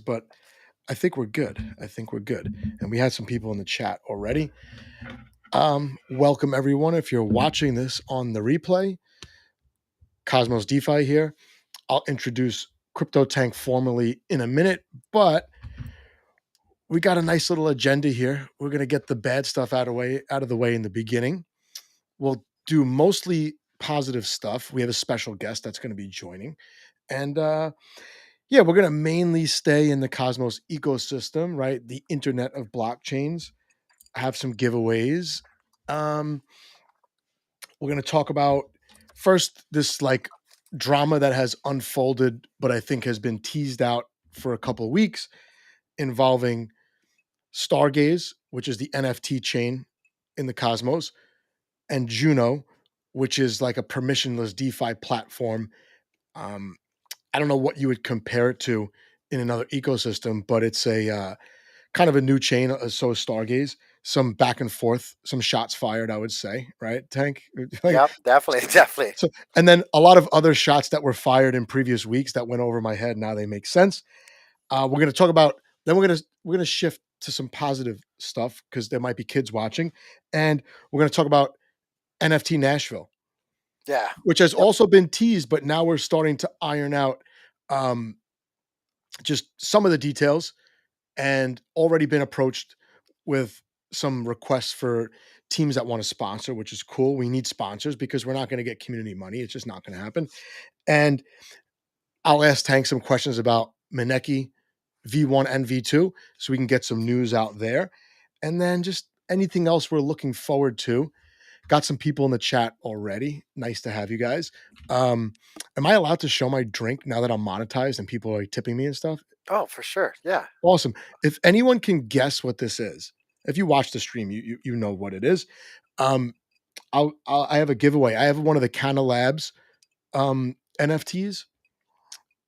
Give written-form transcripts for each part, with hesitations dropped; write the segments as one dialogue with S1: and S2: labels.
S1: but I think we're good. I think we're good. And we had some people in the chat already. Welcome everyone. If you're watching this on the replay, Cosmos DeFi here. I'll introduce CryptoTank formally in a minute, but we got a nice little agenda here. We're going to get the bad stuff out of the way in the beginning. We'll do mostly positive stuff. We have a special guest that's going to be joining. And yeah, we're going to mainly stay in the Cosmos ecosystem, right? The internet of blockchains. Have some giveaways. Um, we're going to talk about first this like drama that has unfolded, but I think has been teased out for a couple of weeks involving Stargaze, which is the NFT chain in the Cosmos, and Juno, which is like a permissionless DeFi platform. Um, I don't know what you would compare it to in another ecosystem, but it's a kind of a new chain. So is Stargaze. Some back and forth, some shots fired, I would say, right, Tank? Like,
S2: Yep, definitely, definitely.
S1: so, and then a lot of other shots that were fired in previous weeks that went over my head. Now they make sense. We're going to talk about. Then we're gonna shift to some positive stuff because there might be kids watching, and we're going to talk about NFT Nashville,
S2: Yeah.
S1: which has
S2: Yep.
S1: also been teased, but now we're starting to iron out um, just some of the details, and already been approached with some requests for teams that want to sponsor, which is cool. We need sponsors because we're not going to get community money. It's just not going to happen. And I'll ask Tank some questions about Maneki V1 and V2 so we can get some news out there. And then just anything else we're looking forward to. Got some people in the chat already. Nice to have you guys. Am I allowed to show my drink now that I'm monetized and people are tipping me and stuff?
S2: Oh, for sure. Yeah.
S1: Awesome. If anyone can guess what this is, if you watch the stream, you know what it is. Um, I have a giveaway. I have one of the Canna Labs NFTs.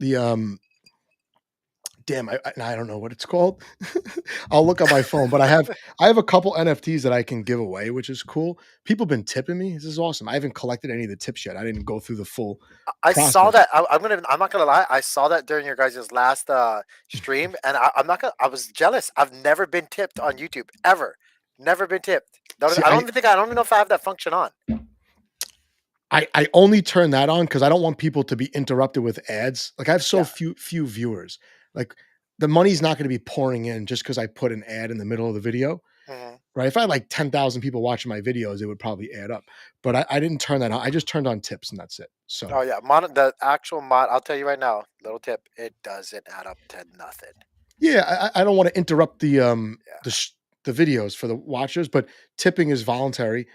S1: The damn, I don't know what it's called. I'll look on my phone, but I have a couple NFTs that I can give away, which is cool. People have been tipping me. This is awesome. I haven't collected any of the tips yet. I didn't go through the full
S2: I saw
S1: process.
S2: that. I'm not gonna lie. I saw that during your guys' last stream, and I'm not gonna. I was jealous. I've never been tipped on YouTube ever. Never been tipped.
S1: See,
S2: I don't even think. I don't even know if I have that function on.
S1: I only turn that on because I don't want people to be interrupted with ads. Like I have so
S2: Yeah.
S1: few viewers. Like the money's not going to be pouring in just because I put an ad in the middle of the video.
S2: Hmm.
S1: Right. If I had like 10,000 people watching my videos, it would probably add up. But I didn't turn that on. I just turned on tips and that's it. So
S2: Oh yeah. The actual mod. I'll tell you right now. Little tip. It doesn't add up to nothing.
S1: yeah, I don't want to interrupt
S2: Yeah.
S1: the videos for the watchers, but tipping is voluntary.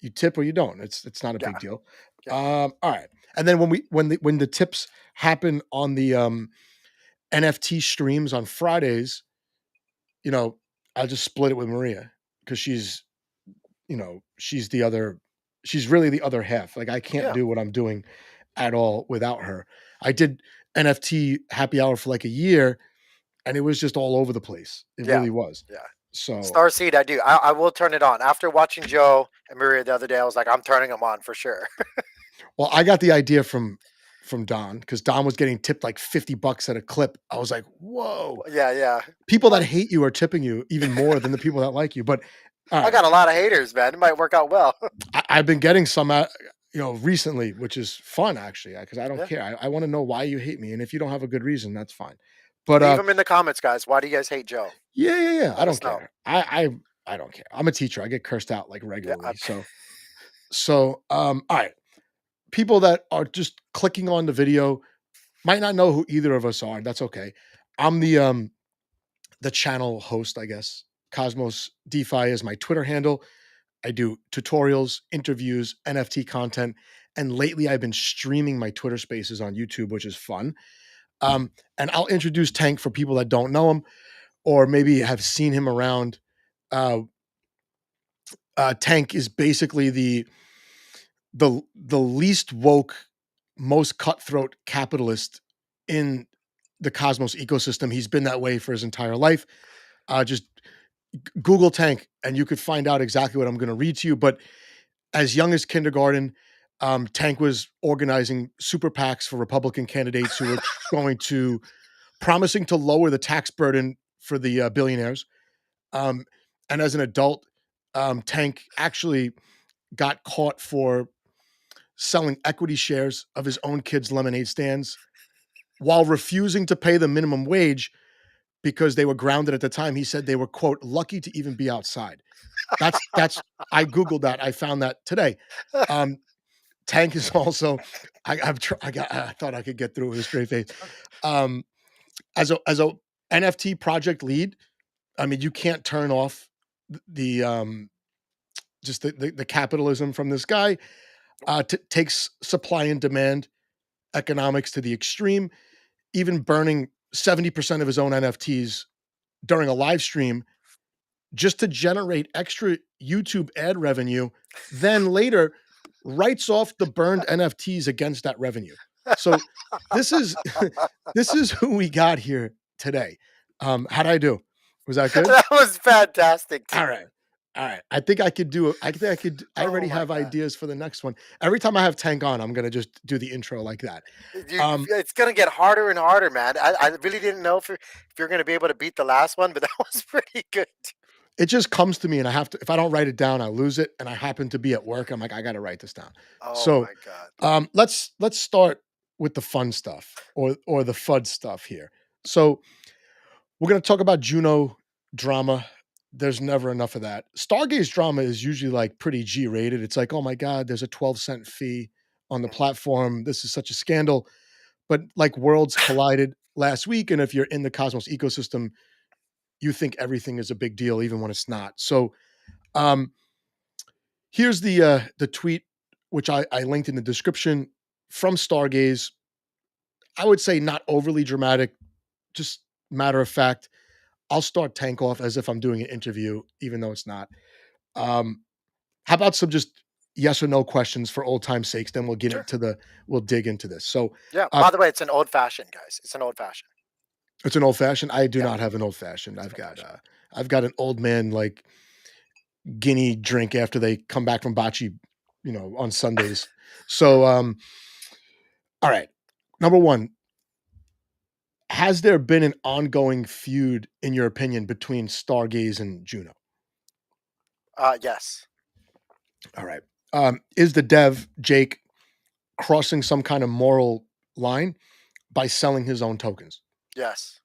S1: You tip or you don't. It's not a
S2: Yeah.
S1: big deal.
S2: Yeah.
S1: All right. And then when the tips happen on the NFT streams on Fridays, you know, I'll just split it with Maria because she's really the other half. Like I can't
S2: Yeah.
S1: do what I'm doing at all without her. I did NFT happy hour for like a year and it was just all over the place. It
S2: Yeah.
S1: really was.
S2: Yeah.
S1: So,
S2: Starseed, I do. I will turn it on. After watching Joe and Maria the other day, I was like, I'm turning them on for sure.
S1: well, I got the idea from Don because Don was getting tipped like $50 at a clip. I was like, whoa,
S2: Yeah, yeah.
S1: people that
S2: What?
S1: hate you are tipping you even more than the people that like you. But all
S2: I
S1: right,
S2: got a lot of haters, man. It might work out well.
S1: I've been getting some, recently, which is fun actually, because I don't
S2: Yeah.
S1: care. I want to know why you hate me, and if you don't have a good reason, that's fine. But
S2: Leave them in the comments, guys. Why do you guys hate Joe?
S1: yeah, I
S2: Let
S1: don't
S2: us know.
S1: care. I don't care. I'm a teacher. I get cursed out like
S2: Yeah.
S1: regularly. All right. People that are just clicking on the video might not know who either of us are. That's okay. I'm the channel host, I guess. Cosmos DeFi is my Twitter handle. I do tutorials, interviews, NFT content, and lately I've been streaming my Twitter Spaces on YouTube, which is fun. And I'll introduce Tank for people that don't know him or maybe have seen him around. Uh, Tank is basically the least woke, most cutthroat capitalist in the Cosmos ecosystem. He's been that way for his entire life. Just Google Tank, and you could find out exactly what I'm going to read to you. But as young as kindergarten, Tank was organizing super PACs for Republican candidates who were going to promising to lower the tax burden for the billionaires. Um, and as an adult, Tank actually got caught for selling equity shares of his own kids' lemonade stands while refusing to pay the minimum wage because they were grounded at the time. He said they were, quote, lucky to even be outside. That's I Googled that. I found that today. Um, Tank is also I thought I could get through with a straight face. Um, as a NFT project lead, I mean, you can't turn off the just the capitalism from this guy. Takes supply and demand economics to the extreme, even burning 70% of his own NFTs during a live stream just to generate extra YouTube ad revenue, then later writes off the burned NFTs against that revenue. So this is this is who we got here today. How'd I do? Was that good?
S2: That was fantastic
S1: All
S2: too.
S1: right. All right. I think I could do it. I think I could. I
S2: Oh
S1: already
S2: my
S1: have
S2: god.
S1: ideas for the next one. Every time I have Tank on, I'm gonna just do the intro like that. Um,
S2: It's gonna get harder and harder, man. I really didn't know if you're gonna be able to beat the last one, but that was pretty good.
S1: it just comes to me, and I have to. If I don't write it down, I lose it. And I happen to be at work. I'm like, I got to write this down.
S2: Oh
S1: So
S2: my god.
S1: let's start with the fun stuff or the FUD stuff here. So we're gonna talk about Juno drama. There's never enough of that. Stargaze drama is usually like pretty G rated. It's like, oh my god, there's a 12-cent fee on the
S2: Mhm.
S1: platform. This is such a scandal. But like worlds collided last week, and if you're in the Cosmos ecosystem, you think everything is a big deal, even when it's not. So um, here's the tweet which I linked in the description from Stargaze. I would say not overly dramatic, just matter of fact. I'll start Tank off as if I'm doing an interview, even though it's not. Um, how about some just yes or no questions for old time's sakes? Then
S2: Sure.
S1: we'll dig into this. So
S2: Yeah.
S1: uh,
S2: By the way, it's an old fashioned, guys. It's an old fashioned.
S1: it's an old fashioned. I do
S2: Yeah,
S1: not have an old fashioned.
S2: it's an old fashioned.
S1: I've got an old man like guinea drink after they come back from bocce, on Sundays. So all right. Number one, has there been an ongoing feud, in your opinion, between Stargaze and Juno?
S2: Yes,
S1: All right. Is the dev, Jake, crossing some kind of moral line by selling his own tokens?
S2: yes,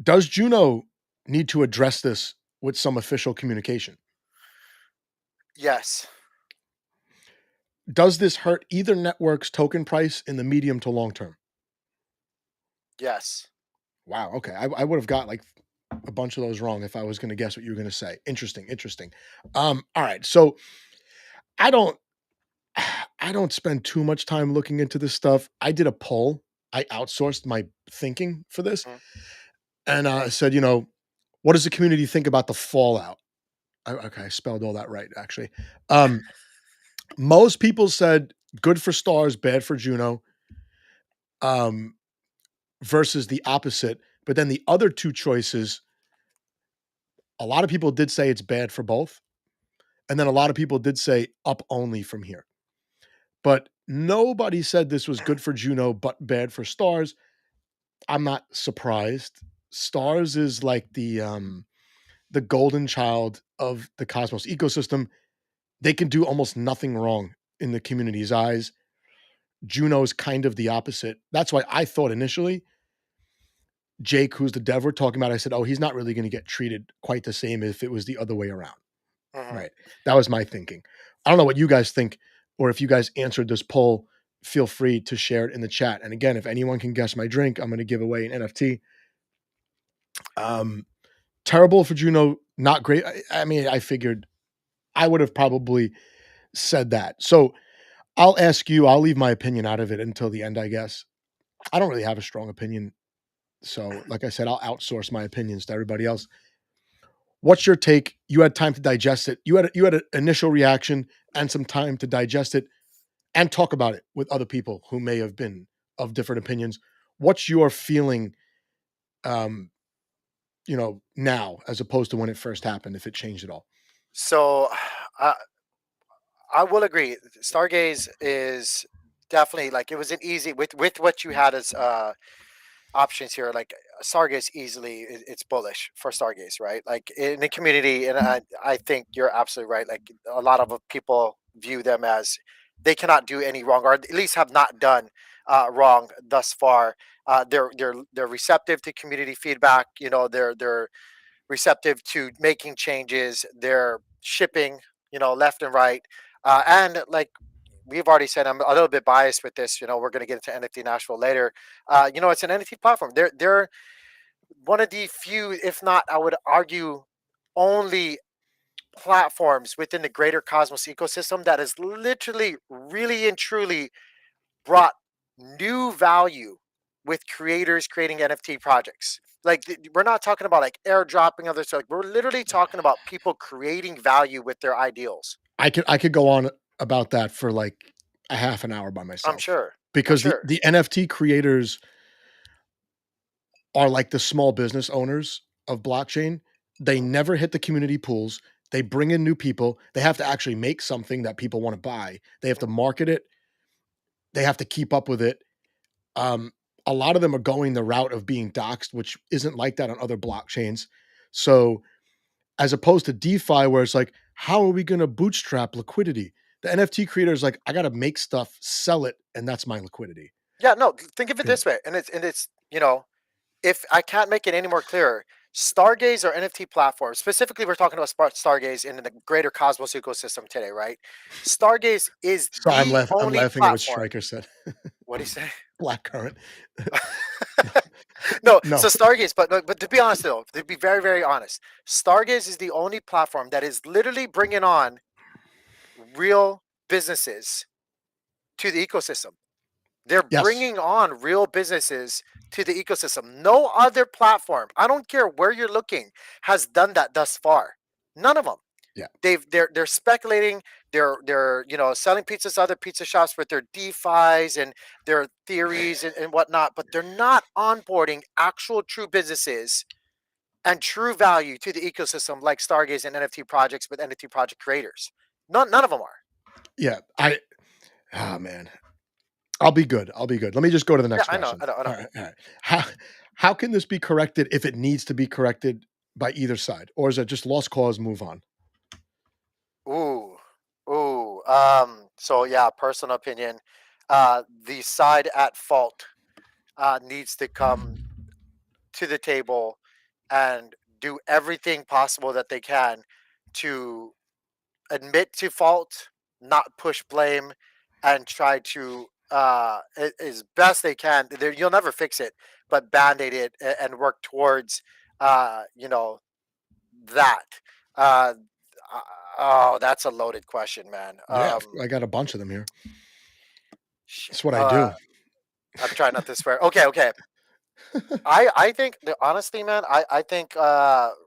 S1: Does Juno need to address this with some official communication?
S2: yes,
S1: Does this hurt either network's token price in the medium to long term?
S2: yes.
S1: Wow. Okay. I would have got like a bunch of those wrong if I was going to guess what you were going to say. Interesting. Interesting. All right. So I don't I don't spend too much time looking into this stuff. I did a poll. I outsourced my thinking for this,
S2: Mhm.
S1: and I said, what does the community think about the fallout? Okay, I spelled all that right, actually. Um, most people said good for stars, bad for Juno, um, versus the opposite. But then the other two choices, a lot of people did say it's bad for both. And then a lot of people did say up only from here. But nobody said this was good for Juno, but bad for stars. I'm not surprised. Stars is like the golden child of the Cosmos ecosystem. They can do almost nothing wrong in the community's eyes. Juno is kind of the opposite. That's why I thought initially Jake, who's the dev we're talking about, I said, oh, he's not really going to get treated quite the same if it was the other way around.
S2: Mhm.
S1: Right. That was my thinking. I don't know what you guys think, or if you guys answered this poll, feel free to share it in the chat. And again, if anyone can guess my drink, I'm going to give away an NFT. Um, Terrible for Juno, not great. I mean, I figured I would have probably said that. So I'll ask you, I'll leave my opinion out of it until the end, I guess. I don't really have a strong opinion. So, like I said, I'll outsource my opinions to everybody else. What's your take? You had time to digest it. You had an initial reaction and some time to digest it and talk about it with other people who may have been of different opinions. What's your feeling um, now as opposed to when it first happened, if it changed at all?
S2: So, uh, I will agree. Stargaze is definitely like it was an easy with what you had as options here. Like Stargaze, easily, it's bullish for Stargaze, right? Like in the community, and I think you're absolutely right. Like a lot of people view them as they cannot do any wrong, or at least have not done wrong thus far. They're receptive to community feedback. You know, they're receptive to making changes. They're shipping, you know, left and right. And like we've already said, I'm a little bit biased with this. You know, we're going to get into NFT Nashville later. You know, it's an NFT platform. They're one of the few, if not, I would argue, only platforms within the greater Cosmos ecosystem that has literally, really and truly brought new value with creators creating NFT projects. Like we're not talking about like airdropping other stuff. Like, we're literally talking about people creating value with their ideals.
S1: I could go on about that for like a half an hour by
S2: I'm
S1: myself
S2: sure. I'm
S1: because the
S2: sure.
S1: the NFT creators are like the small business owners of blockchain. They
S2: Mhm.
S1: never hit the community pools. They bring in new people. They have to actually make something that people want to buy. They have to market it. They have to keep up with it. Um, a lot of them are going the route of being doxxed, which isn't like that on other blockchains. So, as opposed to DeFi, where it's like, how are we going to bootstrap liquidity? The NFT creator is like, I got to make stuff, sell it, and that's my liquidity.
S2: Yeah. No. Think of it
S1: You know,
S2: this way, and it's you know, if I can't make it any more clear, Stargaze or NFT platforms, specifically, we're talking about Stargaze in the greater Cosmos ecosystem today, right? Stargaze is
S1: so I'm
S2: the
S1: laughing. I'm
S2: only
S1: laughing at what
S2: platform.
S1: Striker said.
S2: What do you say?
S1: Black current.
S2: No,
S1: No.
S2: so Stargaze, but to be honest though, to be very very honest, Stargaze is the only platform that is literally bringing on real businesses to the ecosystem. They're
S1: Yes.
S2: bringing on real businesses to the ecosystem. No other platform, I don't care where you're looking, has done that thus far. None of them.
S1: Yeah.
S2: They're speculating. They're you know, selling pizzas to other pizza shops with their DeFi's and their theories and whatnot, but they're not onboarding actual true businesses and true value to the ecosystem like Stargaze and NFT projects with NFT project creators. None of them are.
S1: Yeah. Oh man. I'll be good. I'll be good. Let me just go to the
S2: Yeah,
S1: next
S2: I know,
S1: question.
S2: I know, I
S1: All
S2: know.
S1: right. All right. How can this be corrected if it needs to be corrected by either side? Or is it just lost cause, move on?
S2: Ooh, ooh. So yeah, personal opinion. The side at fault needs to come to the table and do everything possible that they can to admit to fault, not push blame, and try to as best they can. You'll never fix it, but band-aid it and work towards you know, that. Uh, oh, that's a loaded question, man.
S1: Yeah. I got a bunch of them here.
S2: Shit.
S1: That's what I do.
S2: I'm trying not to swear. Okay, okay. I think honestly, man, I think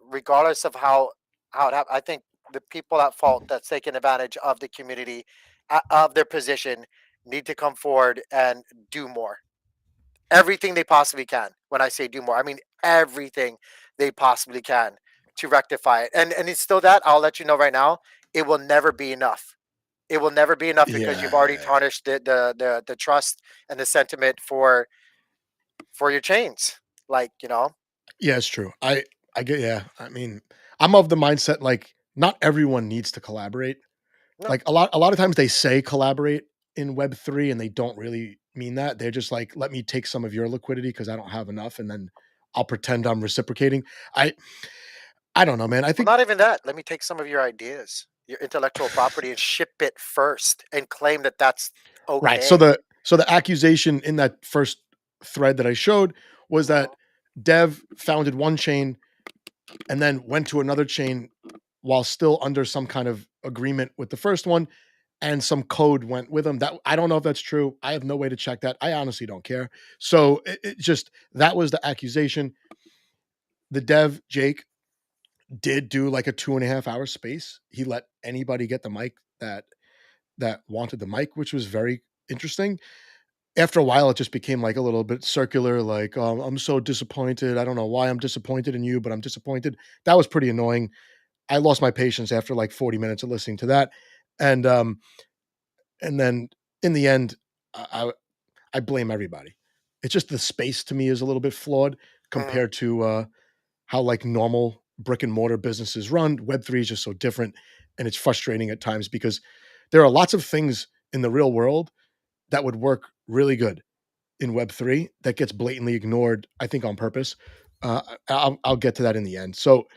S2: regardless of how it happened, I think the people at fault that's taking advantage of the community, of their position, need to come forward and do more. Everything they possibly can. When I say do more, I mean everything they possibly can to rectify it. And it's still that, I'll let you know right now, it will never be enough. It will never be enough because you've already
S1: Yeah.
S2: tarnished the trust and the sentiment for your chains. Like, you know,
S1: Yeah, it's true. I get, yeah. I mean, I'm of the mindset like not everyone needs to collaborate.
S2: no,
S1: Like a lot of times they say collaborate in Web3 and they don't really mean that. They're just like, let me take some of your liquidity because I don't have enough, and then I'll pretend I'm reciprocating. I I don't know, man. I
S2: well,
S1: think
S2: not even that. Let me take some of your ideas, your intellectual property, and ship it first and claim that that's
S1: right. So
S2: okay.
S1: the accusation in that first thread that I showed was
S2: Mhm.
S1: that Dev founded one chain and then went to another chain while still under some kind of agreement with the first one, and some code went with them. That I don't know if that's true. I have no way to check that. I honestly don't care. So it just that was the accusation. The dev Jake did do like a 2.5 hour space. He let anybody get the mic that wanted the mic, which was very interesting. After a while, it just became like a little bit circular. Like, I'm so disappointed. I don't know why I'm disappointed in you, but I'm disappointed. That was pretty annoying. I lost my patience after like 40 minutes of listening to that, and and then in the end, I I blame everybody. It's just the space to me is a little bit flawed
S2: Mhm.
S1: compared to how like normal brick and mortar businesses run. Web3 is just so different, and it's frustrating at times because there are lots of things in the real world that would work really good in Web3 that gets blatantly ignored, I think on purpose. I'll get to that in the end. So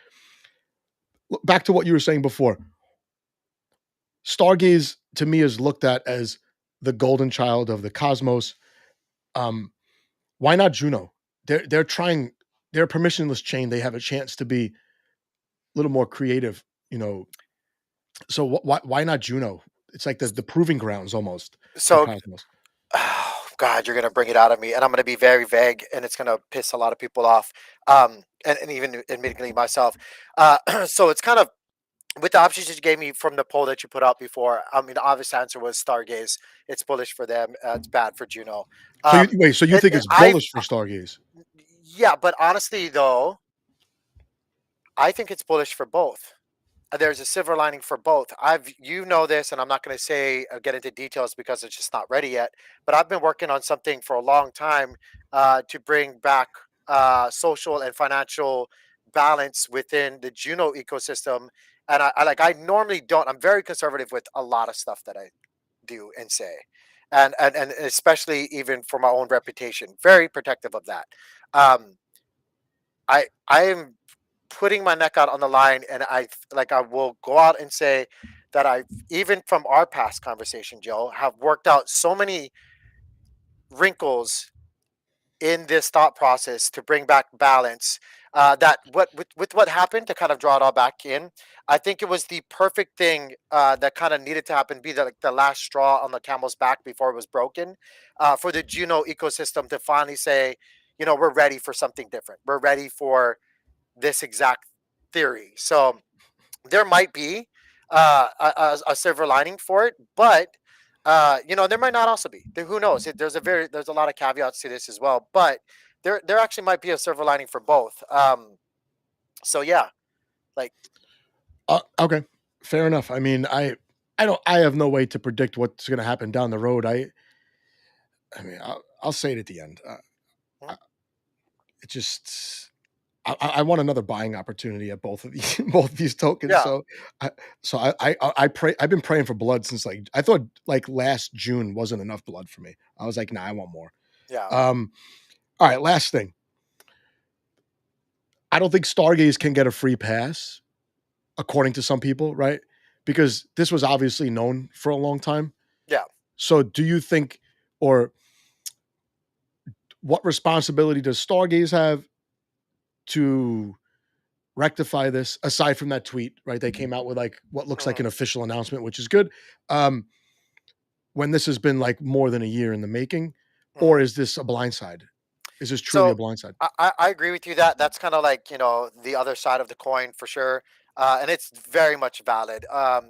S1: back to what you were saying before. Stargaze to me is looked at as the golden child of the cosmos. Um, why not Juno? They're trying. They're a permissionless chain. They have a chance to be a little more creative, you know. So why not Juno? It's like the proving grounds almost for
S2: So,
S1: Cosmos.
S2: oh, God, you're gonna bring it out of me, and I'm gonna be very vague, and it's gonna piss a lot of people off, and even admittedly myself. So it's kind of with the options that you gave me from the poll that you put out before. I mean, the obvious answer was Stargaze. It's bullish for them. It's bad for Juno.
S1: So you
S2: Um,
S1: wait. So you think it's
S2: I've
S1: bullish for Stargaze?
S2: yeah, but honestly though, I think it's bullish for both. There's a silver lining for both. You know this, and I'm not going to say get into details because it's just not ready yet. But I've been working on something for a long time to bring back social and financial balance within the Juno ecosystem. And I normally don't. I'm very conservative with a lot of stuff that I do and say, and especially even for my own reputation, very protective of that. Um, I am putting my neck out on the line, and I will go out and say that I, even from our past conversation, Joe, have worked out so many wrinkles in this thought process to bring back balance. That what with what happened, to kind of draw it all back in, I think it was the perfect thing that kind of needed to happen, be the, like, the last straw on the camel's back before it was broken, for the Juno ecosystem to finally say, we're ready for something different. We're ready for this exact theory. So there might be a silver lining for it, but there might not also be. Who knows? There's a lot of caveats to this as well, but there actually might be a silver lining for both. So yeah, like
S1: Okay, fair enough. I mean, I don't. I have no way to predict what's going to happen down the road. I mean, I'll say it at the end.
S2: mm,
S1: I, it just. I want another buying opportunity at both of these both of these tokens.
S2: yeah,
S1: So I pray. I've been praying for blood since like I thought like last June wasn't enough blood for me. I was like, nah, I want more.
S2: yeah.
S1: Um, all right, last thing. I don't think Stargaze can get a free pass, according to some people, right? Because this was obviously known for a long time.
S2: Yeah.
S1: So do you think, or what responsibility does Stargaze have to rectify this aside from that tweet, right? They came out with like what looks like
S2: Mhm,
S1: an official announcement, which is good. Um, when this has been like more than a year in the making, or
S2: mhm.
S1: is this a blindside? Is this truly a
S2: So
S1: blindside?
S2: I agree with you that that's kind of like the other side of the coin for sure, and it's very much valid. I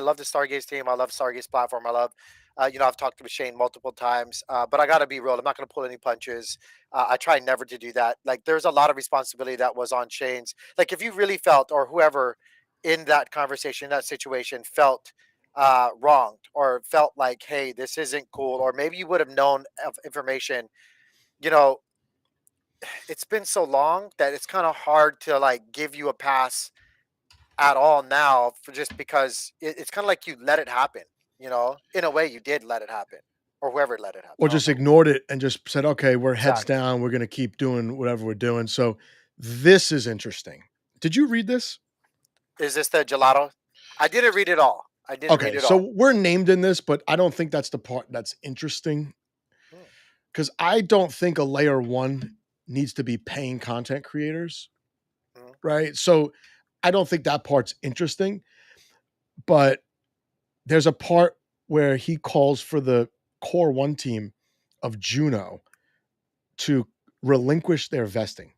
S2: love the Stargaze team. I love Stargaze platform. I love, I've talked to Shane multiple times, but I got to be real. I'm not going to pull any punches. I try never to do that. Like there's a lot of responsibility that was on Shane's. Like if you really felt, or whoever in that conversation, that situation felt wronged, or felt like, hey, this isn't cool, or maybe you would have known of information, you know it's been so long that it's kind of hard to like give you a pass at all now, for just because it's kind of like you let it happen. In a way you did let it happen, or whoever let it happen.
S1: Or
S2: I don't
S1: just
S2: know.
S1: ignored it and just said, okay, we're heads
S2: Exactly.
S1: down. We're going to keep doing whatever we're doing. So this is interesting. Did you read this?
S2: Is this the gelato? I didn't read it all. I didn't read
S1: Okay,
S2: it
S1: so
S2: all.
S1: we're named in this, but I don't think that's the part that's interesting
S2: Mm,
S1: because I don't think a layer one needs to be paying content creators,
S2: mm,
S1: right? So I don't think that part's interesting, but there's a part where he calls for the core one team of Juno to relinquish their vesting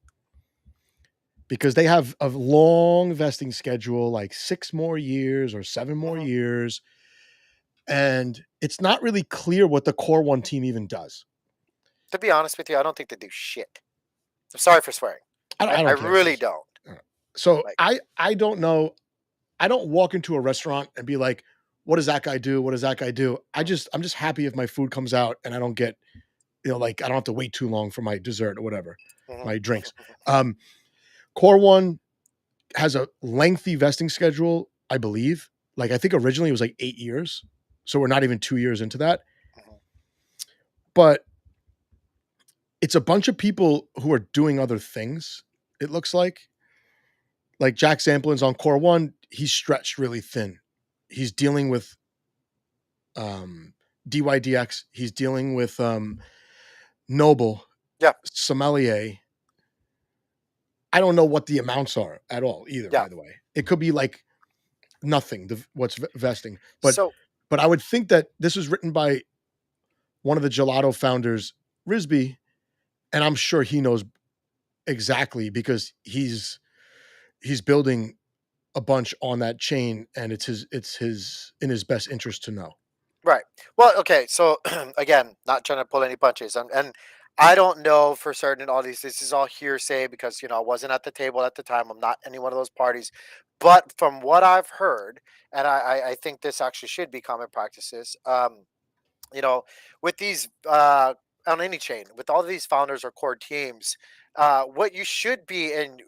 S1: because they have a long vesting schedule, like 6 more years or 7 more
S2: mhm.
S1: years. And it's not really clear what the core one team even does.
S2: To be honest with you, I don't think they do shit. I'm sorry for swearing.
S1: I
S2: I
S1: don't care,
S2: really
S1: because
S2: don't.
S1: so
S2: Like,
S1: I don't know. I don't walk into a restaurant and be like, "What does that guy do? What does that guy do?"
S2: mm,
S1: I'm just happy if my food comes out and I don't get like I don't have to wait too long for my dessert or whatever,
S2: Mhm.
S1: my drinks. Um, Core One has a lengthy vesting schedule, I believe. Like I think originally it was like 8 years, so we're not even 2 years into that.
S2: Mhm.
S1: But it's a bunch of people who are doing other things. It looks like Jack Samplin's on Core One. He's stretched really thin. He's dealing with DYDX. He's dealing with Noble,
S2: Yeah,
S1: Sommelier. I don't know what the amounts are at all either.
S2: yeah.
S1: By the way, it could be like nothing. What's vesting,
S2: So
S1: but I would think that this was written by one of the gelato founders, Risby, and I'm sure he knows exactly because he's building a bunch on that chain, and it's his in his best interest to know.
S2: right. Well, okay. So again, not trying to pull any punches, and I don't know for certain all these. This is all hearsay because I wasn't at the table at the time. I'm not any one of those parties, but from what I've heard, and I think this actually should be common practices. You know, with these on any chain, with all of these founders or core teams, what you should be, and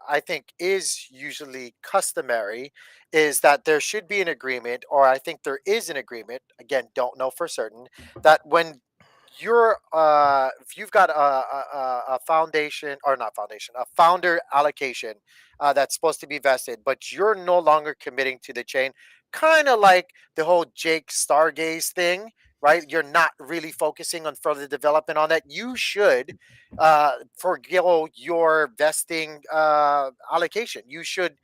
S2: I think is usually customary, is that there should be an agreement, or I think there is an agreement. Again, don't know for certain that when if you've got a foundation or not foundation, a founder allocation that's supposed to be vested, but you're no longer committing to the chain, kind of like the whole Jake Stargaze thing, right? You're not really focusing on further development on that. You should forego your vesting allocation. You should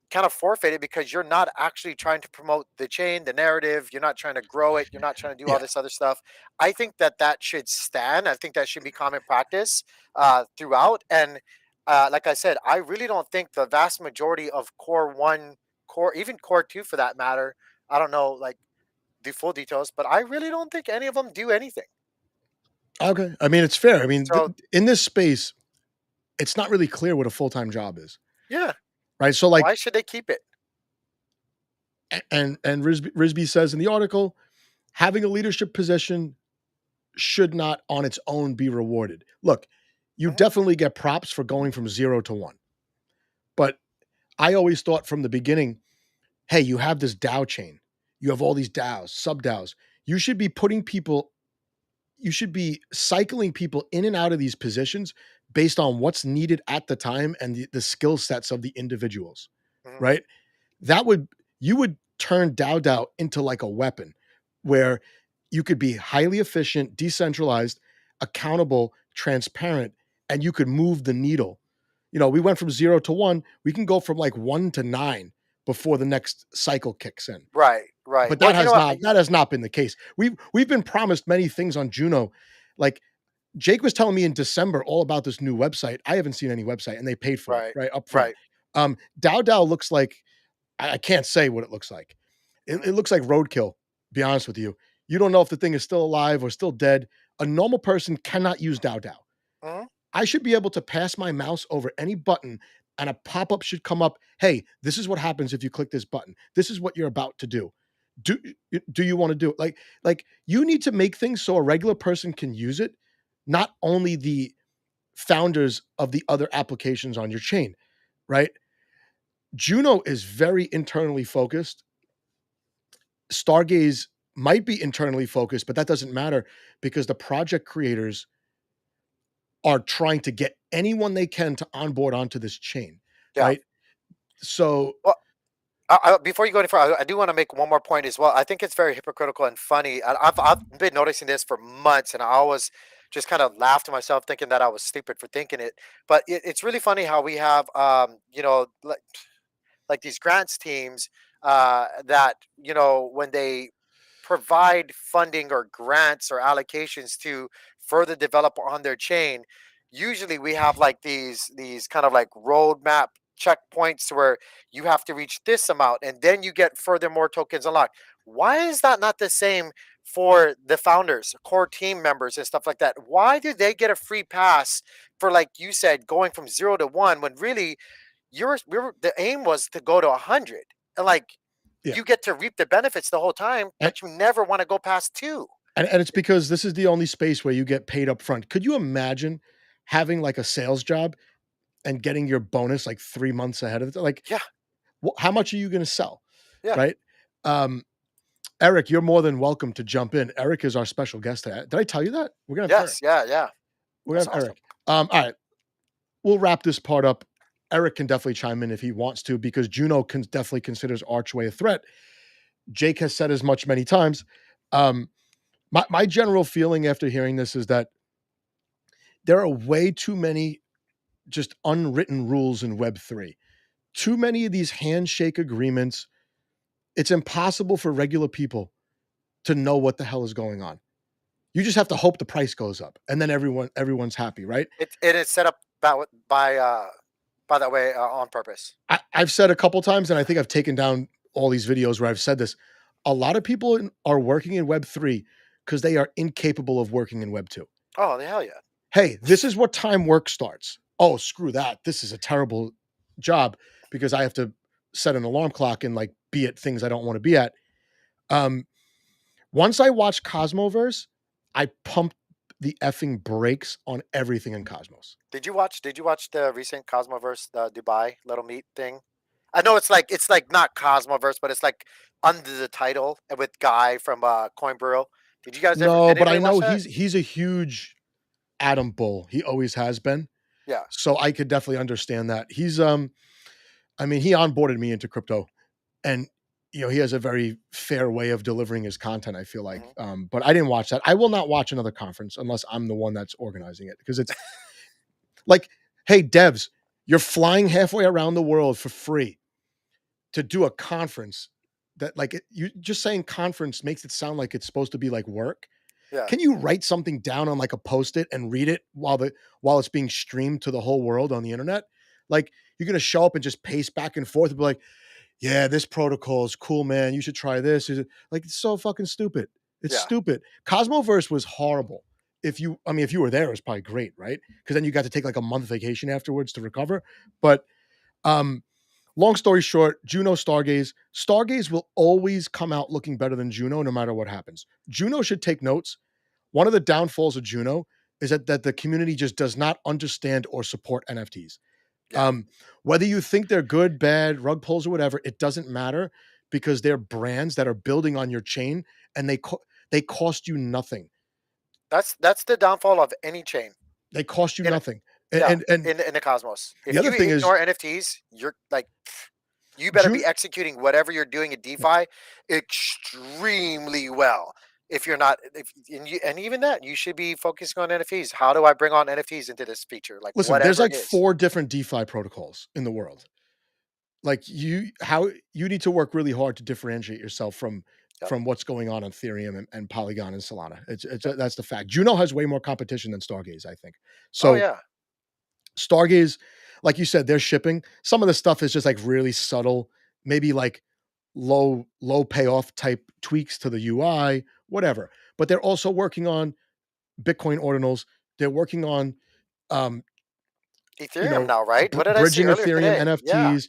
S2: kind of forfeit it because you're not actually trying to promote the chain, the narrative. You're not trying to grow it. You're not trying to do all
S1: Yeah.
S2: this other stuff. I think that that should stand. I think that should be common practice throughout. And like I said, I really don't think the vast majority of core one, core, even core two for that matter, I don't know, like the full details, but I really don't think any of them do anything.
S1: Okay. I mean, it's fair. I mean,
S2: So
S1: in this space, it's not really clear what a full time job is,
S2: yeah,
S1: right? So,
S2: why
S1: like,
S2: should they keep it?
S1: and Risby says in the article, having a leadership position should not on its own be rewarded. Look, you
S2: Mhm,
S1: definitely get props for going from 0 to 1, but I always thought from the beginning, hey, you have this DAO chain, you have all these DAOs, sub DAOs. You should be putting people you should be cycling people in and out of these positions based on what's needed at the time and the skill sets of the individuals,
S2: mhm,
S1: right? That would you would turn DAO DAO into like a weapon where you could be highly efficient, decentralized, accountable, transparent, and you could move the needle. We went from 0 to 1. We can go from like 1 to 9 before the next cycle kicks in.
S2: right, right.
S1: But
S2: Well, you know what?
S1: that has not been the case. We've been promised many things on Juno. Like Jake was telling me in December all about this new website. I haven't seen any website, and they paid for it
S2: Right,
S1: right up front.
S2: right.
S1: DAO DAO looks like I can't say what it looks like.
S2: Mhm,
S1: It looks like roadkill. Be honest with you, you don't know if the thing is still alive or still dead. A normal person cannot use DAO DAO.
S2: mhm,
S1: I should be able to pass my mouse over any button and a pop up should come up. Hey, this is what happens if you click this button. This is what you're about to do. Do do you want to do it? Like you need to make things so a regular person can use it, not only the founders of the other applications on your chain, right? Juno is very internally focused. Stargaze might be internally focused, but that doesn't matter because the project creators are trying to get anyone they can to onboard onto this chain,
S2: yeah.
S1: right? So
S2: Well, before you go any further, I do want to make one more point as well. I think it's very hypocritical and funny. I've been noticing this for months, and I always just kind of laugh to myself, thinking that I was stupid for thinking it. But it's really funny how we have, like these grants teams that when they provide funding or grants or allocations to further develop on their chain, usually we have like these kind of like roadmap checkpoints where you have to reach this amount and then you get further more tokens unlocked. Why is that not the same for the founders, core team members and stuff like that? Why do they get a free pass for, like you said, going from 0 to 1 when really the aim was to go to 100, and like
S1: yeah,
S2: you get to reap the benefits the whole time,
S1: and,
S2: but you never want to go past two.
S1: And it's because this is the only space where you get paid up front. Could you imagine having like a sales job and getting your bonus like 3 months ahead of it? Like,
S2: Yeah,
S1: how much are you gonna sell,
S2: yeah,
S1: right? Um, Eric, you're more than welcome to jump in. Eric is our special guest today. Did I tell you that? We're gonna have Eric.
S2: yes, yeah, yeah.
S1: We're
S2: That's
S1: gonna have
S2: awesome.
S1: Eric. All right, we'll wrap this part up. Eric can definitely chime in if he wants to, because Juno definitely considers Archway a threat. Jake has said as much many times. Um, my general feeling after hearing this is that there are way too many just unwritten rules in Web3. Too many of these handshake agreements. It's impossible for regular people to know what the hell is going on. You just have to hope the price goes up, and then everyone's happy, right?
S2: It's set up by that way on purpose.
S1: I've said a couple times, and I think I've taken down all these videos where I've said this. A lot of people are working in Web3 because they are incapable of working in Web2.
S2: Oh, the hell yeah.
S1: Hey, this is what time work starts. Oh, screw that. This is a terrible job because I have to set an alarm clock and like be at things I don't want to be at. Um, Once I watched Cosmoverse, I pumped the effing brakes on everything in Cosmos.
S2: Did you watch the recent Cosmoverse, the Dubai Little Meet thing? I know it's like not Cosmoverse, but it's like under the title and with Guy from Coin Bureau.
S1: No,
S2: Did
S1: but I
S2: anybody watch
S1: know
S2: that?
S1: he's a huge Atom bull. He always has been.
S2: Yeah.
S1: So I could definitely understand that. I mean, he onboarded me into crypto, and he has a very fair way of delivering his content, I feel like.
S2: Hmm.
S1: But I didn't watch that. I will not watch another conference unless I'm the one that's organizing it, because it's like, hey, devs, you're flying halfway around the world for free to do a conference that, like, you just saying conference makes it sound like it's supposed to be like work.
S2: Yeah.
S1: Can you write something down on like a post-it and read it while it's being streamed to the whole world on the internet? Like, you're gonna show up and just pace back and forth and be like, yeah, this protocol is cool, man. You should try this. Like, it's so fucking stupid. It's
S2: Yeah.
S1: stupid. Cosmoverse was horrible. If you were there, it was probably great, right? Because then you got to take like a month vacation afterwards to recover. But um, long story short, Juno Stargaze. Stargaze will always come out looking better than Juno, no matter what happens. Juno should take notes. One of the downfalls of Juno is that the community just does not understand or support NFTs.
S2: Yeah.
S1: Um, Whether you think they're good, bad, rug pulls, or whatever, it doesn't matter, because they're brands that are building on your chain, and they cost you nothing.
S2: That's the downfall of any chain.
S1: They cost you
S2: In
S1: nothing.
S2: Yeah,
S1: And
S2: in the Cosmos.
S1: the
S2: If
S1: other
S2: you
S1: thing is
S2: ignore NFTs, you're like you better
S1: June.
S2: be executing whatever you're doing in DeFi extremely well. If you're not, if and even that, you should be focusing on NFTs. How do I bring on NFTs into this feature? Like
S1: Listen, there's
S2: whatever it
S1: like
S2: is.
S1: 4 different DeFi protocols in the world. Like, you need to work really hard to differentiate yourself
S2: Yep.
S1: from what's going on Ethereum and Polygon and Solana.
S2: Yep.
S1: That's the fact. Juno has way more competition than Stargaze, I think.
S2: Oh
S1: So
S2: yeah.
S1: Stargaze, like you said, they're shipping. Some of the stuff is just like really subtle, maybe like low payoff type tweaks to the UI, whatever. But they're also working on Bitcoin ordinals. They're working on um, you
S2: Ethereum
S1: know,
S2: now, right? What did I see
S1: bridging
S2: earlier
S1: Ethereum
S2: today? Yeah,
S1: NFTs.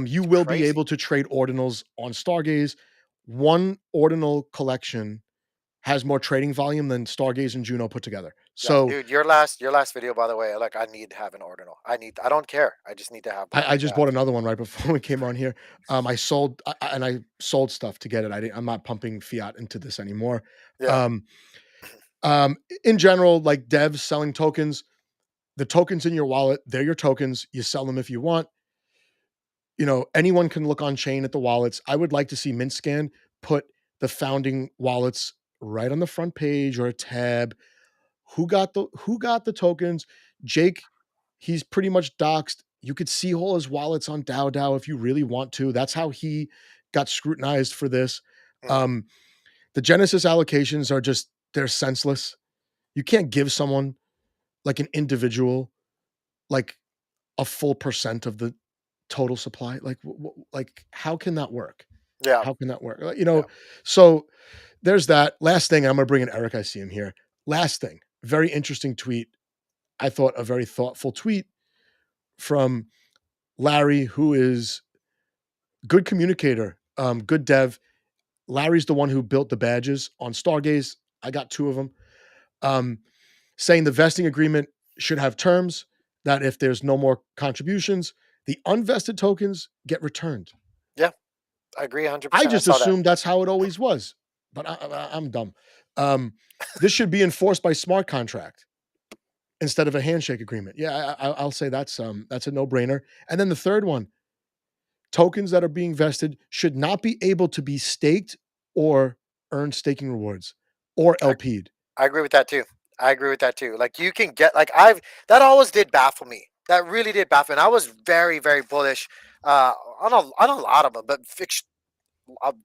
S1: You
S2: it's
S1: will be
S2: crazy.
S1: able to trade ordinals on Stargaze. One ordinal collection has more trading volume than Stargaze and Juno put together.
S2: Yeah,
S1: So
S2: dude, your last video, by the way, like I need to have an ordinal. I don't care. I just need to have one
S1: I
S2: like
S1: just
S2: that.
S1: bought another one right before we came on here. I sold stuff to get it. I'm not pumping fiat into this anymore.
S2: Yeah.
S1: Um, in general, like devs selling tokens, the tokens in your wallet, they're your tokens. You sell them if you want. Anyone can look on chain at the wallets. I would like to see MintScan put the founding wallets right on the front page or a tab. Who got the tokens? Jake, he's pretty much doxed. You could see all his wallets on DAO if you really want to. That's how he got scrutinized for this.
S2: Hmm.
S1: Um, the Genesis allocations are just, they're senseless. You can't give someone, like an individual, like a full percent of the total supply. Like, how can that work?
S2: Yeah.
S1: How can that work?
S2: Yeah.
S1: So there's that. Last thing, and I'm gonna bring in Eric. I see him here. Last thing, very interesting tweet. I thought a very thoughtful tweet from Larry, who is good communicator, good dev. Larry's the one who built the badges on Stargaze. I got 2 of them. Um, saying the vesting agreement should have terms that if there's no more contributions, the unvested tokens get returned.
S2: Yeah, I agree
S1: I
S2: 100%. I
S1: just
S2: saw that.
S1: assumed that's how it always was, but I'm dumb. Um, this should be enforced by smart contract instead of a handshake agreement. Yeah, I'll say that's a no brainer. And then the third one, tokens that are being vested should not be able to be staked or earn staking rewards or
S2: I,
S1: LP'd.
S2: I agree with that too. I agree with that too. Like you can get like I've that always did baffle me. That really did baffle me. And I was very very bullish on a lot of them, but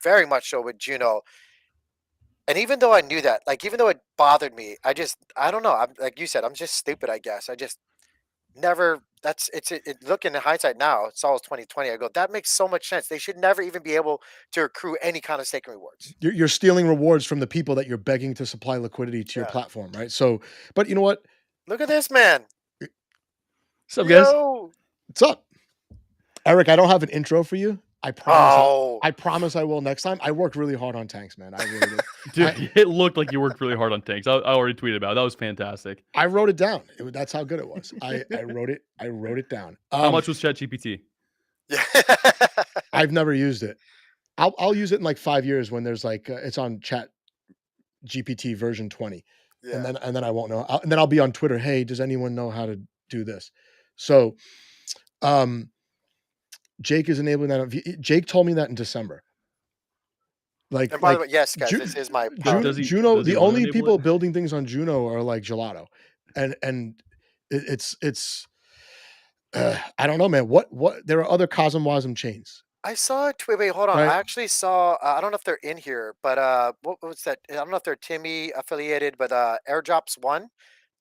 S2: very much so with Juno. And even though I knew that, like even though it bothered me, I don't know. I'm like you said, I'm just stupid. I guess I just never. That's looking in hindsight now. It's always 2020. I go that makes so much sense. They should never even be able to accrue any kind of staking rewards.
S1: You're stealing rewards from the people that you're begging to supply liquidity to your
S2: Yeah.
S1: platform, right? So, but you know what?
S2: Look at this man.
S3: What's up, guys?
S2: Yo.
S1: What's up, Eric? I don't have an intro for you. I promise.
S2: Oh.
S1: I promise I will next time. I worked really hard on tanks, man. I really did.
S3: Dude, it looked like you worked really hard on tanks. I already tweeted about it. That was fantastic.
S1: I wrote it down. That's how good it was. I wrote it. I wrote it down.
S3: How much was ChatGPT?
S2: Yeah.
S1: I've never used it. I'll use it in like 5 years when there's like it's on Chat GPT version 20,
S2: Yeah.
S1: and then I won't know. And then I'll be on Twitter. Hey, does anyone know how to do this? So, um, Jake is enabling that. Jake told me that in December.
S2: And by the
S1: Like
S2: way, yes, guys,
S1: Ju-
S2: this is my
S3: Does
S2: power.
S3: he-
S1: Juno.
S3: does he
S1: The
S3: wanna
S1: only
S3: enable
S1: people
S3: it?
S1: building things on Juno are like Gelato, and it's. I don't know, man. What? There are other Cosm chains,
S2: I saw a tweet. Wait, hold on.
S1: right?
S2: I actually saw. I don't know if they're in here, but what was that? I don't know if they're Timmy affiliated, but Airdrops One.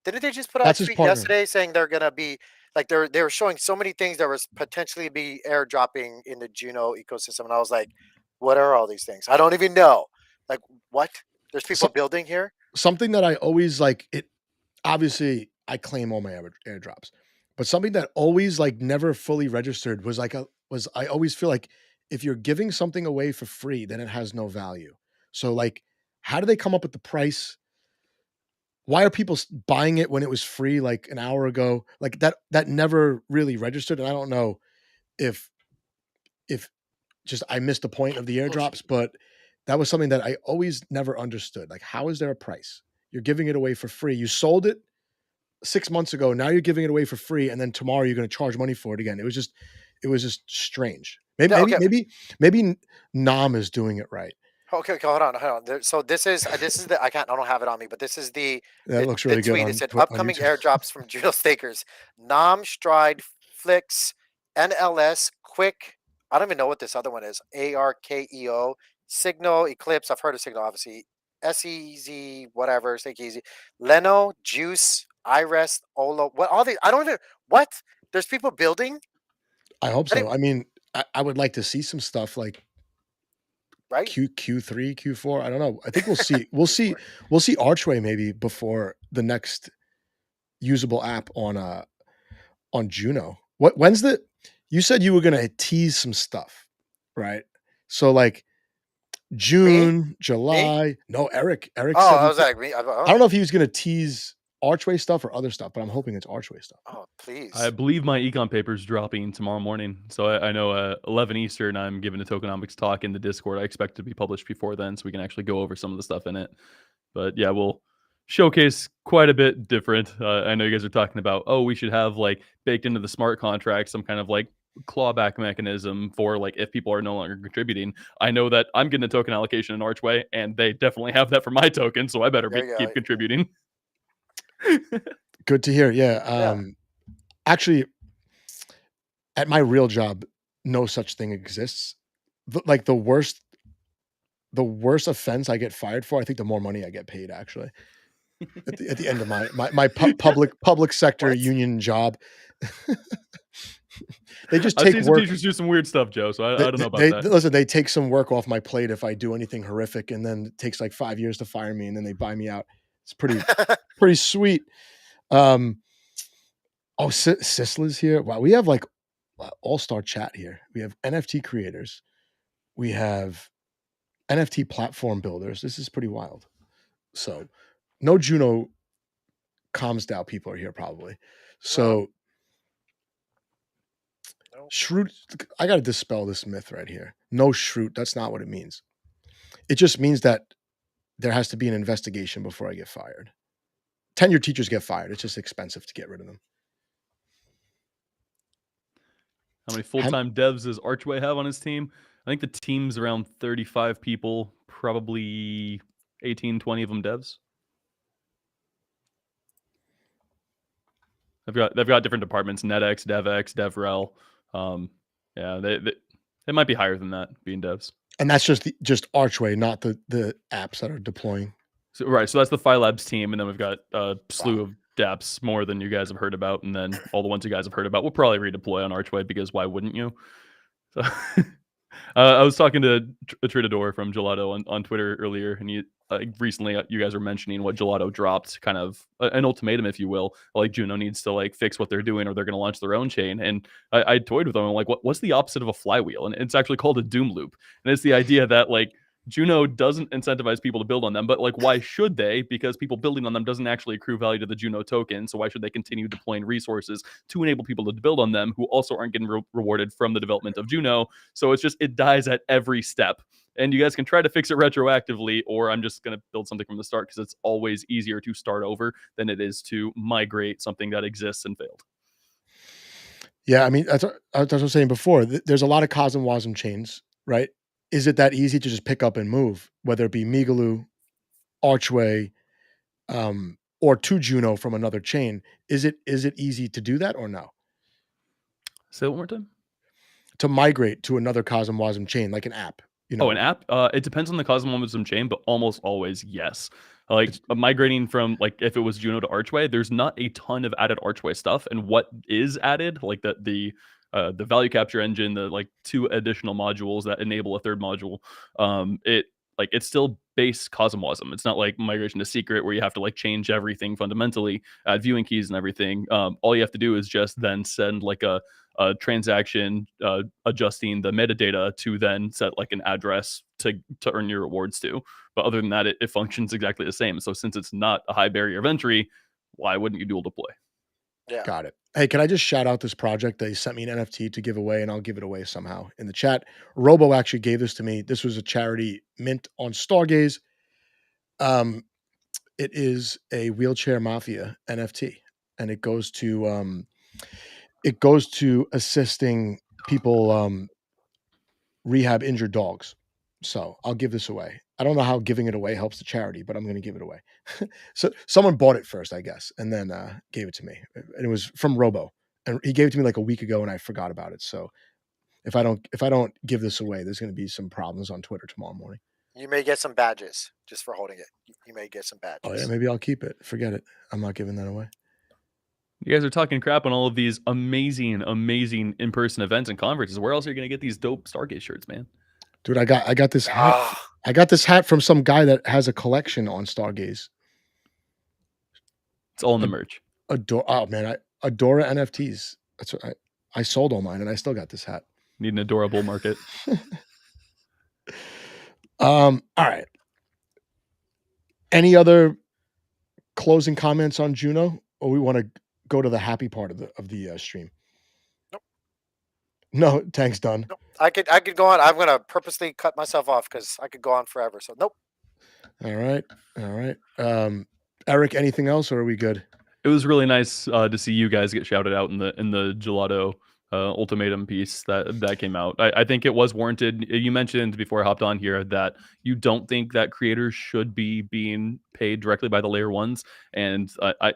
S2: Didn't they just put out
S1: That's
S2: a
S1: his
S2: tweet
S1: partner.
S2: yesterday saying they're gonna be like they were showing so many things that was potentially be airdropping in the Juno ecosystem, and I was like, what are all these things? I don't even know. Like what? There's people
S1: So,
S2: building here.
S1: something that I always like. It obviously I claim all my airdrops, but something that always like never fully registered was I always feel like if you're giving something away for free, then it has no value. So like, how do they come up with the price? Why are people buying it when it was free like an hour ago? Like that never really registered, and I don't know if if just I missed the point of the
S2: Bullshit.
S1: airdrops, but that was something that I always never understood. Like, how is there a price? You're giving it away for free. You sold it 6 months ago. Now you're giving it away for free, and then tomorrow you're going to charge money for it again. It was just strange. Maybe,
S2: Yeah,
S1: maybe,
S2: okay.
S1: maybe, maybe Nam is doing it right.
S2: Okay, hold on, hold on. So this is the I don't have it on me, but this is
S1: That looks
S2: the
S1: really good
S2: tweet. It
S1: on
S2: said
S1: on
S2: upcoming
S1: YouTube.
S2: airdrops from Juno stakers: Nom, Stride, Flix, NLS, Quick. I don't even know what this other one is. ARKEO, Signal, Eclipse. I've heard of Signal, obviously. SEZ, whatever. Stake easy. Leno, Juice, iRest, Olo. What all these? I don't even. What? There's people building.
S1: I hope
S2: I
S1: so.
S2: didn't.
S1: I mean, I would like to see some stuff like
S2: Right.
S1: Q3, Q4. I don't know. I think we'll see.
S2: Q4.
S1: We'll see Archway maybe before the next usable app on Juno. When's the you said you were gonna tease some stuff, right? So like
S2: Me?
S1: June,
S2: Me?
S1: July. No, Eric. Eric
S2: Oh,
S1: said
S2: I was like me.
S1: I don't know if he was gonna tease Archway stuff or other stuff, but I'm hoping it's Archway stuff.
S2: Oh,
S3: I
S2: please.
S3: believe my econ paper is dropping tomorrow morning. So I know 11 Eastern, I'm giving a tokenomics talk in the Discord. I expect to be published before then so we can actually go over some of the stuff in it. But yeah, we'll showcase quite a bit different. I know you guys are talking about, oh, we should have like baked into the smart contract some kind of like clawback mechanism for like if people are no longer contributing. I know that I'm getting a token allocation in Archway, and they definitely have that for my token, so I better
S2: There you
S3: keep
S2: go.
S3: contributing.
S1: Good to hear. Yeah.
S2: Yeah.
S1: Actually, at my real job, no such thing exists. Like the worst offense I get fired for, I think the more money I get paid actually. At the end of my public sector
S2: What?
S1: union job. They just
S3: I've
S1: take
S3: seen some
S1: work.
S3: teachers do some weird stuff, Joe, so I don't know about
S1: They
S3: that.
S1: listen, they take some work off my plate if I do anything horrific, and then it takes like 5 years to fire me, and then they buy me out. It's pretty sweet. Um, oh, Sisla's here. Wow, we have like all-star chat here. We have NFT creators. We have NFT platform builders. This is pretty wild. So no Juno calms down people are here probably. So
S2: No.
S1: Shroot, I got to dispel this myth right here. No Shroot, that's not what it means. It just means that there has to be an investigation before I get fired. Tenured teachers get fired. It's just expensive to get rid of them.
S3: How many full-time devs does Archway have on his team? I think the team's around 35 people, probably 18, 20 of them devs. They've got different departments: NetX, DevX, DevRel. Yeah, they might be higher than that being devs.
S1: And that's just Archway, not the apps that are deploying.
S3: So, right, so that's the Phi Labs team, and then we've got a slew of dApps, more than you guys have heard about, and then all the ones you guys have heard about we'll probably redeploy on Archway, because why wouldn't you? So I was talking to Trinidor from Gelato on Twitter earlier, and recently you guys were mentioning what Gelato dropped, kind of an ultimatum, if you will. Like, Juno needs to like fix what they're doing, or they're going to launch their own chain. And I toyed with them. I'm like, what's the opposite of a flywheel? And it's actually called a doom loop. And it's the idea that like Juno doesn't incentivize people to build on them, but like, why should they? Because people building on them doesn't actually accrue value to the Juno token. So why should they continue deploying resources to enable people to build on them who also aren't getting rewarded from the development of Juno? So it's just, it dies at every step. And you guys can try to fix it retroactively, or I'm just going to build something from the start, because it's always easier to start over than it is to migrate something that exists and failed.
S1: Yeah, I mean, that's what I was saying before. There's a lot of Cosm Wasm chains, right? Is it that easy to just pick up and move, whether it be Migaloo, Archway, or to Juno from another chain? Is it easy to do that or no?
S3: Say it one more time.
S1: To migrate to another Cosm Wasm chain, like an app. You know?
S3: Oh, an app? It depends on the Cosmosm chain, but almost always yes. Like migrating from, like, if it was Juno to Archway, there's not a ton of added Archway stuff, and what is added, like the value capture engine, the like 2 additional modules that enable a third module, it's still base Cosmosm. It's not like migration to secret where you have to like change everything fundamentally, add viewing keys and everything. All you have to do is just then send like a transaction, adjusting the metadata to then set like an address to earn your rewards to. But other than that, it functions exactly the same. So since it's not a high barrier of entry, why wouldn't you dual deploy?
S2: Yeah.
S1: Got it. Hey, can I just shout out this project? They sent me an NFT to give away, and I'll give it away somehow in the chat. Robo actually gave this to me. This was a charity mint on Stargaze. It is a Wheelchair Mafia NFT, and it goes to assisting people rehab injured dogs. So I'll give this away. I don't know how giving it away helps the charity, but I'm going to give it away. So someone bought it first, I guess, and then gave it to me. And it was from Robo, and he gave it to me like a week ago, and I forgot about it. So if I don't give this away, there's going to be some problems on Twitter tomorrow morning.
S2: You may get some badges just for holding it. You may get some badges.
S1: Oh yeah, maybe I'll keep it. Forget it. I'm not giving that away.
S3: You guys are talking crap on all of these amazing in-person events and conferences. Where else are you going to get these dope Stargaze shirts, man?
S1: Dude, I got this hat. I got this hat from some guy that has a collection on Stargaze.
S3: It's all in the merch.
S1: Oh man, Adora NFTs. That's what I sold all mine, and I still got this hat.
S3: Need an adorable market.
S1: All right. Any other closing comments on Juno, or we want to go to the happy part of the stream?
S2: Nope.
S1: No, Tank's done.
S2: Nope. I could go on. I'm gonna purposely cut myself off because I could go on forever. So nope.
S1: All right. Eric, anything else, or are we good?
S3: It was really nice to see you guys get shouted out in the Gelato ultimatum piece that came out. I think it was warranted. You mentioned before I hopped on here that you don't think that creators should be being paid directly by the layer ones, and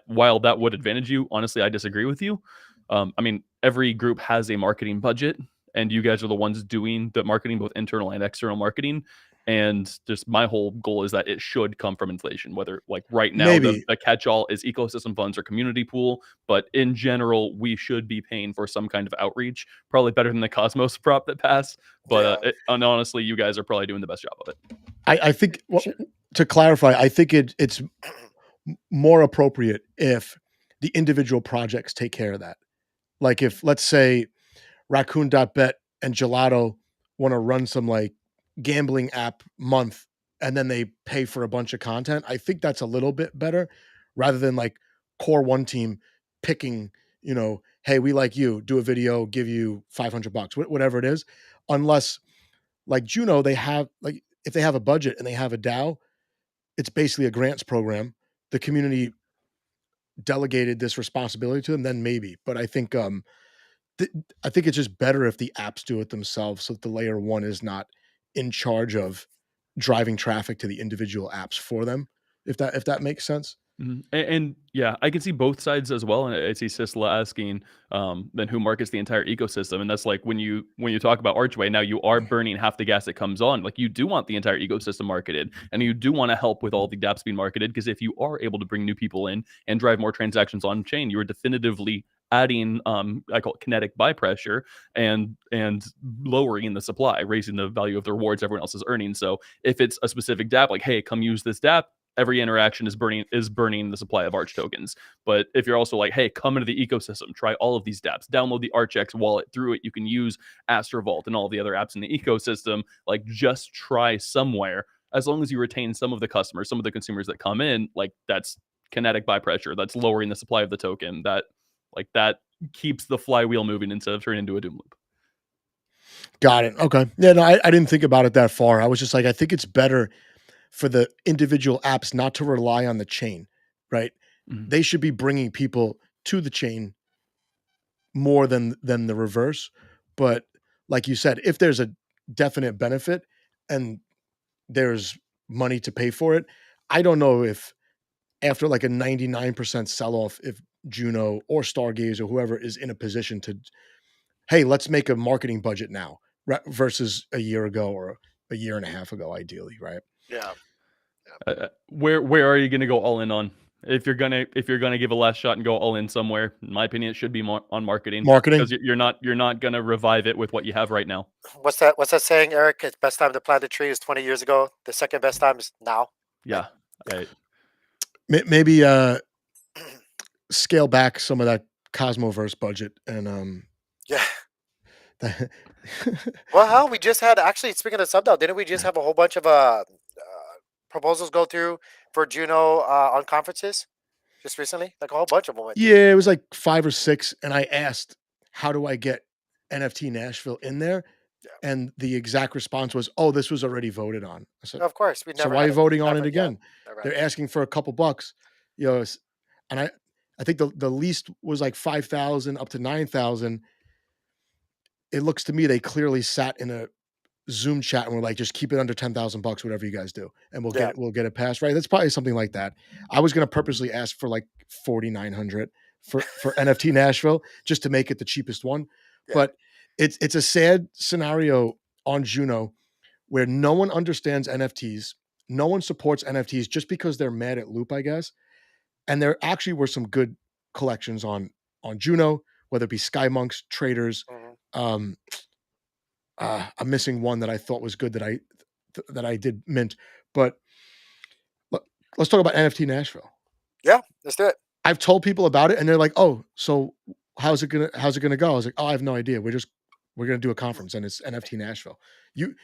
S3: while that would advantage you, honestly, I disagree with you. I mean, every group has a marketing budget, and you guys are the ones doing the marketing, both internal and external marketing. And just my whole goal is that it should come from inflation, whether like right now the catch-all is ecosystem funds or community pool. But in general, we should be paying for some kind of outreach, probably better than the Cosmos prop that passed. But and honestly, you guys are probably doing the best job of it.
S1: I think, to clarify, I think it's more appropriate if the individual projects take care of that. Like if, let's say, Raccoon.bet and Gelato want to run some like gambling app month and then they pay for a bunch of content. I think that's a little bit better rather than like core one team picking, hey, we like you, do a video, give you $500, whatever it is. Unless like Juno, they have like, if they have a budget and they have a DAO, it's basically a grants program. The community delegated this responsibility to them, then maybe. But I think I think it's just better if the apps do it themselves, so that the layer one is not in charge of driving traffic to the individual apps for them. If that makes sense.
S3: And yeah, I can see both sides as well. And I see Sisla asking, then who markets the entire ecosystem? And that's like when you talk about Archway, now you are burning half the gas that comes on. Like you do want the entire ecosystem marketed, and you do want to help with all the dApps being marketed, because if you are able to bring new people in and drive more transactions on chain, you are definitively adding I call it kinetic buy pressure, and lowering the supply, raising the value of the rewards everyone else is earning. So if it's a specific dApp, like, hey, come use this dApp, every interaction is burning the supply of Arch tokens. But if you're also like, hey, come into the ecosystem, try all of these dApps, download the ArchX wallet. Through it, you can use Astrovault and all the other apps in the ecosystem. Like, just try somewhere. As long as you retain some of the customers, some of the consumers that come in, like, that's kinetic buy pressure. That's lowering the supply of the token. That keeps the flywheel moving instead of turning into a doom loop.
S1: Got it. Okay. Yeah, no, I didn't think about it that far. I was just like, I think it's better for the individual apps not to rely on the chain, right? They should be bringing people to the chain more than the reverse. But like you said, if there's a definite benefit and there's money to pay for it, I don't know if after like a 99% sell-off, if Juno or Stargaze or whoever is in a position to, hey, let's make a marketing budget now versus a year ago or a year and a half ago, ideally, right?
S2: Yeah.
S3: Where are you going to go all in on? If you're gonna give a last shot and go all in somewhere, in my opinion, it should be on marketing. Because you're not gonna revive it with what you have right now.
S2: What's that saying, Eric? It's best time to plant a tree is 20 years ago. The second best time is now.
S3: Yeah. Right.
S1: Maybe scale back some of that Cosmoverse budget and
S2: yeah. Well, hell, we just had, actually, speaking of SubDAO, didn't we just have a whole bunch of proposals go through for Juno on conferences just recently? Like a whole bunch of them.
S1: Yeah, it was like 5 or 6, and I asked, how do I get NFT Nasvhille in there? Yeah. And the exact response was, oh, this was already voted on. I said,
S2: of course.
S1: So why are you voting on it again? They're asking for a couple bucks. And I think the least was like 5,000 up to 9,000. It looks to me they clearly sat in a Zoom chat and we're like, just keep it under $10,000, whatever you guys do, and we'll get it passed. Right? That's probably something like that. I was going to purposely ask for like 4,900 for NFT Nasvhille just to make it the cheapest one. Yeah. But it's a sad scenario on Juno where no one understands NFTs, no one supports NFTs just because they're mad at Loop, I guess. And there actually were some good collections on Juno, whether it be Sky Monks, Traders. Mm-hmm. I'm missing one that I thought was good that I did mint. But let's talk about NFT Nasvhille.
S2: Yeah, let's do it.
S1: I've told people about it, and they're like, "Oh, so how's it gonna go?" I was like, "Oh, I have no idea. We're gonna do a conference, and it's NFT Nasvhille. You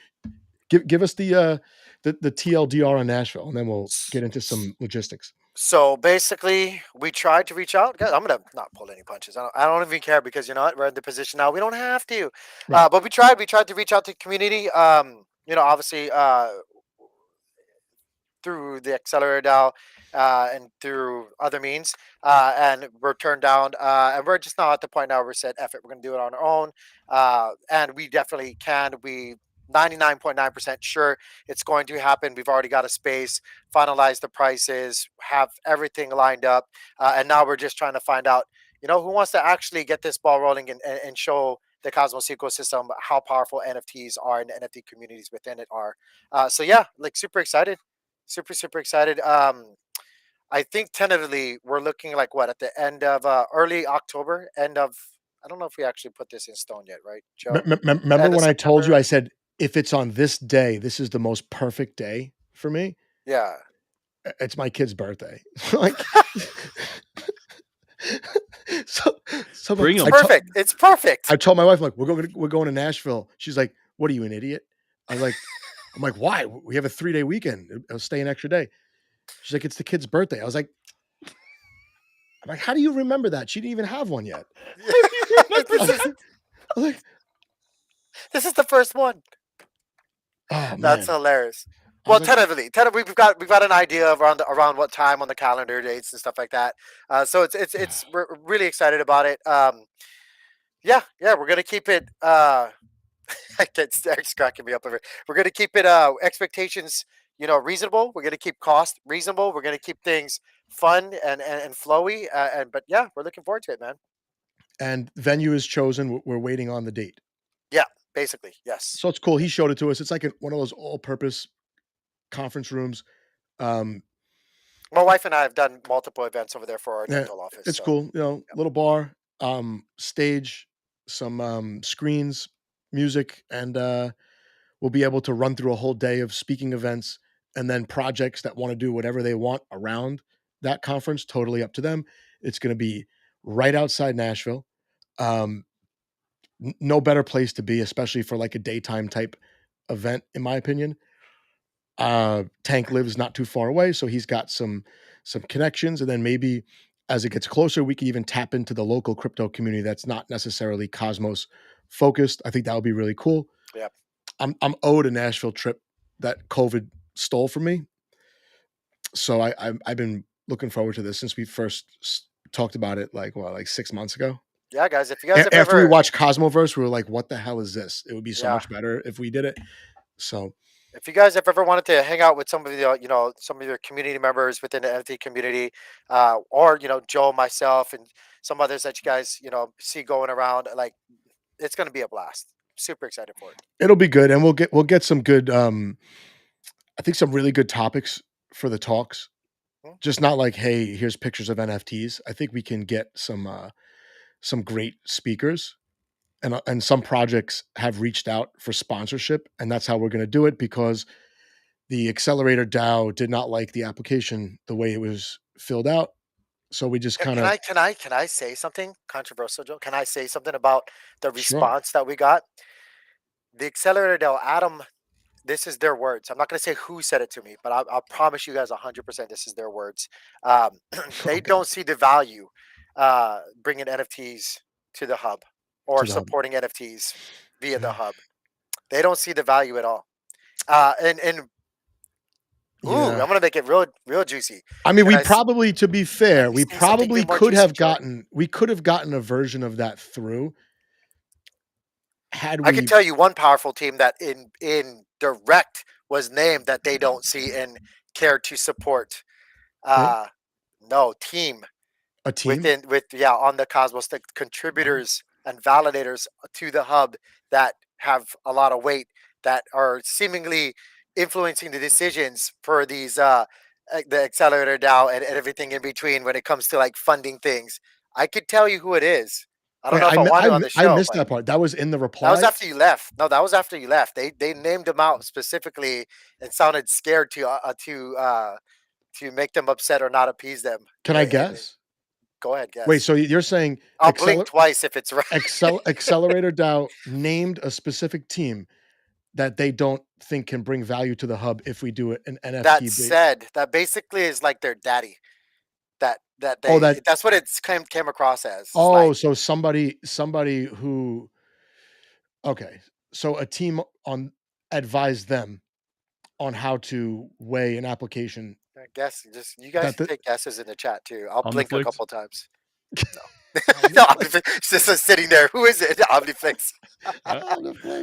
S1: give us the TLDR on Nasvhille, and then we'll get into some logistics."
S2: So basically, we tried to reach out. I'm gonna not pull any punches. I don't even care, because you know what? We're in the position now. We don't have to. Right. But we tried. We tried to reach out to the community. Obviously, through the accelerator DAO and through other means, and we're turned down. And we're just now at the point now where we said, "F it, we're gonna do it on our own." And we definitely can. 99.9% sure it's going to happen. We've already got a space, finalized the prices, have everything lined up, and now we're just trying to find out, who wants to actually get this ball rolling and show the Cosmos ecosystem how powerful NFTs are and the NFT communities within it are. So yeah, like super excited, super excited. I think tentatively we're looking like at the end of early October, I don't know if we actually put this in stone yet, right, Joe?
S1: Remember when I told you, I said, if it's on this day, this is the most perfect day for me.
S2: Yeah.
S1: It's my kid's birthday. Like, so
S2: it's perfect. It's perfect.
S1: I told my wife, like, we're going to Nasvhille. She's like, what are you, an idiot? I was like, I'm like, why? We have a 3-day weekend. I'll stay an extra day. She's like, it's the kid's birthday. I was like, how do you remember that? She didn't even have one yet.
S3: How do you remember
S1: I was
S3: that?
S1: like,
S2: This is the first one.
S1: oh
S2: That's
S1: man.
S2: hilarious.
S1: I
S2: Well,
S1: was like,
S2: tentatively, we've got an idea of around what time on the calendar, dates and stuff like that. So it's we're really excited about it. Yeah, we're gonna keep it. I get Eric's cracking me up over. We're gonna keep it expectations, reasonable. We're gonna keep cost reasonable. We're gonna keep things fun and flowy. But yeah, we're looking forward to it, man.
S1: and venue is chosen. We're waiting on the date.
S2: Yeah, basically, yes.
S1: So it's cool. He showed it to us. It's like one of those all-purpose conference rooms. Um,
S2: My wife and I have done multiple events over there for our
S1: yeah,
S2: dental office.
S1: it's
S2: So
S1: cool. Little bar, stage, some screens, music, and we'll be able to run through a whole day of speaking events and then projects that want to do whatever they want around that conference. Totally up to them. It's going to be right outside Nashville. Um, no better place to be, especially for like a daytime type event, in my opinion. Tank lives not too far away, so he's got some connections, and then maybe as it gets closer, we can even tap into the local crypto community that's not necessarily Cosmos focused. I think that would be really cool.
S2: yeah.
S1: I'm owed a Nashville trip that COVID stole from me, so I've been looking forward to this since we first talked about it like 6 months ago.
S2: Yeah, guys, if you guys have
S1: After we
S2: ever,
S1: watched Cosmoverse, we were like, "What the hell is this?" It would be so
S2: yeah,
S1: much better if we did it. So
S2: if you guys have ever wanted to hang out with some of the, some of your community members within the NFT community, or Joe, myself, and some others that you guys, see going around, like it's gonna be a blast. Super excited for it.
S1: it'll be good, and we'll get some good. I think some really good topics for the talks.
S2: Hmm?
S1: Just not like, hey, here's pictures of NFTs. I think we can get some great speakers, and some projects have reached out for sponsorship, and that's how we're going to do it because the accelerator DAO did not like the application the way it was filled out. So we just kind of
S2: Can I say something controversial, Joe? Can I say something about the
S1: sure
S2: response that we got? The accelerator, Del Adam. This is their words. I'm not going to say who said it to me, but I'll promise you guys 100% this is their words. They
S1: okay
S2: don't see the value bringing NFTs to the hub
S1: to
S2: or
S1: the hub.
S2: supporting NFTs via the
S1: Yeah.
S2: hub. They don't see the value at all. And ooh, I'm
S1: Yeah.
S2: going to make it real juicy.
S1: I mean,
S2: Can I s-
S1: to be
S2: Let
S1: fair,
S2: me
S1: we
S2: say something
S1: probably
S2: even more
S1: could
S2: juicy,
S1: have
S2: Joe?
S1: gotten a version of that through had
S2: I could
S1: we.
S2: tell you one powerful team that in direct was named that they don't see and care to support.
S1: Huh?
S2: Uh, no team
S1: A team?
S2: within with yeah on the Cosmos, the
S1: Oh,
S2: contributors and validators to the hub that have a lot of weight that are seemingly influencing the decisions for these the accelerator DAO and everything in between when it comes to like funding things. I could tell you who it is. I don't
S1: wait,
S2: know if I want to on the
S1: I
S2: show,
S1: missed
S2: but
S1: that part. That was in the
S2: that was
S1: reply?
S2: after you left. No, that was after you left. They named them out specifically and sounded scared to make them upset or not appease them.
S1: Can I guess?
S2: Go ahead,
S1: Wait,
S2: guess.
S1: so you're saying
S2: I'll blink twice if it's right.
S1: Accelerator DAO named a specific team that they don't think can bring value to the hub if we do it an
S2: That
S1: NFT base.
S2: said, that basically is like their daddy. That
S1: Oh,
S2: they that's what it's came across as. It's like
S1: so somebody who okay. So a team on advised them on how to weigh an application
S2: I guess just you guys
S1: that
S2: can
S1: the
S2: take guesses in the chat too. I'll blink a
S3: Omniflix?
S2: couple times. No, no,
S1: Omniflix.
S2: Omniflix just sitting there. Who is it? Omniflix.
S3: Uh,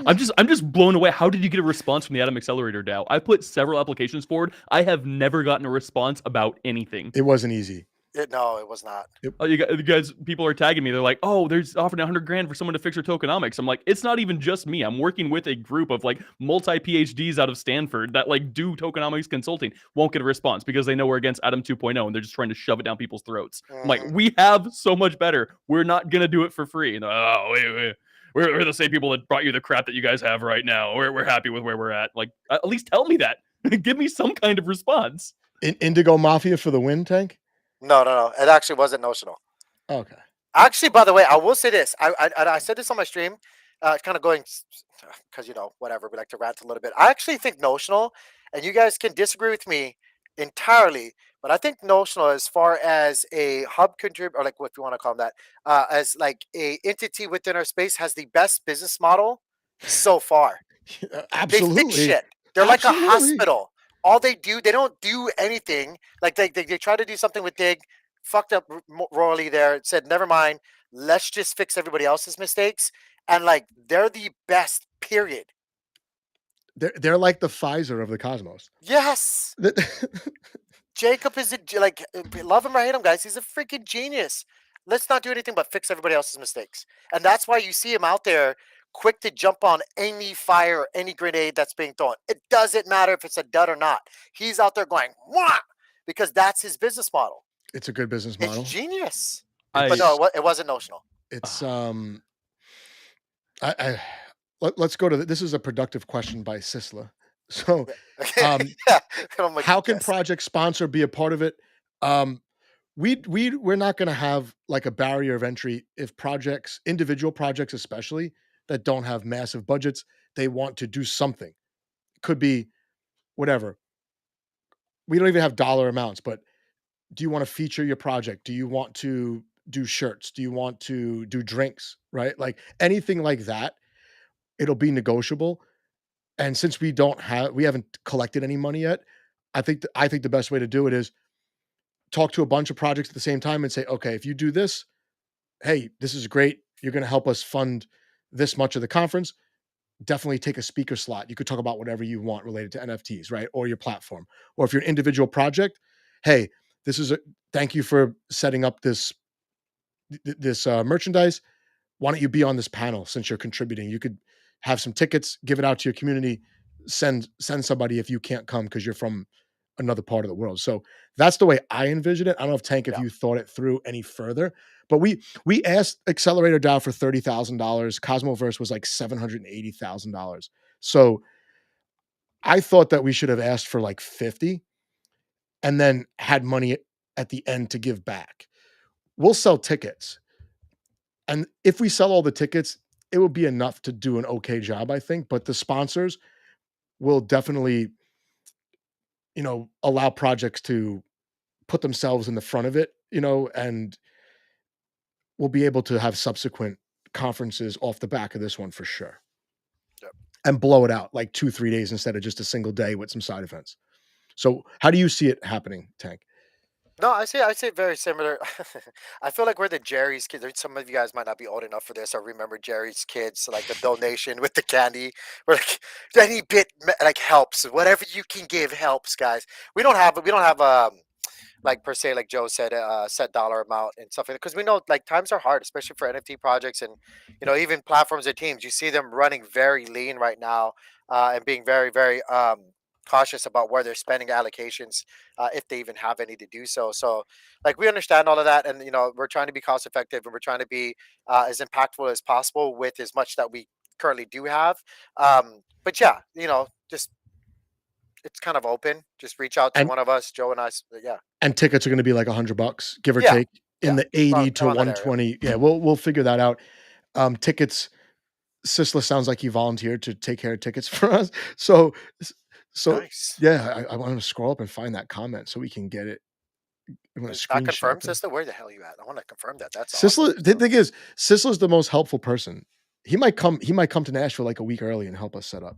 S3: I'm
S1: Omniflix.
S3: just blown away. How did you get a response from the Atom Accelerator DAO? I put several applications forward. I have never gotten a response about anything.
S1: It wasn't easy.
S2: No, it was not.
S3: Oh, you guys, people are tagging me. They're like, "Oh, there's offering 100 grand for someone to fix your tokenomics." I'm like, it's not even just me. I'm working with a group of like multi PhDs out of Stanford that like do tokenomics consulting. Won't get a response because they know we're against Atom 2.0 and they're just trying to shove it down people's throats. I'm like,
S2: Mhm.
S3: we have so much better. We're not gonna do it for free. And oh, wait. We're the same people that brought you the crap that you guys have right now. We're happy with where we're at. Like, at least tell me that. Give me some kind of response.
S1: Indigo Mafia for the win, Tank?
S2: No. It actually wasn't notional.
S1: Okay.
S2: Actually, by the way, I will say this. I said this on my stream. kind of going because whatever, we like to rant a little bit. I actually think Notional, and you guys can disagree with me entirely, but I think Notional, as far as a hub contributor, or like what you want to call that, as like a entity within our space, has the best business model so far. They fix
S1: Absolutely.
S2: shit. They're like a
S1: Absolutely.
S2: hospital. All they do, they don't do anything. Like they try to do something with Dig, fucked up royally there. Said never mind. Let's just fix everybody else's mistakes. And like they're the best. Period.
S1: They're like the Pfizer of the cosmos.
S2: Yes. Jacob is like love him or hate him, guys. He's a freaking genius. Let's not do anything but fix everybody else's mistakes. And that's why you see him out there quick to jump on any fire or any grenade that's being thrown. It doesn't matter if it's a dud or not. He's out there going, wah! Because that's his business model.
S1: It's a good business model.
S2: It's genius.
S3: I
S2: But no, it wasn't Notional.
S1: It's let's go to this is a productive question by Sisla. So
S2: Yeah. Oh my
S1: how can
S2: goodness.
S1: project sponsor be a part of it? We're not going to have like a barrier of entry if projects, individual projects especially, that don't have massive budgets, they want to do something. Could be whatever. We don't even have dollar amounts, but do you want to feature your project? Do you want to do shirts? Do you want to do drinks? Right? Like anything like that, it'll be negotiable. And since we haven't collected any money yet, I think the best way to do it is talk to a bunch of projects at the same time and say, okay, if you do this, hey, this is great. You're going to help us fund this much of the conference. Definitely take a speaker slot. You could talk about whatever you want related to NFTs, right? Or your platform. Or if you're an individual project, hey, thank you for setting up this merchandise. Why don't you be on this panel since you're contributing? You could have some tickets, give it out to your community, send somebody if you can't come because you're from another part of the world. So that's the way I envision it. I don't know if Tank, if you thought it through any further, but we asked Accelerator DAO for $30,000. Cosmoverse was like $780,000. So I thought that we should have asked for like 50 and then had money at the end to give back. We'll sell tickets. And if we sell all the tickets, it will be enough to do an okay job, I think. But the sponsors will definitely, allow projects to put themselves in the front of it, and we'll be able to have subsequent conferences off the back of this one for sure.
S2: Yep.
S1: And blow it out like 2-3 days instead of just a single day with some side events. So how do you see it happening, Tank?
S2: No, I say very similar. I feel like we're the Jerry's kids. Some of you guys might not be old enough for this or remember Jerry's kids, like the donation with the candy. We're like any bit like helps. Whatever you can give helps, guys. We don't have like per se, like Joe said, set dollar amount and stuff, because we know like times are hard, especially for NFT projects and even platforms and teams. You see them running very lean right now, and being very very cautious about where they're spending allocations, if they even have any to do so. So like we understand all of that, and we're trying to be cost effective, and we're trying to be as impactful as possible with as much that we currently do have. But yeah, just it's kind of open. Just reach out to
S1: And
S2: one of us, Joe and I. Yeah.
S1: and tickets are going to be like $100, give or
S2: Yeah,
S1: take, in
S2: yeah,
S1: the 80 to
S2: around that area.
S1: 120. Yeah, we'll figure that out. Tickets. Sisla sounds like he volunteered to take care of tickets for us. So
S2: Nice.
S1: yeah, I want to scroll up and find that comment so we can get it. I'm going to
S2: It's not
S1: screenshot
S2: confirmed,
S1: this.
S2: sister. Where the hell are you at? I want to confirm that. That's awesome.
S1: Sisla, the thing is, Sisla's the most helpful person. He might come to Nashville like a week early and help us set up.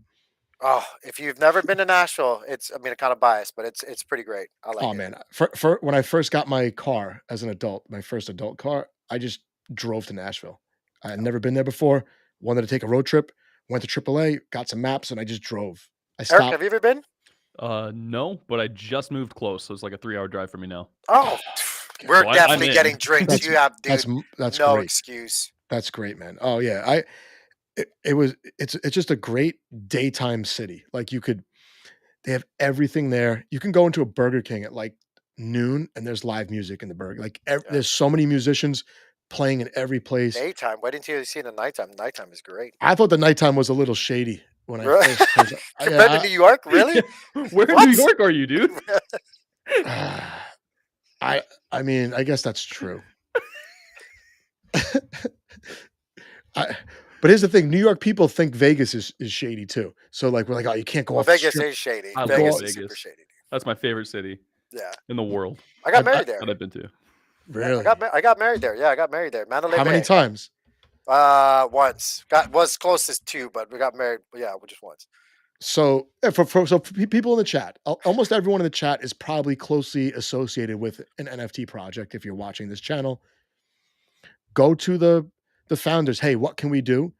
S2: Oh, if you've never been to Nashville, I mean, kind of biased, but it's pretty great. I like
S1: Oh
S2: it.
S1: man, for when I first got my car as an adult, my first adult car, I just drove to Nashville. I had never been there before. Wanted to take a road trip. Went to AAA, got some maps, and I just drove. I
S2: Eric,
S1: stopped.
S2: have you ever been?
S3: No, but I just moved close, so it's like a 3-hour drive for me now.
S2: Oh, we're
S3: So I'm
S2: definitely
S3: in.
S2: getting drinks. You have, dude.
S1: That's
S2: No
S1: great.
S2: excuse.
S1: That's great, man. Oh yeah, it's just a great daytime city. Like they have everything there. You can go into a Burger King at like noon and there's live music in the burger. Like there's so many musicians playing in every place.
S2: Daytime. Why didn't you see the nighttime? Nighttime is great.
S1: I thought the nighttime was a little shady when I
S2: Really?
S1: first
S2: Compared to New York, really?
S3: Where in
S2: What?
S3: New York are you, dude?
S1: I mean, I guess that's true. But here's the thing: New York people think Vegas is shady too. So like we're like, oh, you can't go
S2: Well,
S1: off the
S2: Vegas
S1: strip.
S2: is shady.
S3: I love
S2: Vegas
S1: Go-
S2: is super
S3: Vegas.
S2: shady.
S3: That's my favorite city
S2: Yeah.
S3: in the world
S2: I got
S1: I-
S2: married there.
S3: that I've been to.
S2: Yeah,
S1: Really?
S2: I got married there. Yeah, I got married there. Mandalay
S1: How
S2: Bay.
S1: many times?
S2: Once. Was closest two, but we got married. Yeah, just once.
S1: So people in the chat, almost everyone in the chat is probably closely associated with an NFT project. If you're watching this channel, go to the founders. Hey, what can we do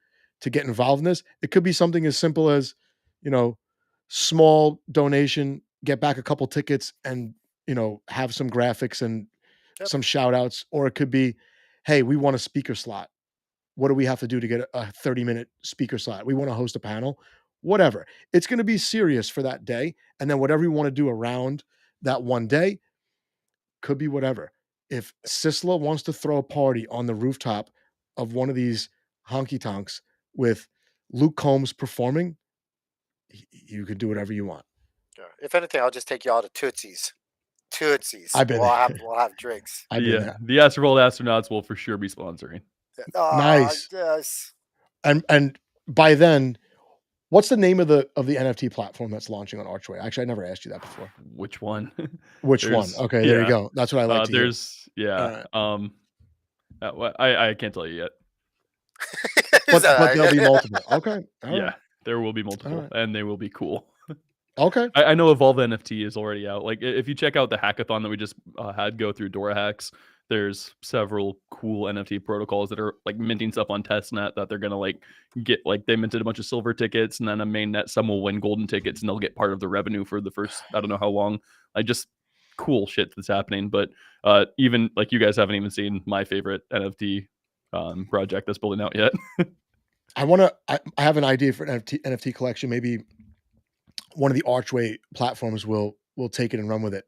S1: to get involved in this? It could be something as simple as, you know, small donation, get back a couple tickets, and have some graphics and
S2: Yep.
S1: some shout outs. Or it could be, hey, we want a speaker slot. What do we have to do to get a 30-minute speaker slot? We want to host a panel, whatever. It's going to be serious for that day. And then whatever you want to do around that one day could be whatever. If Sisla wants to throw a party on the rooftop of one of these honky tonks with Luke Combs performing, you could do whatever you want.
S2: Yeah. If anything, I'll just take y'all to Tootsie's. Tootsie's.
S1: I've been
S2: We'll have drinks.
S1: I've been
S3: Yeah,
S1: there.
S3: the Astroworld astronauts will for sure be sponsoring.
S1: Nice.
S2: Yes.
S1: And by then, what's the name of the NFT platform that's launching on Archway? Actually, I never asked you that before.
S3: Which one?
S1: Which one? Okay, there you go. That's what I like to hear.
S3: Yeah. I can't tell you yet.
S1: But there'll be multiple. Okay. All
S3: Yeah,
S1: right.
S3: there will be multiple, and they will be cool.
S1: Okay.
S3: I know Evolve NFT is already out. Like if you check out the hackathon that we just had go through Dora Hacks, there's several cool NFT protocols that are like minting stuff on testnet that they're gonna like get. Like they minted a bunch of silver tickets, and then a mainnet some will win golden tickets, and they'll get part of the revenue for the first I don't know how long. Like just cool shit that's happening. But even like you guys haven't even seen my favorite NFT project that's building out yet.
S1: I have an idea for an NFT collection. Maybe one of the Archway platforms will take it and run with it.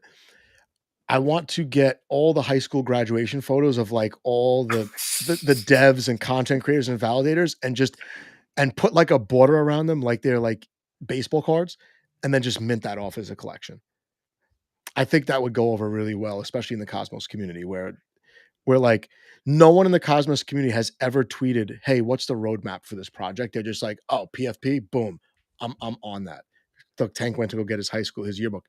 S1: I want to get all the high school graduation photos of like all the devs and content creators and validators and put like a border around them like they're like baseball cards, and then just mint that off as a collection. I think that would go over really well, especially in the Cosmos community where like no one in the Cosmos community has ever tweeted, "Hey, what's the roadmap for this project?" They're just like, "Oh, PFP, boom, I'm on that." The Tank went to go get his yearbook.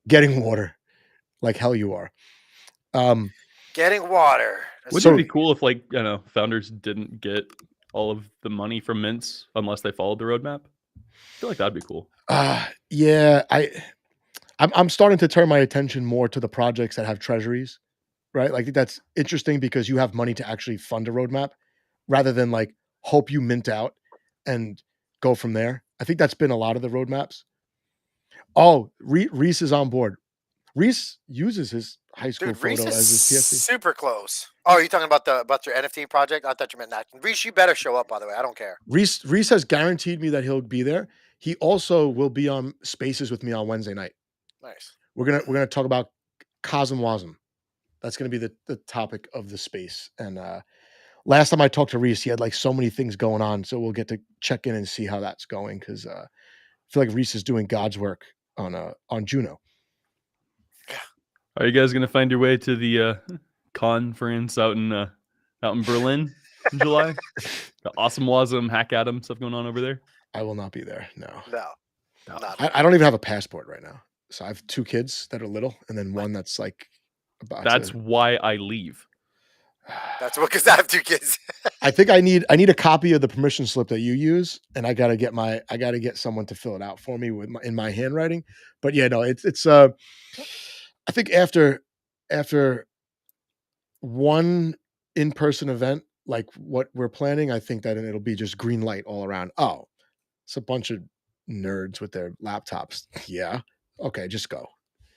S1: Getting water, like hell you are.
S2: Getting water.
S3: Wouldn't it be cool if like founders didn't get all of the money from mints unless they followed the roadmap? I feel like that'd be cool.
S1: Yeah, I'm starting to turn my attention more to the projects that have treasuries, right? Like that's interesting because you have money to actually fund a roadmap rather than like hope you mint out and go from there. I think that's been a lot of the roadmaps. Oh, Reese is on board. Reese uses his high school photo as his PFP.
S2: Super close. Oh, are you talking about your NFT project? I thought you meant that. Reese, you better show up. By the way, I don't care.
S1: Reese has guaranteed me that he'll be there. He also will be on Spaces with me on Wednesday night.
S2: Nice.
S1: We're gonna talk about Cosmwasm. That's gonna be the topic of the space. And last time I talked to Reese, he had like so many things going on. So we'll get to check in and see how that's going because I feel like Reese is doing God's work on Juno.
S3: Are you guys gonna find your way to the conference out in Berlin in July? The Awesome Wasm Hack Atom stuff going on over there?
S1: I will not be there. No. I don't even have a passport right now. So I have 2 kids that are little, and then one that's like about.
S3: That's why I leave.
S2: That's what, because I have 2 kids.
S1: I think I need a copy of the permission slip that you use, and I gotta get someone to fill it out for me in my handwriting. But yeah, no, it's I think after one in-person event like what we're planning, I think that it'll be just green light all around. Oh, it's a bunch of nerds with their laptops. Yeah, okay, just go.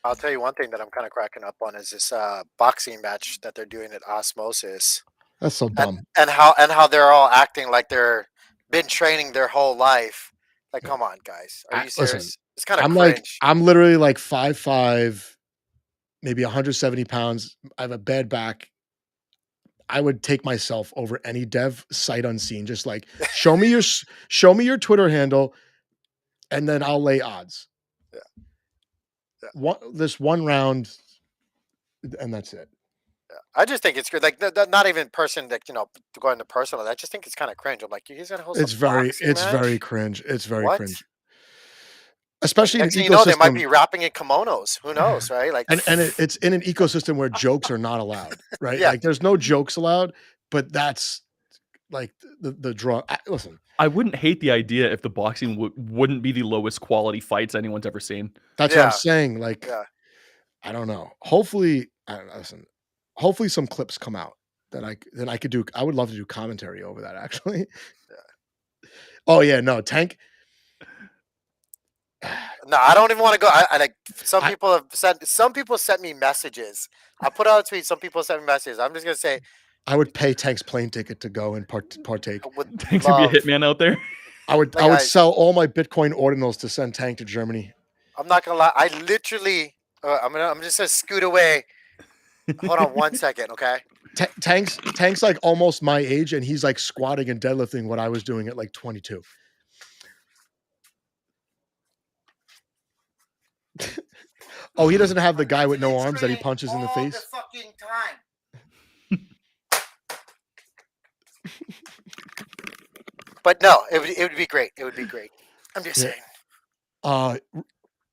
S2: I'll tell you one thing that I'm kind of cracking up on is this boxing match that they're doing at Osmosis.
S1: That's so dumb.
S2: And how they're all acting like they're been training their whole life. Like, come on, guys, are you serious?
S1: Listen,
S2: it's kind of cringe.
S1: I'm literally like 5'5", maybe 170 pounds. I have a bad back. I would take myself over any dev sight unseen. Just like show me your Twitter handle, and then I'll lay odds.
S2: Yeah.
S1: This one round, and that's it.
S2: I just think it's good. Like, not even person that going to personal. I just think it's kind of cringe. I'm like, you guys gonna host a boxing
S1: It's very
S2: match?
S1: cringe. It's very
S2: What?
S1: cringe,
S2: Like,
S1: especially in an
S2: next thing you know, they might
S1: ecosystem.
S2: be rapping in kimonos. Who knows, right? Like,
S1: It's in an ecosystem where jokes are not allowed, right?
S2: yeah,
S1: Like there's no jokes allowed, but that's like the draw. Listen,
S3: I wouldn't hate the idea if the boxing wouldn't be the lowest quality fights anyone's ever seen.
S1: that's what I'm
S2: yeah,
S1: saying. Like,
S2: yeah.
S1: I don't know. Hopefully, I don't know, listen. Hopefully, some clips come out that I could do. I would love to do commentary over that. Actually. Oh yeah, no Tank.
S2: No, I don't even want to go. I like some
S1: I
S2: people have sent. Some people sent me messages. I put out a tweet. Some people sent me messages. I'm just gonna say,
S1: I would pay Tank's plane ticket to go and partake.
S2: I would
S3: Tank's gonna be a
S2: love.
S3: hitman out there.
S1: I
S2: Like,
S1: would sell all my Bitcoin ordinals to send Tank to Germany.
S2: I'm not gonna lie. I literally. I'm just gonna scoot away. Hold on one second, okay?
S1: Tank's like almost my age, and he's like squatting and deadlifting what I was doing at like 22. Oh, he doesn't have the guy with no arms that he punches in the
S2: All the
S1: face.
S2: fucking time. But no, it would be great. It would be great. I'm just
S1: Yeah.
S2: saying.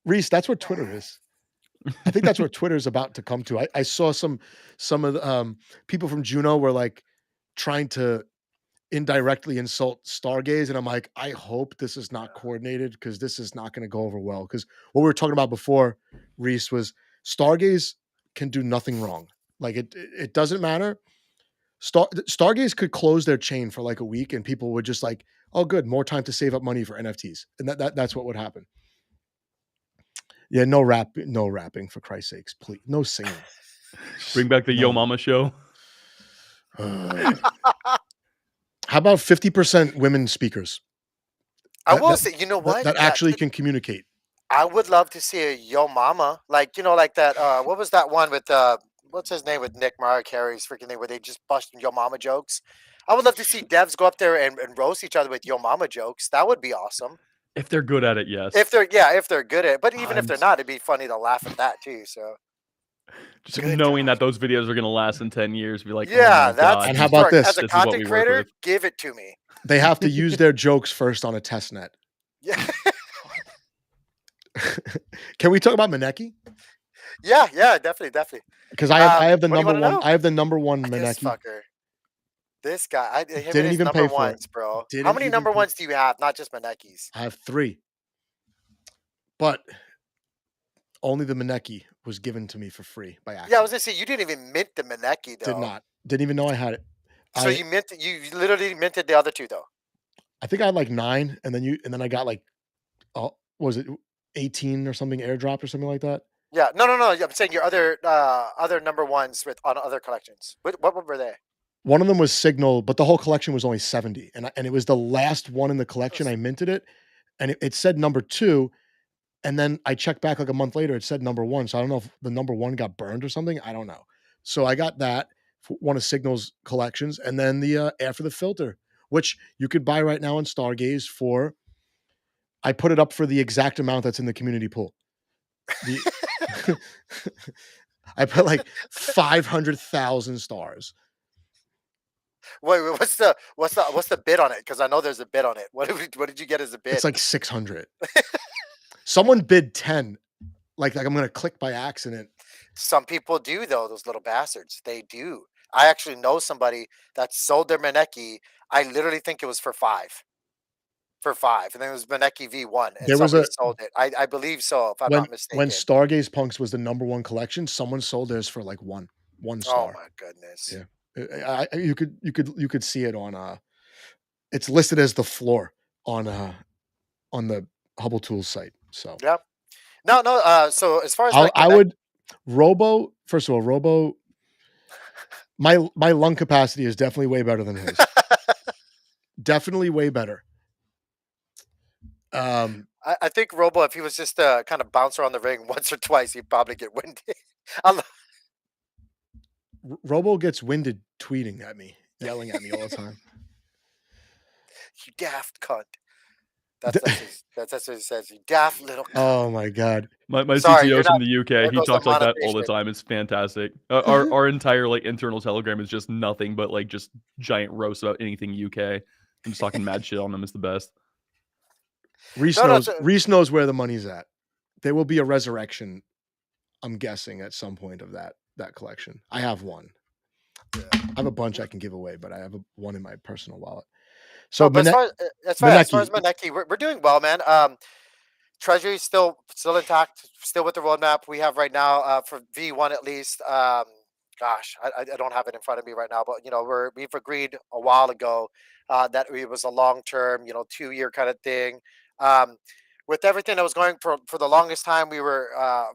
S1: Reese, that's what Twitter is. I think that's where Twitter is about to come to. I saw some of the people from Juno were like trying to indirectly insult Stargaze, and I'm like, I hope this is not coordinated because this is not going to go over well. Because what we were talking about before, Reese, was Stargaze can do nothing wrong. Like it doesn't matter. Stargaze could close their chain for like a week, and people would just like, oh, good, more time to save up money for NFTs, and that's what would happen. Yeah, no rapping for Christ's sakes, please, no singing.
S3: Bring back the Yo
S1: No.
S3: Mama show.
S1: How about 50% women speakers
S2: I will say, you know what?
S1: that actually can communicate?
S2: I would love to see a Yo Mama, like like that. What was that one with what's his name with Nick Mariah Carey's freaking thing where they just busting Yo Mama jokes? I would love to see devs go up there and roast each other with Yo Mama jokes. That would be awesome.
S3: If they're good at it, yes.
S2: If they're good at it, but even if they're not, it'd be funny to laugh at that too. So
S3: Just
S2: good
S3: knowing
S2: times.
S3: that those videos are gonna last in 10 years, be like, oh
S2: Yeah,
S3: my
S2: that's
S3: god.
S1: And how about this?
S2: as a
S3: This is what
S2: content
S3: we work
S2: creator,
S3: with.
S2: give it to me.
S1: They have to use their jokes first on a test net.
S2: Yeah,
S1: Can we talk about Maneki?
S2: yeah, definitely.
S1: Because I have the
S2: What do you
S1: number
S2: wanna
S1: one.
S2: know?
S1: I have the number one
S2: This
S1: Maneki.
S2: fucker, this guy, him and
S1: Didn't
S2: his
S1: even
S2: number
S1: pay for it.
S2: ones, bro. How
S1: Didn't
S2: many
S1: even
S2: number
S1: pay-
S2: ones do you have? Not just Maneki's.
S1: I have 3, but only the Maneki was given to me for free by accident.
S2: Yeah, I was gonna say you didn't even mint the Maneki though.
S1: Did not. Didn't even know I had it.
S2: So you literally minted the other two though.
S1: I think I had like 9, and then I got like, was it 18 or something airdrop or something like that?
S2: Yeah, no. I'm saying your other number ones on other collections. What were they?
S1: One of them was Signal, but the whole collection was only 70, and it was the last one in the collection. I minted it, and it said number 2, and then I checked back like a month later. It said number 1, so I don't know if the number 1 got burned or something. I don't know. So I got that for one of Signal's collections, and then the After the Filter, which you could buy right now on Stargaze for. I put it up for the exact amount that's in the community pool. I put like 500,000 stars.
S2: Wait, what's the bid on it? Because I know there's a bid on it. What did you get as a bid?
S1: It's like 600. Someone bid 10. Like I'm gonna click by accident.
S2: Some people do though. Those little bastards, they do. I actually know somebody that sold their Maneki. I literally think it was for 5. For 5, and then it was Maneki V1, and
S1: There was
S2: somebody
S1: a
S2: sold it. I believe so, if I'm not
S1: when
S2: mistaken.
S1: Stargaze Punks was the number 1 collection, someone sold theirs for like one
S2: Oh
S1: star.
S2: my goodness.
S1: Yeah. You could see it on it's listed as the floor on the Hubble Tools site. So
S2: Yeah. No. So as far as
S1: I would Robo, first of all, Robo, my lung capacity is definitely way better than his. Definitely way better.
S2: I think Robo, if he was just kind of bounce around the ring once or twice, he'd probably get winded.
S1: Robo gets winded tweeting at me, yelling at me all the time.
S2: You daft cunt. That's what he says. You daft little
S1: Oh
S2: cunt.
S1: my god.
S3: My
S2: Sorry, you're
S3: CTO's from
S2: not.
S3: the UK.
S2: There
S3: He
S2: goes the
S3: talks like that all the
S2: monetization.
S3: time. It's fantastic. Our entire like internal telegram is just nothing but like just giant roasts about anything UK. I'm just talking mad shit on them. It's the best.
S1: Reese
S2: No, no.
S1: knows Reese knows where the money's at. There will be a resurrection, I'm guessing, at some point of that collection. I have one. I have a bunch I can give away, but I have one in my personal wallet. So
S2: No, but as far as
S1: Maneki,
S2: Maneki, we're doing well, man. Treasury still intact, still with the roadmap we have right now for V1 at least. Gosh, I don't have it in front of me right now, but we've agreed a while ago that it was a long term, 2 year kind of thing. Um, with everything that was going for the longest time, we were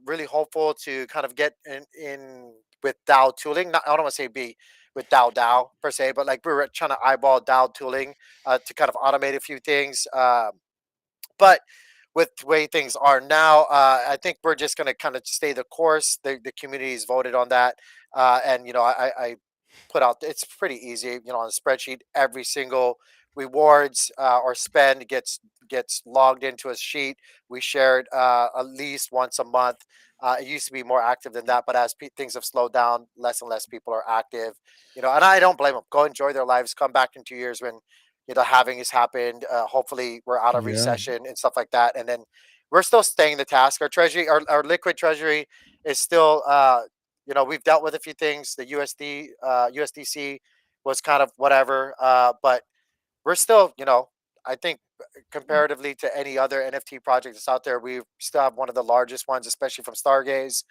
S2: really hopeful to kind of get in with DAO tooling. Not, I don't want to say be with DAO per se, but like we were trying to eyeball DAO tooling to kind of automate a few things. But with the way things are now, I think we're just going to kind of stay the course. The community's voted on that, and I put out. It's pretty easy, on a spreadsheet. Every single rewards or spend gets logged into a sheet. We share it at least once a month. It used to be more active than that, but as things have slowed down, less and less people are active. And I don't blame them. Go enjoy their lives. Come back in 2 years when halving has happened. Hopefully, we're out of
S1: yeah.
S2: recession and stuff like that. And then we're still staying the task. Our treasury, our liquid treasury, is still. We've dealt with a few things. The USDC was kind of whatever, but we're still. I think comparatively to any other NFT project that's out there, we still have one of the largest ones, especially from Stargaze.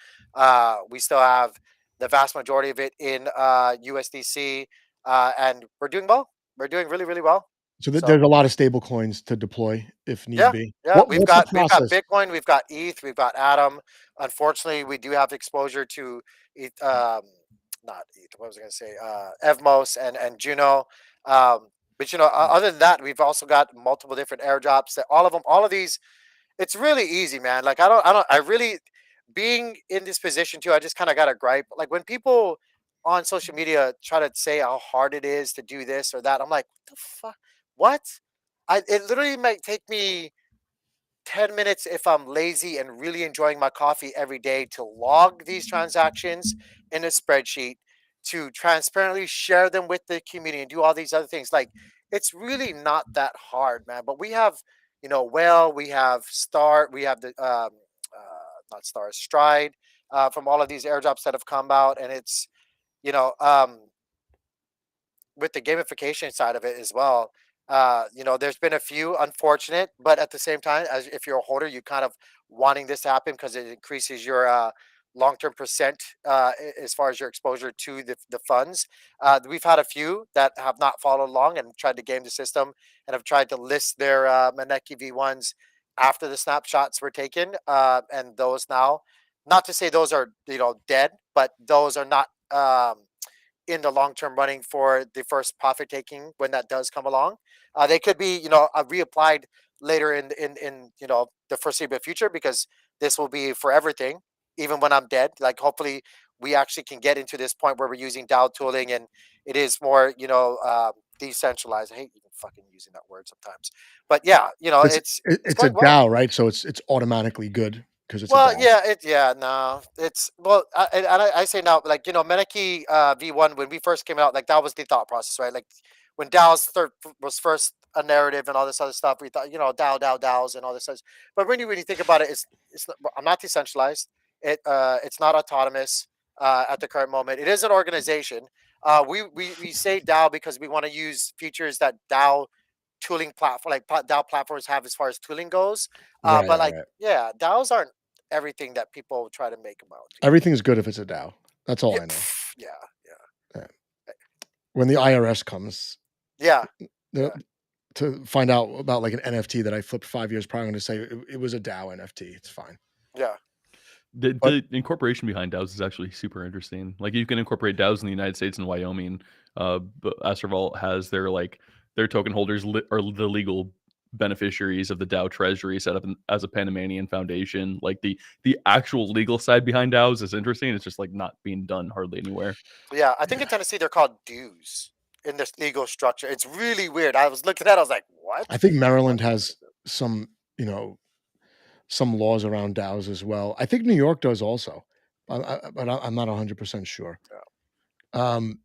S2: We still have the vast majority of it in USDC, and we're doing well. We're doing really, really well.
S1: So
S2: So
S1: there's a lot of stable coins to deploy if need
S2: yeah,
S1: be.
S2: yeah, we've
S1: What's the
S2: got
S1: process?
S2: Bitcoin, we've got ETH, we've got Atom. Unfortunately, we do have exposure to ETH, not ETH. What was I going to say? Evmos and Juno. But other than that, we've also got multiple different airdrops. That all of these, it's really easy, man. Like I really being in this position too. I just kind of got a gripe. Like when people on social media try to say how hard it is to do this or that, I'm like, what the fuck? What? It literally might take me 10 minutes if I'm lazy and really enjoying my coffee every day to log these transactions in a spreadsheet, to transparently share them with the community and do all these other things. Like it's really not that hard, man. But we have, we have Star, we have the not Star, Stride from all of these airdrops that have come out, and it's you know um with the gamification side of it as well. There's been a few unfortunate, but at the same time, as if you're a holder, you kind of wanting this to happen because it increases your long-term percent as far as your exposure to the funds. We've had a few that have not followed along and tried to game the system and have tried to list their Maneki V1s after the snapshots were taken, and those now, not to say those are dead, but those are not. In the long term running for the first profit taking when that does come along. They could be, reapplied later in the foreseeable future because this will be for everything, even when I'm dead. Like hopefully we actually can get into this point where we're using DAO tooling and it is more, decentralized. I hate even fucking using that word sometimes, but yeah,
S1: It's
S2: it's
S1: it's a
S2: going well.
S1: DAO, right? So it's automatically good because it's a
S2: Well,
S1: DAO.
S2: yeah, no, it's well, I say now, like Meneke V1 when we first came out, like that was the thought process, right? Like when was first a narrative and all this other stuff, we thought DAOs and all this stuff. But when you think about it, I'm not decentralized. It's not autonomous at the current moment. It is an organization. We say DAO because we want to use features that DAO tooling platform like DAO platforms have as far as tooling goes.
S1: Right,
S2: But
S1: right,
S2: like,
S1: right.
S2: yeah, DAOs aren't everything that people try to make them out to.
S1: Everything's good if it's a DAO. That's all
S2: Yeah,
S1: I know.
S2: yeah, yeah,
S1: Yeah. When the IRS comes,
S2: yeah,
S1: the
S2: yeah,
S1: to find out about like an NFT that I flipped 5 years prior, I'm gonna say it was a DAO NFT. It's fine.
S2: yeah,
S1: But
S3: The incorporation behind DAOs is actually super interesting. Like you can incorporate DAOs in the United States and Wyoming. But Astrovault has their token holders are the legal beneficiaries of the DAO treasury set up as a Panamanian foundation. Like the actual legal side behind DAOs is interesting. It's just like not being done hardly anywhere.
S2: yeah. I think in Tennessee they're called dues in this legal structure. It's really weird. I was looking at it, I was like,
S1: I
S2: what?
S1: think
S2: What
S1: Maryland
S2: the fuck
S1: has
S2: is it?
S1: some, some laws around DAOs as well. I think New York does also, but I'm not 100% sure. Um,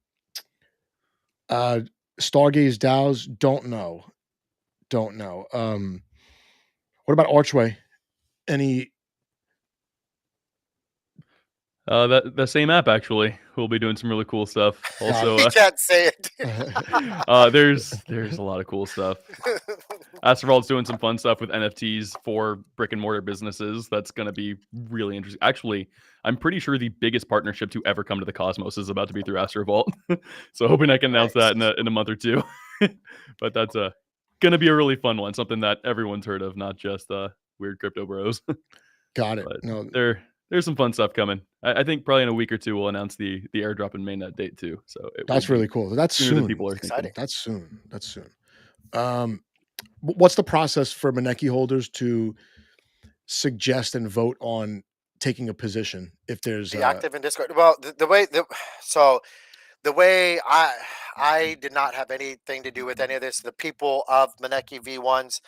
S1: uh, Stargaze DAOs, don't know, don't know. What about Archway? Any?
S3: That the same app actually will be doing some really cool stuff.
S1: Got
S3: Also,
S2: He can't say it.
S3: there's a lot of cool stuff. Nasvhille's doing some fun stuff with NFTs for brick and mortar businesses. That's going to be really interesting. Actually, I'm pretty sure the biggest partnership to ever come to the Cosmos is about to be through Astrovault. So hoping I can announce that in a month or two. But that's going to be a really fun one. Something that everyone's heard of, not just weird crypto bros.
S1: Got it.
S3: But
S1: No,
S3: there's some fun stuff coming. I think probably in a week or two we'll announce the airdrop and mainnet date too. So it will
S1: that's
S3: be
S1: really cool. That's
S3: sooner than
S1: soon.
S3: people are
S2: It's
S3: thinking.
S2: exciting.
S1: That's soon. That's soon. What's the process for Maneki holders to suggest and vote on taking a position if there's
S2: Be active in Discord. Well, so the way I did not have anything to do with any of this. The people of Maneki V1s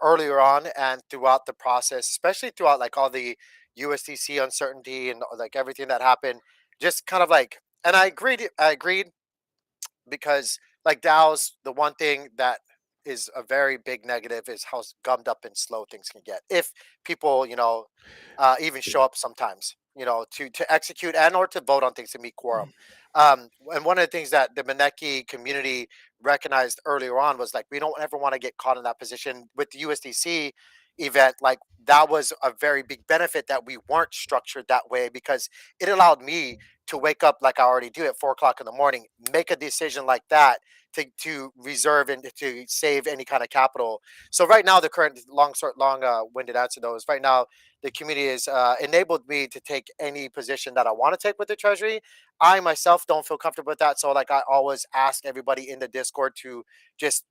S2: earlier on and throughout the process, especially throughout like all the USDC uncertainty and like everything that happened, just kind of like, and I agreed. I agreed because like DAOs, the one thing that is a very big negative is how gummed up and slow things can get if people, even show up sometimes, to execute and or to vote on things to meet quorum. And one of the things that the Maneki community recognized earlier on was like we don't ever want to get caught in that position with the USDC event. Like that was a very big benefit that we weren't structured that way because it allowed me to wake up like I already do at 4 o'clock in the morning, make a decision like that to reserve and to save any kind of capital. So right now, the current long winded answer though is right now the community has enabled me to take any position that I want to take with the treasury. I myself don't feel comfortable with that, so like I always ask everybody in the Discord to just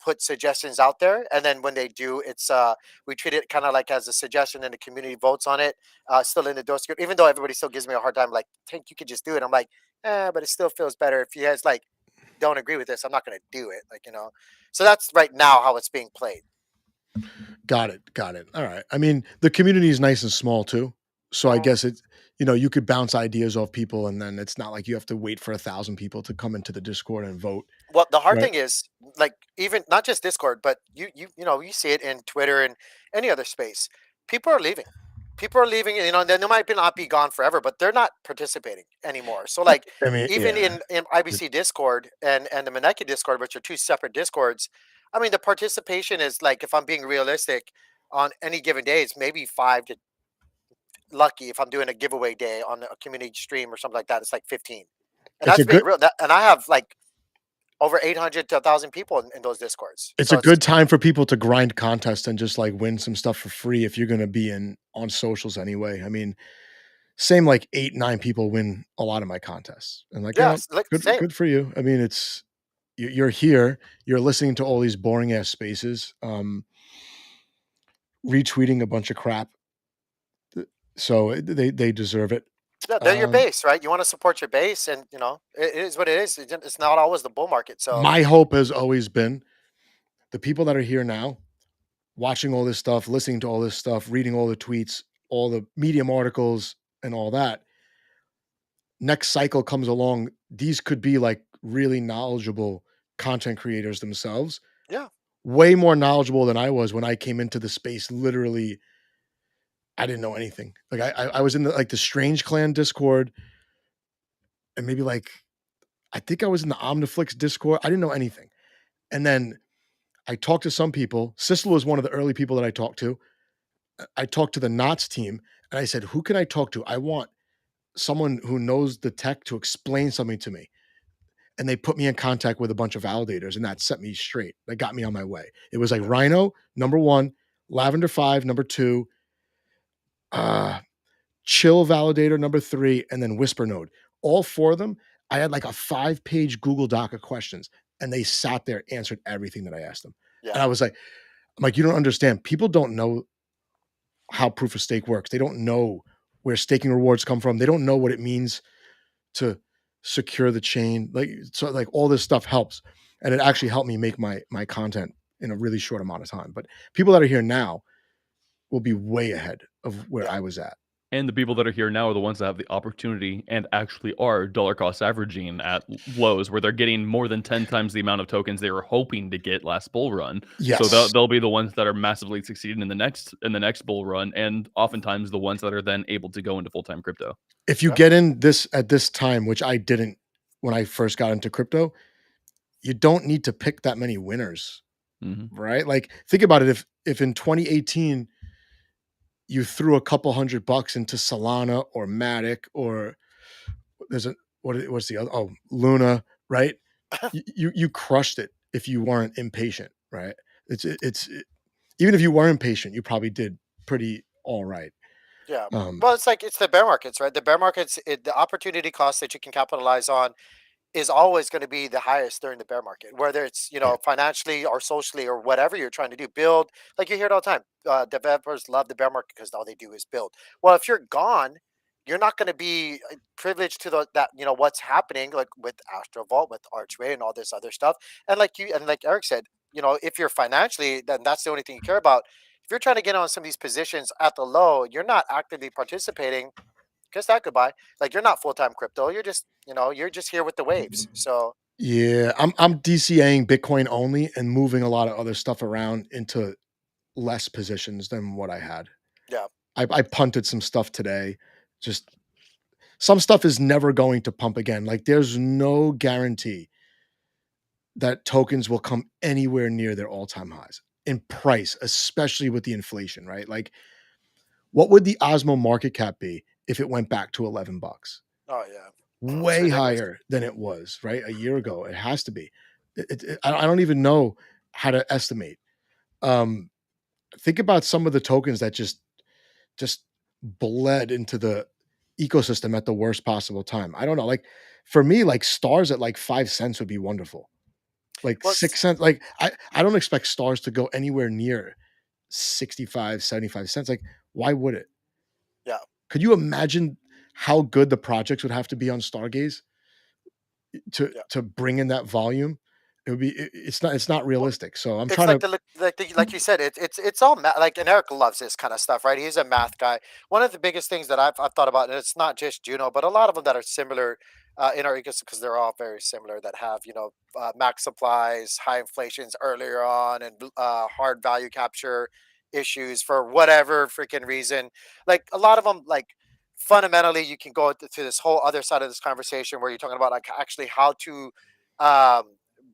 S2: put suggestions out there, and then when they do, it's we treat it kind of like as a suggestion, and the community votes on it. Still in the Discord, even though everybody still gives me a hard time, like, Tank, you could just do it. I'm like, but it still feels better if you guys like don't agree with this. I'm not going to do it, So that's right now how it's being played.
S1: Got it. Got it. All right. I mean, the community is nice and small too. So I guess it's, you could bounce ideas off people and then it's not like you have to wait for 1,000 people to come into the Discord and vote.
S2: Well, the hard
S1: Right.
S2: thing is, like, even not just Discord, but you see it in Twitter and any other space. People are leaving. People are leaving, and they might not be gone forever, but they're not participating anymore. So, like,
S1: I mean,
S2: even
S1: yeah.
S2: in IBC Discord and the Maneki Discord, which are two separate Discords, I mean, the participation is like, if I'm being realistic, on any given day, it's maybe 5 to lucky if I'm doing a giveaway day on a community stream or something like that. It's like 15, and
S1: It's a
S2: that's being
S1: good
S2: real. And I have like over 800 to 1,000 people in those Discords.
S1: it's
S2: So
S1: a
S2: it's
S1: good time for people to grind contests and just like win some stuff for free if you're gonna be on socials anyway. I mean, same like 8, 9 people win a lot of my contests. And like,
S2: yes, like same.
S1: good for you. I mean, you're here, you're listening to all these boring ass spaces, retweeting a bunch of crap. So they deserve it.
S2: Yeah, they're your base, right? You want to support your base, and it is what it is. It's not always the bull market. So
S1: My hope has always been the people that are here now, watching all this stuff, listening to all this stuff, reading all the tweets, all the Medium articles, and all that. Next cycle comes along, these could be like really knowledgeable content creators themselves,
S2: yeah,
S1: way more knowledgeable than I was when I came into the space. Literally, I didn't know anything. Like I was in the Strange Clan Discord, and maybe like I think I was in the Omniflix Discord. I didn't know anything, and then I talked to some people. Sissel was one of the early people that I talked to. I talked to the Knots team, and I said, "Who can I talk to? I want someone who knows the tech to explain something to me." And they put me in contact with a bunch of validators, and that set me straight. That got me on my way. It was like Rhino, number 1, Lavender 5, number 2, Chill Validator, number 3, and then Whisper Node. All 4 of them, I had like a 5-page Google Doc of questions, and they sat there, answered everything that I asked them. And
S2: yeah,
S1: I'm like, you don't understand. People don't know how proof of stake works. They don't know where staking rewards come from. They don't know what it means to secure the chain. Like, so like all this stuff helps. And it actually helped me make my content in a really short amount of time. But people that are here now will be way ahead of where I was at.
S3: And the people that are here now are the ones that have the opportunity and actually are dollar cost averaging at lows where they're getting more than 10 times the amount of tokens they were hoping to get last bull run.
S1: Yes.
S3: So they'll be the ones that are massively succeeding in the next bull run, and oftentimes the ones that are then able to go into full-time crypto.
S1: If you get in this at this time, which I didn't when I first got into crypto, you don't need to pick that many winners, right? Like think about it. If in 2018 you threw a couple $100 into Solana or Matic or what's the other? Oh, Luna, right? you crushed it if you weren't impatient, right? Even if you were impatient, you probably did pretty all right.
S2: Yeah. Well, it's the bear markets, right? The bear markets, the opportunity cost that you can capitalize on is always going to be the highest during the bear market, whether it's financially or socially or whatever you're trying to do. Build, like you hear it all the time. Developers love the bear market because all they do is build. Well, if you're gone, you're not going to be privileged to that what's happening, like with Astrovault, with Archway, and all this other stuff. And like Eric said, if you're financially, then that's the only thing you care about. If you're trying to get on some of these positions at the low, you're not actively participating. Kiss that goodbye. Like you're not full time crypto. You're just you're just here with the waves. So
S1: yeah, I'm DCAing Bitcoin only and moving a lot of other stuff around into less positions than what I had.
S2: yeah,
S1: I punted some stuff today. Just some stuff is never going to pump again. Like there's no guarantee that tokens will come anywhere near their all-time highs in price, especially with the inflation, right? Like what would the Osmo market cap be if it went back to $11?
S2: oh yeah,
S1: Way higher than it was, right? A year ago. It has to be. I don't even know how to estimate. Think about some of the tokens that just bled into the ecosystem at the worst possible time. I don't know. Like for me, like stars at like 5 cents would be wonderful. Like 6 cents. Like I don't expect stars to go anywhere near 65, 75 cents. Like, why would it?
S2: Yeah.
S1: Could you imagine how good the projects would have to be on Stargaze to bring in that volume? It would be. It's not realistic. So I'm trying to.
S2: Like you said, it's all like, and Eric loves this kind of stuff, right? He's a math guy. One of the biggest things that I've thought about, and it's not just Juno, but a lot of them that are similar in our ecosystem, because they're all very similar, that have max supplies, high inflations earlier on, and hard value capture issues for whatever freaking reason. Like a lot of them, like fundamentally, you can go to this whole other side of this conversation where you're talking about like actually how to um,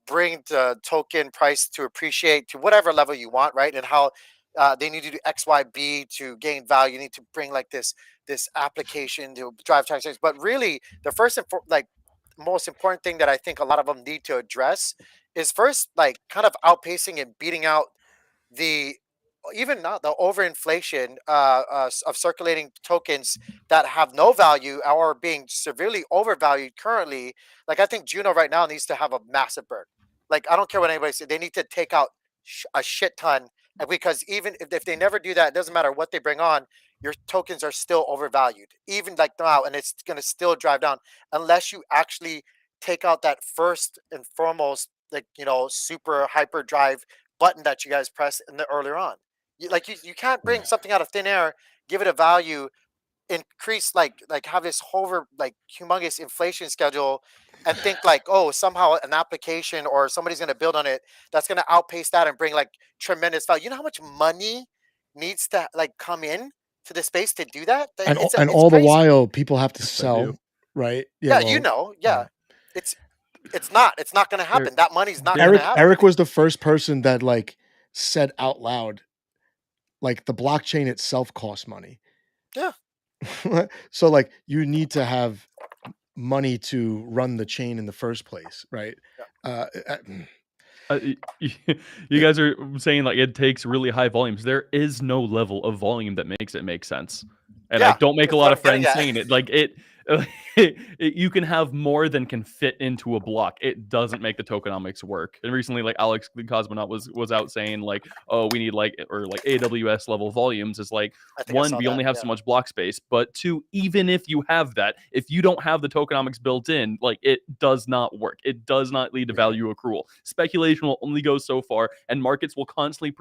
S2: bring the token price to appreciate to whatever level you want, right? And how they need to do X, Y, B to gain value. You need to bring like this application to drive transactions. But really, the first and most important thing that I think a lot of them need to address is first like kind of outpacing and beating out the even not the overinflation of circulating tokens that have no value or are being severely overvalued currently. Like I think Juno right now needs to have a massive burn. Like I don't care what anybody says, they need to take out a shit ton, because even if they never do that, it doesn't matter what they bring on. Your tokens are still overvalued, even like now, and it's going to still drive down unless you actually take out that first and foremost, like super hyper drive button that you guys press in the earlier on. You can't bring something out of thin air, give it a value, increase like have this hover like humongous inflation schedule, and think like, oh, somehow an application or somebody's going to build on it that's going to outpace that and bring like tremendous value. You know how much money needs to like come in to the space to do that?
S1: And
S2: It's
S1: all the
S2: crazy.
S1: while, people have to sell, right?
S2: Yeah, it's not going to happen. That money's not going to happen.
S1: Eric was the first person that like said out loud, like the blockchain itself costs money.
S2: Yeah.
S1: So like you need to have money to run the chain in the first place, right?
S2: Yeah.
S3: You guys are saying like it takes really high volumes. There is no level of volume that makes it make sense. And I don't make a lot of friends saying it. Like You can have more than can fit into a block. It doesn't make the tokenomics work. And recently, like Alex the Cosmonaut was out saying like, oh, we need like AWS level volumes. Is like,
S2: I think I
S3: one,
S2: saw
S3: we
S2: that.
S3: only have
S2: Yeah.
S3: so much block space, but two, even if you have that, if you don't have the tokenomics built in, like it does not work. It does not lead to value accrual. Speculation will only go so far, and markets will constantly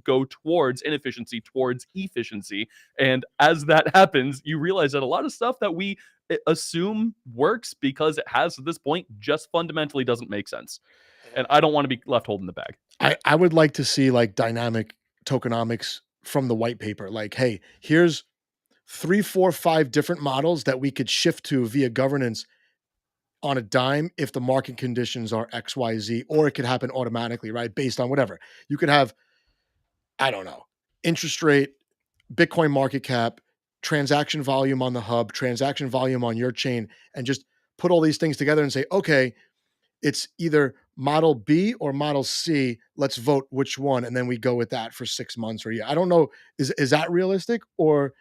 S3: go towards inefficiency, towards efficiency. And as that happens, you realize that a lot of stuff that we assume works because it has at this point just fundamentally doesn't make sense. And I don't want to be left holding the bag.
S1: I would like to see like dynamic tokenomics from the white paper. Like, hey, here's 3, 4, 5 different models that we could shift to via governance on a dime if the market conditions are XYZ, or it could happen automatically, right? Based on whatever. You could have, I don't know, interest rate, Bitcoin market cap, transaction volume on the hub, transaction volume on your chain, and just put all these things together and say, okay, it's either model B or model C. Let's vote which one, and then we go with that for 6 months or a year. I don't know. Is that realistic, or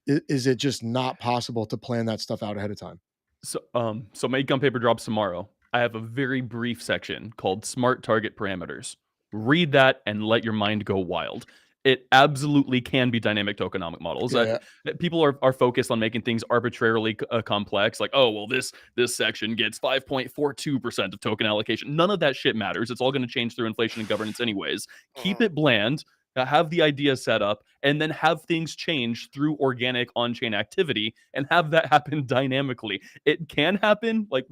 S1: is it just not possible to plan that stuff out ahead of time?
S3: So Make Gun Paper drops tomorrow. I have a very brief section called Smart Target Parameters. Read that and let your mind go wild. It absolutely can be dynamic tokenomic models.
S1: Yeah.
S3: People are focused on making things arbitrarily complex. Like, oh, well, this section gets 5.42% of token allocation. None of that shit matters. It's all going to change through inflation and governance anyways. Keep it bland. Have the idea set up, and then have things change through organic on-chain activity, and have that happen dynamically. It can happen. Like,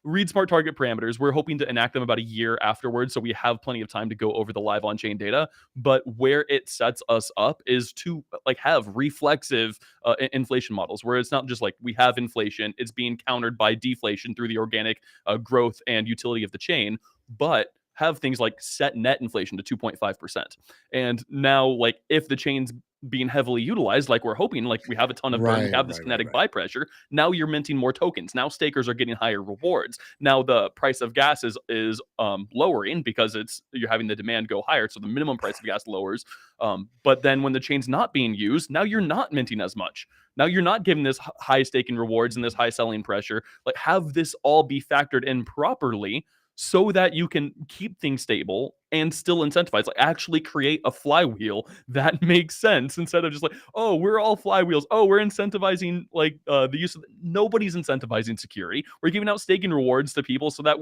S3: read smart target parameters. We're hoping to enact them about a year afterwards, so we have plenty of time to go over the live on-chain data. But where it sets us up is to like have reflexive inflation models, where it's not just like we have inflation, it's being countered by deflation through the organic growth and utility of the chain, but have things like set net inflation to 2.5%. And now, like, if the chain's being heavily utilized, like we're hoping, like we have a ton of burn, we have this kinetic buy pressure. Now you're minting more tokens. Now stakers are getting higher rewards. Now the price of gas is lowering because you're having the demand go higher, so the minimum price of gas lowers. But then when the chain's not being used, now you're not minting as much. Now you're not giving this high staking rewards and this high selling pressure. Like, have this all be factored in properly, so that you can keep things stable and still incentivize, like actually create a flywheel that makes sense, instead of just like, oh, we're all flywheels. Oh, we're incentivizing like the use of, nobody's incentivizing security. We're giving out staking rewards to people so that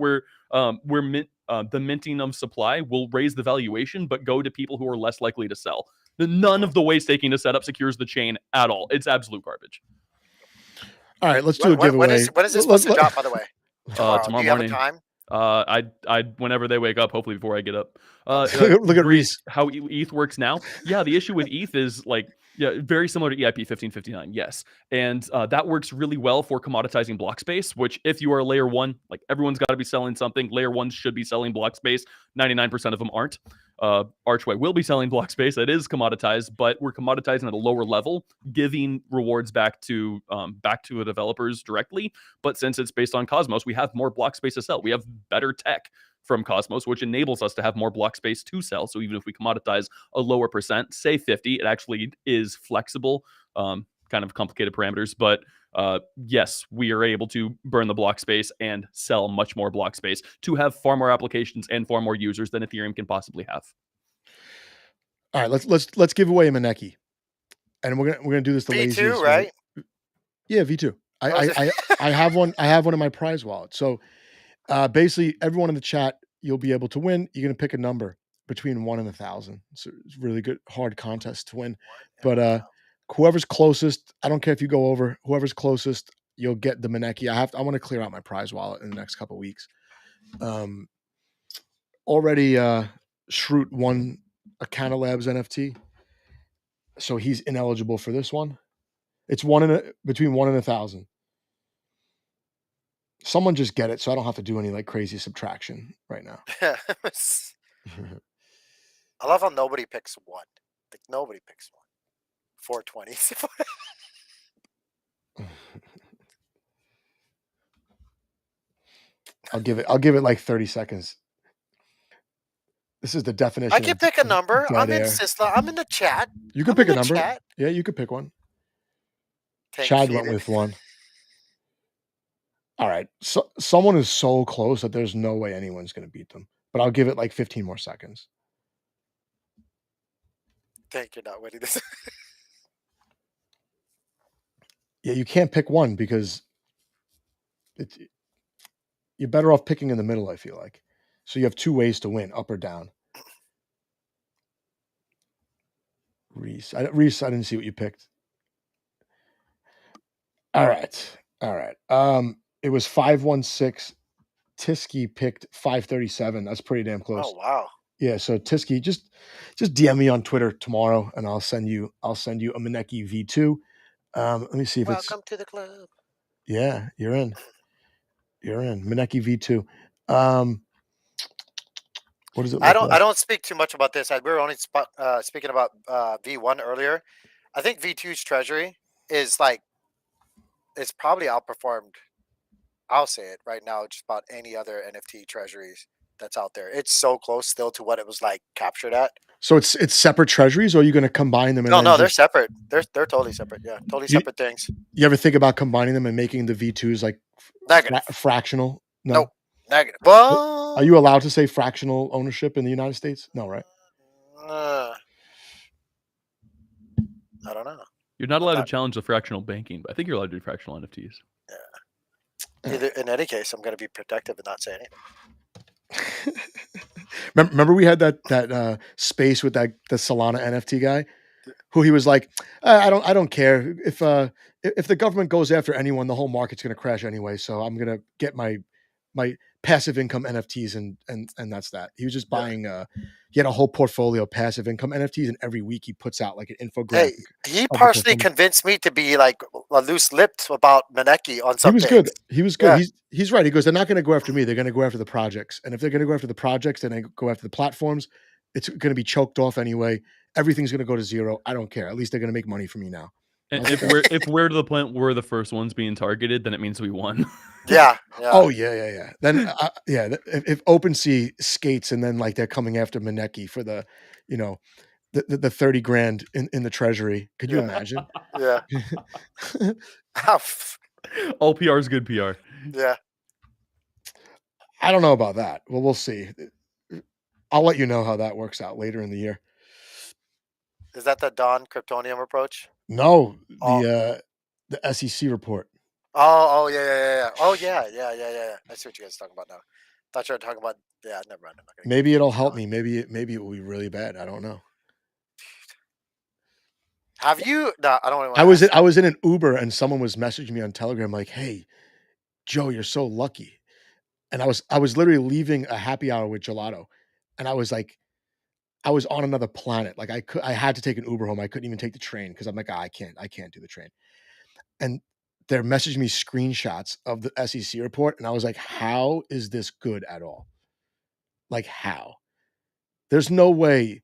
S3: the minting of supply will raise the valuation, but go to people who are less likely to sell. None of the way staking is set up secures the chain at all. It's absolute garbage.
S1: All right, let's do a giveaway.
S2: When is this supposed to drop, by the way?
S3: Tomorrow
S2: Do you
S3: morning.
S2: have a time?
S3: I whenever they wake up, hopefully before I get up.
S1: Look at Reese.
S3: How ETH works now. Yeah, the issue with ETH is like, yeah, very similar to EIP 1559. Yes, and that works really well for commoditizing block space. Which, if you are layer one, like everyone's got to be selling something. Layer ones should be selling block space. 99% of them aren't. Archway will be selling block space. That is commoditized, but we're commoditizing at a lower level, giving rewards back to the developers directly. But since it's based on Cosmos, we have more block space to sell. We have better tech from Cosmos, which enables us to have more block space to sell. So even if we commoditize a lower percent, say 50, it actually is flexible. Kind of complicated parameters, but yes, we are able to burn the block space and sell much more block space to have far more applications and far more users than Ethereum can possibly have.
S1: All right, let's give away a Maneki, and we're gonna do this the laziest.
S2: V2, right?
S1: Yeah, V2. I have one. I have one in my prize wallet. So basically, everyone in the chat, you'll be able to win. You're gonna pick a number between 1 and 1,000. So it's a really good, hard contest to win. But whoever's closest, I don't care if you go over. Whoever's closest, you'll get the Maneki. I want to clear out my prize wallet in the next couple of weeks. Already, Shroot won a Canna Labs NFT, so he's ineligible for this one. It's between 1 and 1,000. Someone just get it, so I don't have to do any like crazy subtraction right now.
S2: I love how nobody picks one. Like nobody picks one. 420.
S1: I'll give it like 30 seconds. This is the definition.
S2: I can pick a number. I'm in Sisla. I'm in the chat.
S1: You can pick a number. Yeah, you could pick one. Chad went with one. All right. So someone is so close that there's no way anyone's going to beat them. But I'll give it like 15 more seconds.
S2: Thank you're not winning this.
S1: Yeah, you can't pick one because it's, you're better off picking in the middle, I feel like. So you have two ways to win, up or down. Reese, I didn't see what you picked. All right. All right. It was 516. Tiski picked 537. That's pretty damn
S2: Oh
S1: close.
S2: wow.
S1: Yeah, so Tiski, just DM me on Twitter tomorrow and I'll send you a Maneki V2. Let me see if it's
S2: Welcome to the club.
S1: yeah, you're in. You're in. Maneki V2. Um, what does it
S2: I
S1: look
S2: don't.
S1: like?
S2: I don't speak too much about this. We were only speaking about V1 earlier. I think V2's treasury is like it's probably outperformed. I'll say it right now. Just about any other NFT treasuries that's out there. It's so close still to what it was like captured at.
S1: So it's separate treasuries, or are you going to combine them and
S2: No,
S1: then
S2: no, they're
S1: just
S2: separate. They're totally separate. Yeah, totally
S1: you,
S2: separate things.
S1: you ever think about combining them and making the V2s like
S2: Negative.
S1: fractional? No.
S2: Nope. Negative.
S1: Are you
S2: Well,
S1: allowed to say fractional ownership in the United States? No, right?
S2: uh, I don't know.
S3: You're not
S2: I'm
S3: allowed to
S2: not.
S3: challenge the fractional banking, but I think you're allowed to do fractional NFTs.
S2: Either in any case, I'm going to be protective and not say anything.
S1: Remember we had that space with the Solana NFT guy who he was like, I don't care if the government goes after anyone, the whole market's going to crash anyway. So I'm going to get my passive income NFTs and that's that. He was just
S2: Yeah.
S1: buying he had a whole portfolio of passive income NFTs and every week he puts out like an infographic.
S2: Hey, he
S1: Of the
S2: partially
S1: performance.
S2: convinced me to be like a loose lipped about Maneki on
S1: He
S2: some
S1: was
S2: things.
S1: good. He was good.
S2: Yeah.
S1: He's right. He goes, they're not going to go after me. They're going to go after the projects. And if they're going to go after the projects, then they go after the platforms. It's going to be choked off anyway. Everything's going to go to zero. I don't care. At least they're going to make money from me now.
S3: And if we're to the point where we're the first ones being targeted, then it means we won.
S2: Yeah. Yeah.
S1: Oh yeah. Then if OpenSea skates and then like they're coming after Maneki for the, you know, the 30 grand in the treasury. Could you
S2: Yeah.
S1: imagine?
S2: Yeah.
S3: All PR is good PR.
S2: Yeah.
S1: I don't know about that. Well, we'll see. I'll let you know how that works out later in the year.
S2: Is that the Don Kryptonium approach?
S1: No,
S2: Oh.
S1: the SEC report.
S2: Oh, yeah. Oh, yeah. I see what you guys are talking about now. Thought you were talking about. Yeah, never mind. I'm not gonna
S1: Maybe it'll help me. Maybe it will be really bad. I don't know.
S2: Have you? No, I don't want to.
S1: I was in an Uber and someone was messaging me on Telegram like, "Hey, Joe, you're so lucky." And I was literally leaving a happy hour with gelato, and I was like, I was on another planet. Like I had to take an Uber home. I couldn't even take the train because I'm like, I can't do the train. And they're messaging me screenshots of the SEC report, and I was like, how is this good at all? Like how? There's no way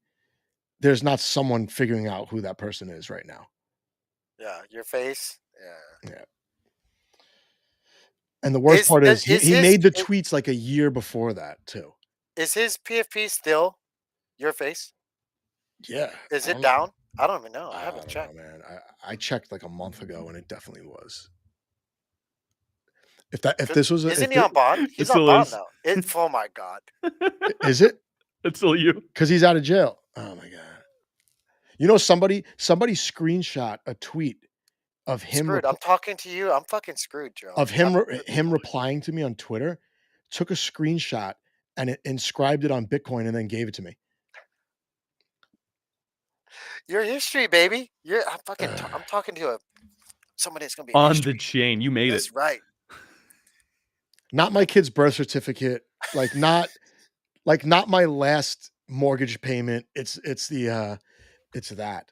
S1: there's not someone figuring out who that person is right now.
S2: Yeah, your face. Yeah.
S1: Yeah. And the worst part is he made the tweets like a year before that too.
S2: Is his PFP still your face?
S1: Yeah.
S2: Is it down? I don't even know. I haven't checked.
S1: Know, man. I checked like a month ago and it definitely was. If this was
S2: isn't he on bond? He's on bond now. Oh my god.
S1: Is it?
S3: It's still you.
S1: Because he's out of jail. Oh my god. You know, somebody screenshot a tweet of him.
S2: Screwed. I'm talking to you. I'm fucking screwed, Joe.
S1: Of him replying to me on Twitter, took a screenshot and it inscribed it on Bitcoin and then gave it to me.
S2: Your history, baby. I'm talking to somebody that's gonna be
S3: on the chain. You made it.
S2: That's right.
S1: Not my kid's birth certificate. Like not my last mortgage payment. It's that.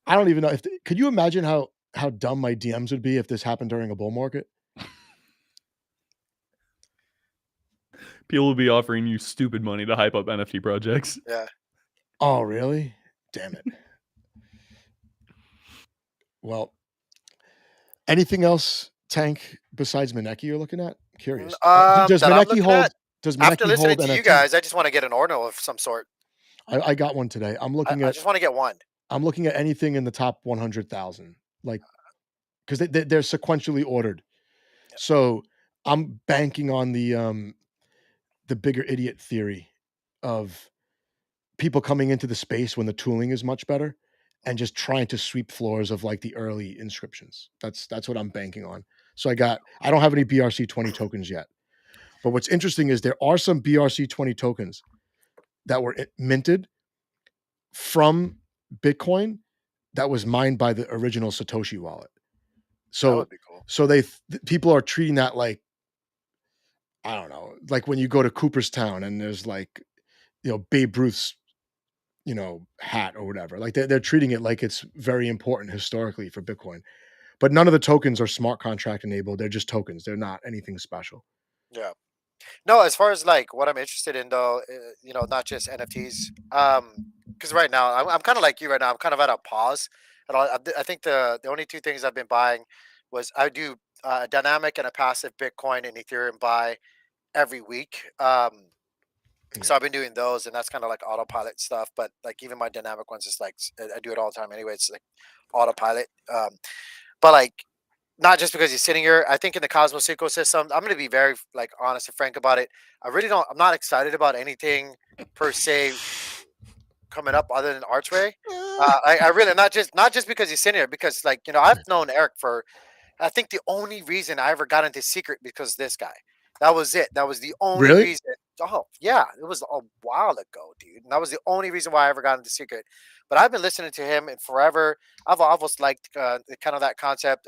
S1: I don't even know if could you imagine how dumb my DMs would be if this happened during a bull market?
S3: People will be offering you stupid money to hype up NFT projects.
S2: Yeah.
S1: Oh, really? Damn it. Well, anything else, Tank, besides Maneki you're looking at? Curious. Does Maneki hold
S2: after listening to
S1: NFT?
S2: you guys, I just want to get an ordinal of some sort.
S1: I got one today. I'm looking at.
S2: I just want to get one.
S1: I'm looking at anything in the top 100,000, like because they're sequentially ordered. Yep. So I'm banking on the bigger idiot theory of people coming into the space when the tooling is much better and just trying to sweep floors of like the early inscriptions. That's what I'm banking on. So I don't have any BRC20 tokens yet. But what's interesting is there are some BRC20 tokens that were minted from Bitcoin that was mined by the original Satoshi wallet.
S2: That would
S1: So
S2: be cool.
S1: people are treating that like, I don't know, like when you go to Cooperstown and there's like, Babe Ruth's, hat or whatever. Like they're treating it like it's very important historically for Bitcoin. But none of the tokens are smart contract enabled. They're just tokens. They're not anything special.
S2: Yeah. No, as far as like what I'm interested in though, not just NFTs. Because right now I'm kind of like you right now. I'm kind of at a pause, and I think the only two things I've been buying was I do a dynamic and a passive Bitcoin and Ethereum buy every week. So
S1: Yeah.
S2: I've been doing those, and that's kind of like autopilot stuff. But like even my dynamic ones, is like I do it all the time anyway. It's like autopilot. But like not just because he's sitting here. I think in the Cosmos ecosystem, I'm going to be very like honest and frank about it. I really don't. I'm not excited about anything per se coming up other than Archway. I really not just because he's sitting here, because like I've known Eric for, I think the only reason I ever got into Secret because this guy. That was it. That was the only
S1: Really?
S2: reason. Oh yeah, it was a while ago, dude. And that was the only reason why I ever got into Secret. But I've been listening to him and forever. I've always liked kind of that concept.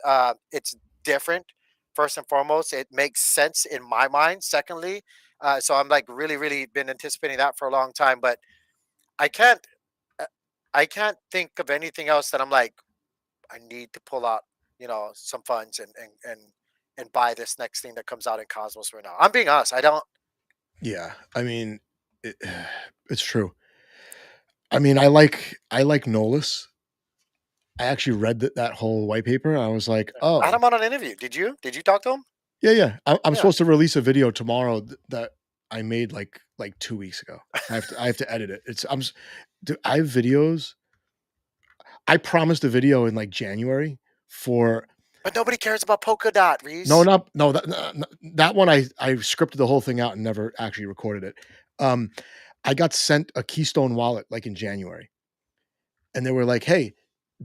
S2: It's different. First and foremost, it makes sense in my mind. Secondly, so I'm like really, really been anticipating that for a long time. But I can't, uh, I can't think of anything else that I'm like, I need to pull out, some funds and buy this next thing that comes out in Cosmos right now. I'm being honest. I don't.
S1: Yeah. I mean, it, it's true. I mean, I like Nolus. I actually read that whole white paper. And I was like,
S2: I had
S1: oh,
S2: him on an interview. Did you? Did you talk to him?
S1: yeah, yeah. I'm
S2: Yeah.
S1: supposed to release a video tomorrow that I made like 2 weeks ago. I have to edit it. Dude, I have videos. I promised a video in like January for
S2: But nobody cares about Polkadot,
S1: no,
S2: Reese.
S1: not no that that one. I scripted the whole thing out and never actually recorded it. Um, I got sent a Keystone wallet like in January, and they were like, "Hey,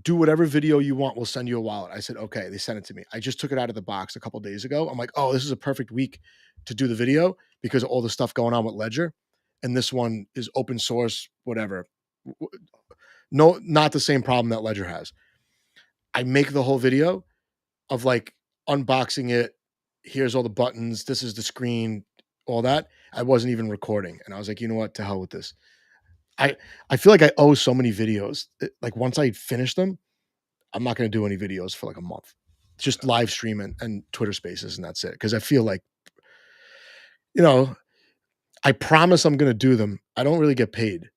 S1: do whatever video you want. We'll send you a wallet." I said, "Okay." They sent it to me. I just took it out of the box a couple days ago. I'm like, "Oh, this is a perfect week to do the video because of all the stuff going on with Ledger, and this one is open source, whatever. No, not the same problem that Ledger has." I make the whole video of like unboxing it. Here's all the buttons. This is the screen, all that. I wasn't even recording. And I was like, you know what? To hell with this. I I feel like I owe so many videos. Like once I finish them, I'm not going to do any videos for like a month. Just live stream and Twitter spaces, and that's it. Because I feel like, you know, I promise I'm going to do them. I don't really get paid,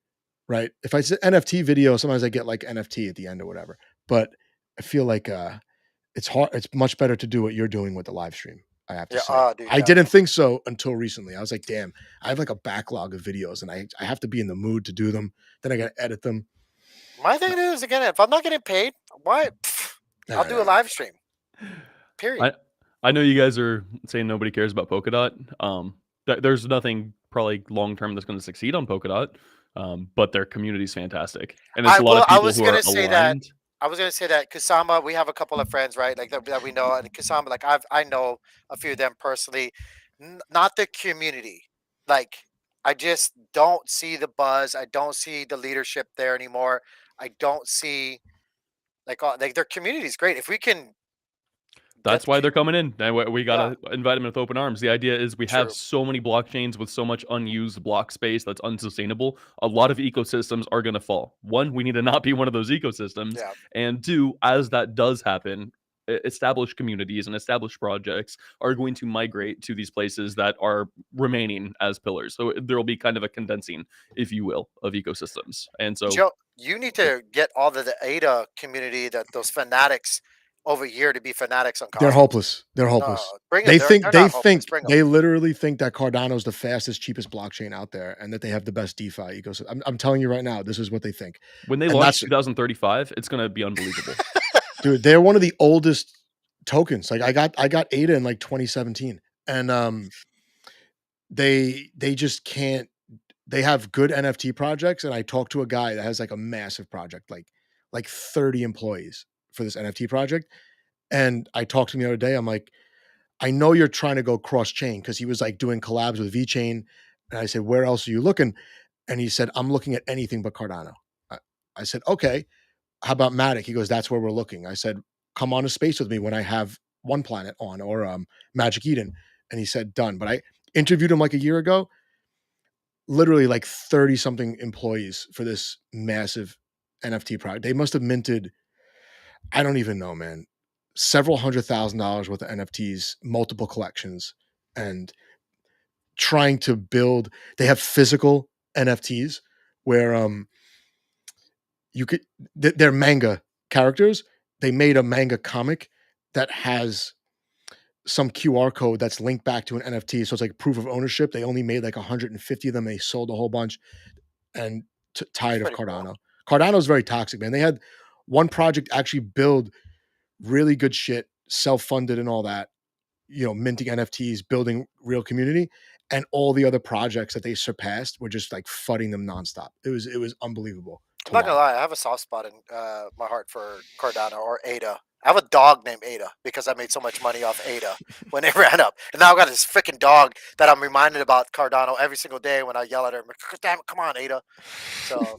S1: right? If I say NFT video, sometimes I get like NFT at the end or whatever. But I feel like it's hard. It's much better to do what you're doing with the live stream. I have to
S2: Yeah.
S1: say.
S2: Dude.
S1: I
S2: Yeah.
S1: didn't think so until recently. I was like, damn, I have like a backlog of videos and I have to be in the mood to do them. Then I got to edit them.
S2: My thing is again, if I'm not getting paid, why? I'll
S1: I
S2: do a
S1: know.
S2: live stream. Period.
S3: I know you guys are saying nobody cares about Polkadot. There's nothing probably long term that's going to succeed on Polkadot, but their community's fantastic, and it's
S2: I
S3: a lot
S2: will.
S3: of
S2: I
S3: people
S2: was
S3: who are
S2: gonna say that.
S3: aligned.
S2: I was gonna say that Kusama, we have a couple of friends, right? Like that we know, and Kusama, like I know a few of them personally. Not the community. Like I just don't see the buzz. I don't see the leadership there anymore. I don't see like their community is great. If we can get
S3: That's
S2: the
S3: why they're coming in. And we
S2: yeah,
S3: gotta invite them with open arms. The idea is we have
S2: true.
S3: so many blockchains with so much unused block space that's unsustainable. A lot of ecosystems are gonna fall. One, we need to not be one of those ecosystems,
S2: Yeah.
S3: and two, as that does happen, established communities and established projects are going to migrate to these places that are remaining as pillars. So there will be kind of a condensing, if you will, of ecosystems. And so
S2: Joe, you need to get all the ADA community, that those fanatics over here to be fanatics on
S1: They're
S2: Cosmos.
S1: hopeless. They're
S2: No,
S1: hopeless.
S2: bring them.
S1: They
S2: They're
S1: think
S2: they're
S1: they
S2: not hopeless.
S1: think
S2: Bring them.
S1: they literally think that Cardano's the fastest, cheapest blockchain out there, and that they have the best DeFi ecosystem. I'm telling you right now, this is what they think.
S3: when they
S1: And
S3: launch
S1: that's
S3: 2035, it's gonna be unbelievable.
S1: dude, they're one of the oldest tokens. Like I got ADA in like 2017, and they just can't. They have good NFT projects, and I talked to a guy that has like a massive project, like 30 employees for this NFT project. And I talked to him the other day. I'm like, I know you're trying to go cross chain because he was like doing collabs with VeChain. And I said, where else are you looking? And he said, I'm looking at anything but Cardano. I said, okay, how about Matic? He goes, that's where we're looking. I said, come on a space with me when I have One Planet on or Magic Eden. And he said, done. But I interviewed him like a year ago, literally like 30 something employees for this massive NFT project. They must have minted, I don't even know, man, several $100,000 worth of NFTs, multiple collections, and trying to build. They have physical NFTs where you could they're manga characters. They made a manga comic that has some QR code that's linked back to an NFT, so it's like proof of ownership. They only made like 150 of them. They sold a whole bunch, and
S2: It's
S1: tired of
S2: pretty cool.
S1: Cardano. Cardano's very toxic, man. They had one project actually build really good shit, self-funded and all that, minting NFTs, building real community, and all the other projects that they surpassed were just like fudding them nonstop. It was unbelievable
S2: I'm
S1: to
S2: not gonna
S1: watch.
S2: lie, I have a soft spot in my heart for Cardano or Ada. I have a dog named Ada because I made so much money off Ada when it ran up, and now I've got this freaking dog that I'm reminded about Cardano every single day when I yell at her. I'm like, damn it, come on, Ada. So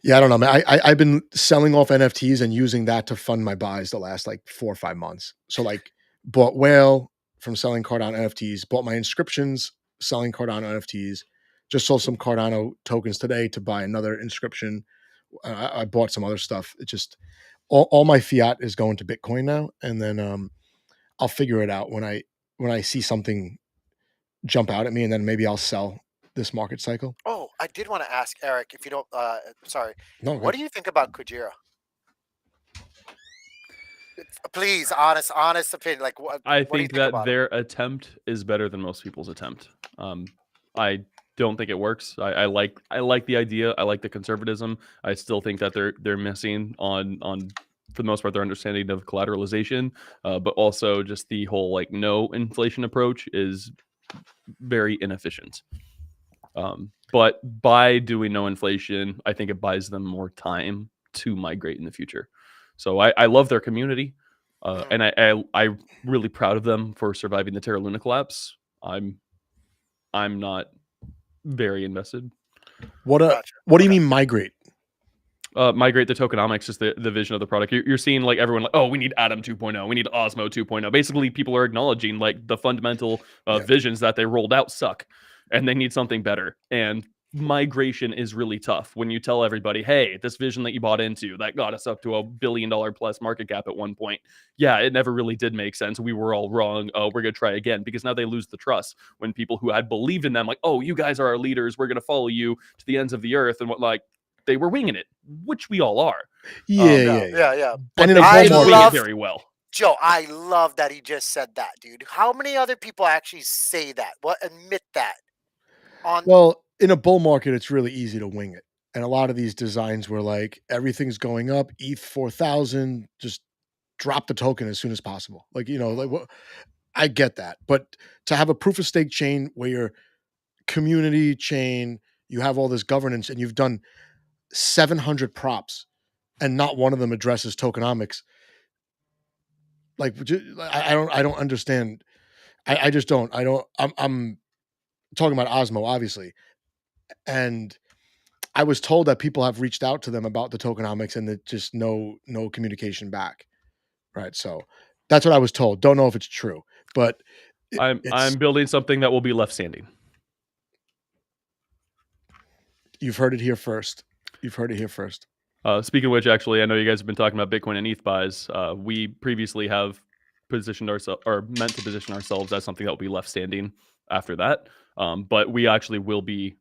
S1: Yeah, I don't know, man. I've been selling off NFTs and using that to fund my buys the last like 4 or 5 months. So like bought whale from selling Cardano NFTs, bought my inscriptions selling Cardano NFTs, just sold some Cardano tokens today to buy another inscription. I bought some other stuff. It just all my fiat is going to Bitcoin now, and then I'll figure it out when I see something jump out at me, and then maybe I'll sell this market cycle.
S2: oh, I did want to ask Eric if you don't. Sorry,
S1: No,
S2: what
S1: good.
S2: do you think about Kujira? Please, honest opinion. Like,
S3: I
S2: what do you
S3: think
S2: think
S3: that
S2: about him?
S3: their attempt is better than most people's attempt. I don't think it works. I like the idea. I like the conservatism. I still think that they're missing on for the most part their understanding of collateralization, but also just the whole like no inflation approach is very inefficient. But by doing no inflation, I think it buys them more time to migrate in the future. So I love their community,
S2: Mhm.
S3: and I'm really proud of them for surviving the Terra Luna collapse. I'm not very invested.
S2: Gotcha.
S1: What do you
S2: Okay.
S1: mean migrate?
S3: Migrate the tokenomics, just the vision of the product. You're seeing like everyone like, oh, we need Atom 2.0, we need Osmo 2.0. Basically, people are acknowledging like the fundamental
S1: Yeah.
S3: visions that they rolled out suck, and they need something better. And migration is really tough when you tell everybody, hey, this vision that you bought into that got us up to $1 billion plus market cap at one point. Yeah, it never really did make sense. We were all wrong. Oh, we're gonna try again, because now they lose the trust when people who had believed in them, like, oh, you guys are our leaders, we're gonna follow you to the ends of the earth, and what like they were winging it, which we all are.
S1: Yeah,
S3: Um,
S2: Yeah,
S1: yeah,
S2: yeah,
S1: yeah.
S2: yeah.
S1: And
S3: but
S1: in a
S3: they
S1: bull
S2: I
S3: didn't wing
S1: market,
S3: it
S2: love
S3: very well.
S2: Joe. I love that he just said that, dude. How many other people actually say that? What admit that on?
S1: well, in a bull market, it's really easy to wing it. And a lot of these designs were like everything's going up, ETH 4,000, just drop the token as soon as possible. Like, like
S2: Mhm.
S1: what I get that. But to have a proof of stake chain where your community chain, you have all this governance and you've done 700 props and not one of them addresses tokenomics. Like I don't understand. I just don't. I'm talking about Osmo, obviously. And I was told that people have reached out to them about the tokenomics and that just no communication back. Right. So that's what I was told. Don't know if it's true, but it's
S3: I'm building something that will be left standing.
S1: you've heard it here first. You've heard it here first.
S3: Speaking of which, actually, I know you guys have been talking about Bitcoin and ETH buys. We previously have positioned ourselves or meant to position ourselves as something that will be left standing after that. But we actually will be,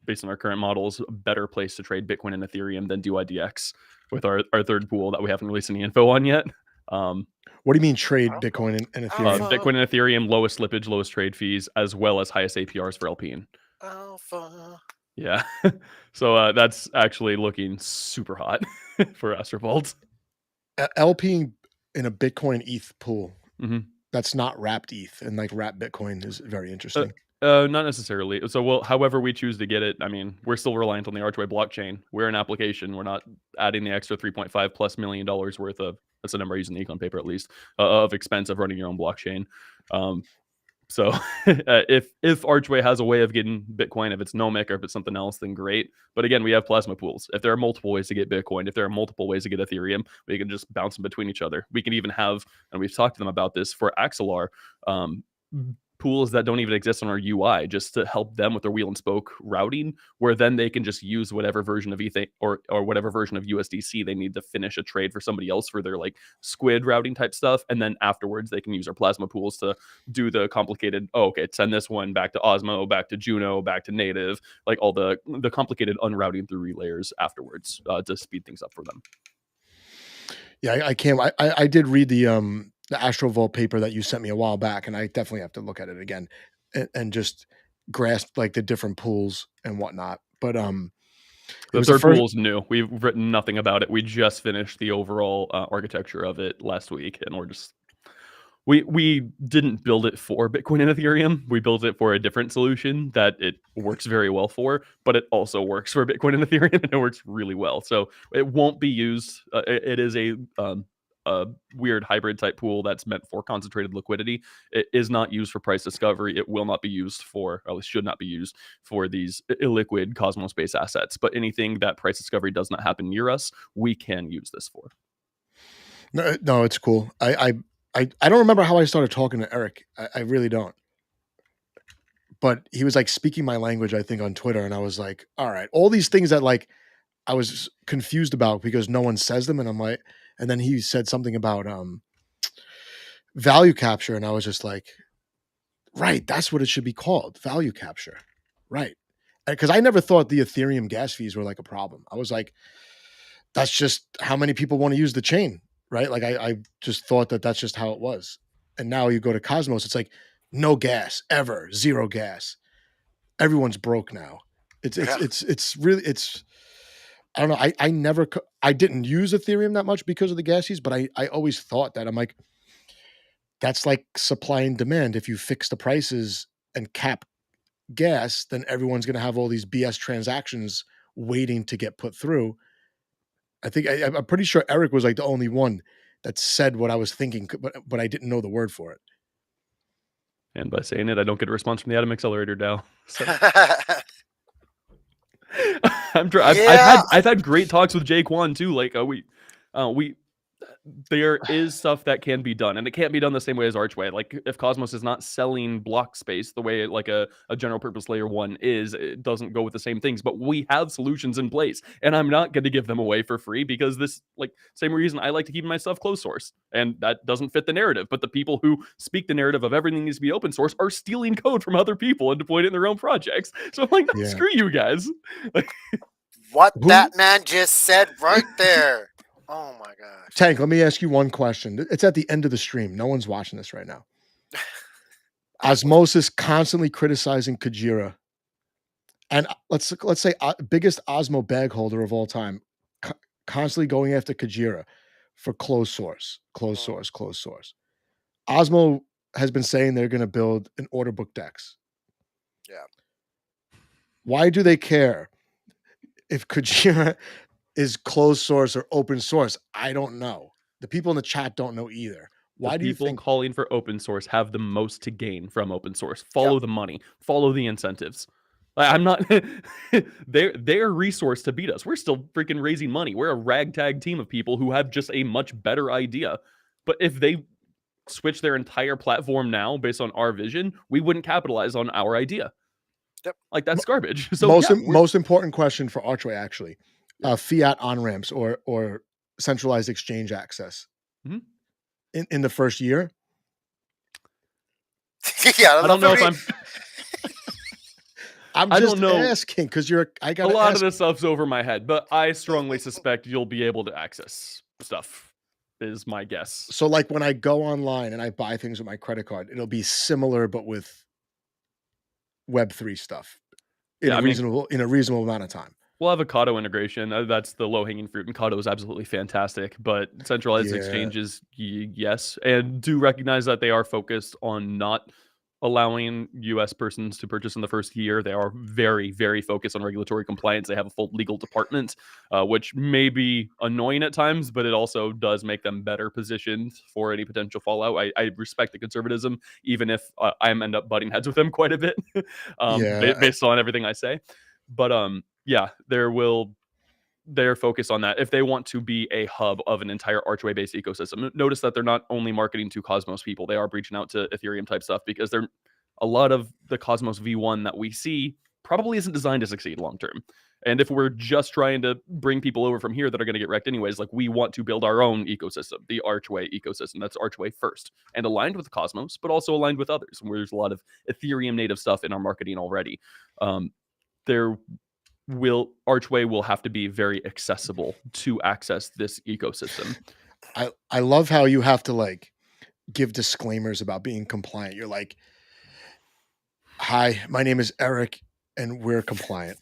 S3: based on our current models, a better place to trade Bitcoin and Ethereum than do IDX with our third pool that we haven't released any info on yet.
S1: What do you mean trade
S2: Alpha,
S1: Bitcoin and Ethereum?
S2: alpha,
S3: Bitcoin and Ethereum, lowest slippage, lowest trade fees, as well as highest APRs for LPing.
S2: alpha.
S3: Yeah. So that's actually looking super hot for Astrovault.
S1: LP in a Bitcoin ETH pool.
S3: Mm-hmm.
S1: that's not wrapped ETH, and like wrapped Bitcoin is very interesting.
S3: Not necessarily. So, however we choose to get it, I mean, we're still reliant on the Archway blockchain. We're an application. We're not adding the extra $3.5+ million worth of, that's the number I use in the econ paper at least, of expense of running your own blockchain. So if Archway has a way of getting Bitcoin, if it's Nomic or if it's something else, then great. But again, we have plasma pools. If there are multiple ways to get Bitcoin, if there are multiple ways to get Ethereum, we can just bounce them between each other. We can even have, and we've talked to them about this for Axelar, pools that don't even exist on our UI, just to help them with their wheel and spoke routing, where then they can just use whatever version of ETH or whatever version of USDC they need to finish a trade for somebody else for their like squid routing type stuff. And then afterwards they can use our plasma pools to do the complicated, send this one back to Osmo, back to Juno, back to native, like all the complicated unrouting through relayers afterwards, to speed things up for them.
S1: Yeah, I can't. I did read the Astrovault paper that you sent me a while back, and I definitely have to look at it again and just grasp like the different pools and whatnot. But
S3: the third pool is new. We've written nothing about it. We just finished the overall architecture of it last week, and we're just we didn't build it for Bitcoin and Ethereum. We built it for a different solution that it works very well for, but it also works for Bitcoin and Ethereum, and it works really well. So it won't be used. It is a weird hybrid type pool that's meant for concentrated liquidity. It is not used for price discovery. It will not be used for, or at least should not be used for, these illiquid Cosmos-based assets. But anything that price discovery does not happen near us, we can use this for.
S1: No, it's cool. I don't remember how I started talking to Eric. I really don't. But he was like speaking my language, I think, on Twitter. And I was like, all right, all these things that like I was confused about because no one says them. And I'm like, and then he said something about value capture. And I was just like, right, that's what it should be called. Value capture. Right. Because I never thought the Ethereum gas fees were like a problem. I was like, that's just how many people want to use the chain. Right. Like I just thought that that's just how it was. And now you go to Cosmos, it's like no gas ever, zero gas. Everyone's broke now. It's really, I don't know. I didn't use Ethereum that much because of the gas fees, but I always thought that. I'm like, that's like supply and demand. If you fix the prices and cap gas, then everyone's going to have all these BS transactions waiting to get put through. I think I'm pretty sure Eric was like the only one that said what I was thinking, but I didn't know the word for it.
S3: And by saying it, I don't get a response from the Atom Accelerator DAO. So. I've had great talks with Jay Kwan too. Like there is stuff that can be done, and it can't be done the same way as Archway. Like if Cosmos is not selling block space the way like a general purpose layer 1 is, it doesn't go with the same things. But we have solutions in place, and I'm not going to give them away for free because this, like, same reason I like to keep my stuff closed source, and that doesn't fit the narrative. But the people who speak the narrative of everything needs to be open source are stealing code from other people and deploying it in their own projects. So I'm like, no, screw you guys.
S2: What that man just said right there. Oh my gosh.
S1: Tank, let me ask you one question. It's at the end of the stream. No one's watching this right now. Osmosis constantly criticizing Kujira. And let's say biggest Osmo bag holder of all time, constantly going after Kujira for closed source. Osmo has been saying they're going to build an order book DEX.
S2: Yeah.
S1: Why do they care if Kujira is closed source or open source? I don't know. The people in the chat don't know either. Why do you think
S3: people calling for open source have the most to gain from open source? Follow the money, follow the incentives. I'm not they're resource to beat us. We're still freaking raising money. We're a ragtag team of people who have just a much better idea. But if they switch their entire platform now based on our vision, we wouldn't capitalize on our idea.
S2: Yep.
S3: Like that's garbage. So
S1: most important question for Archway, actually. Fiat on-ramps or centralized exchange access in the first year?
S2: Yeah,
S3: I don't know if
S1: I'm just asking because I got
S3: a lot of this stuff's over my head, but I strongly suspect you'll be able to access stuff, is my guess.
S1: So like when I go online and I buy things with my credit card, it'll be similar but with Web3 stuff in a reasonable amount of time.
S3: We'll have a Kado integration. That's the low-hanging fruit, and Kado is absolutely fantastic. But centralized
S1: Yeah.
S3: exchanges, yes, and do recognize that they are focused on not allowing U.S. persons to purchase in the first year. They are very, very focused on regulatory compliance. They have a full legal department, which may be annoying at times, but it also does make them better positioned for any potential fallout. I respect the conservatism, even if I end up butting heads with them quite a bit,
S1: Yeah.
S3: based on everything I say. But yeah, they're focused on that if they want to be a hub of an entire Archway based ecosystem. Notice that they're not only marketing to Cosmos people, they are reaching out to Ethereum type stuff, because they're a lot of the Cosmos V1 that we see probably isn't designed to succeed long term. And if we're just trying to bring people over from here that are going to get wrecked anyways, like, we want to build our own ecosystem, the Archway ecosystem. That's Archway first, and aligned with Cosmos, but also aligned with others. Where there's a lot of Ethereum native stuff in our marketing already. Archway will have to be very accessible to access this ecosystem.
S1: I love how you have to like give disclaimers about being compliant. You're like, hi, my name is Eric and we're compliant.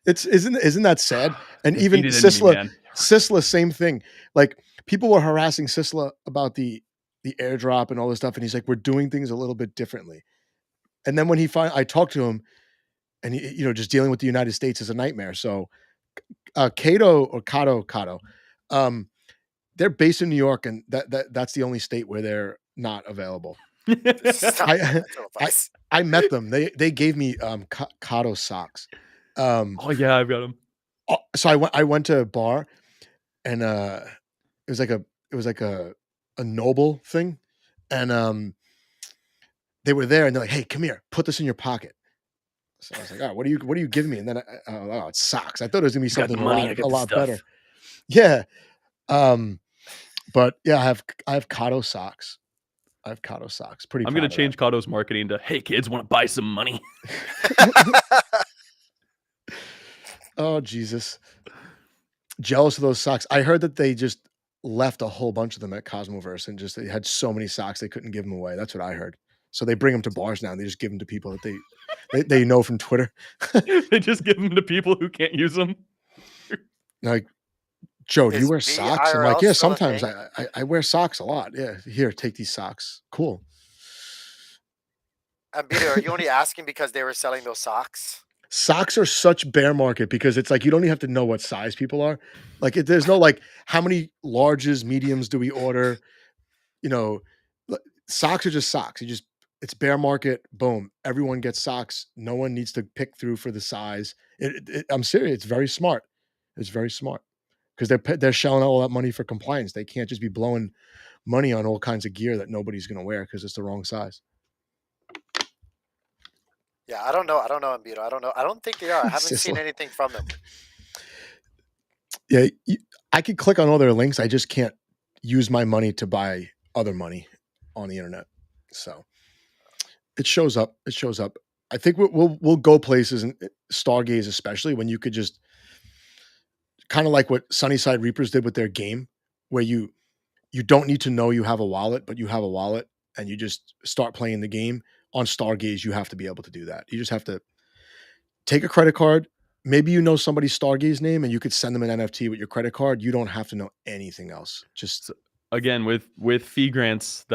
S1: Isn't that sad? And even Sisla, same thing. Like, people were harassing Sisla about the airdrop and all this stuff, and he's like, we're doing things a little bit differently. And then when I talked to him, and he, just dealing with the United States is a nightmare. So Kato, they're based in New York, and that's the only state where they're not available. I met them. They gave me Kato socks.
S3: Oh yeah, I've got them.
S1: So I went to a bar, and it was like a Noble thing, and they were there, and they're like, "Hey, come here, put this in your pocket." So I was like, "Oh, what are you giving me?" And then it's socks. I thought it was gonna be something a lot better. Yeah. But yeah, I have Kato socks. Pretty.
S3: I'm gonna change Kato's marketing to, "Hey kids, want to buy some money?"
S1: Oh Jesus! Jealous of those socks. I heard that they just left a whole bunch of them at Cosmoverse, and they had so many socks they couldn't give them away. That's what I heard. So they bring them to bars now, and they just give them to people that they know from Twitter.
S3: They just give them to people who can't use them.
S1: Like, Joe, do you wear socks? I'm like, yeah, sometimes I wear socks a lot. Yeah, here, take these socks. Cool.
S2: Peter, are you only asking because they were selling those socks?
S1: Socks are such bear market, because it's like you don't even have to know what size people are. Like, there's no like, how many larges, mediums do we order? Socks are just socks. It's bear market. Boom, everyone gets socks. No one needs to pick through for the size. I'm serious. It's very smart. It's very smart, because they're shelling all that money for compliance. They can't just be blowing money on all kinds of gear that nobody's going to wear because it's the wrong size.
S2: Yeah, I don't know, Ambito. I don't know. I don't think they are. I haven't seen anything from them.
S1: Yeah, I could click on all their links. I just can't use my money to buy other money on the internet. So it shows up. I think we'll go places, and Stargaze especially, when you could just kind of like what Sunnyside Reapers did with their game, where you don't need to know you have a wallet, but you have a wallet, and you just start playing the game. On Stargaze, you have to be able to do that. You just have to take a credit card. Maybe you know somebody's Stargaze name, and you could send them an NFT with your credit card. You don't have to know anything else. Just
S3: again, with fee grants,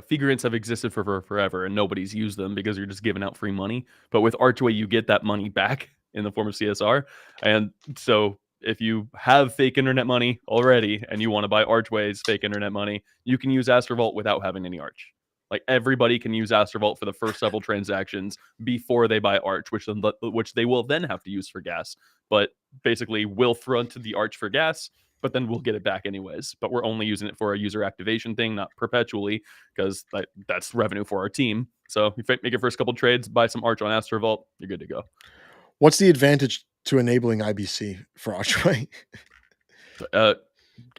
S3: fee grants have existed for forever, and nobody's used them because you're just giving out free money. But with Archway, you get that money back in the form of CSR. And so if you have fake internet money already and you want to buy Archway's fake internet money, you can use Astrovault without having any Arch. Like, everybody can use Astrovault for the first several transactions before they buy Arch, which they will then have to use for gas. But basically, we'll front the Arch for gas, but then we'll get it back anyways. But we're only using it for a user activation thing, not perpetually, because that's revenue for our team. So if you make your first couple trades, buy some Arch on Astrovault, you're good to go.
S1: What's the advantage to enabling IBC for Archway?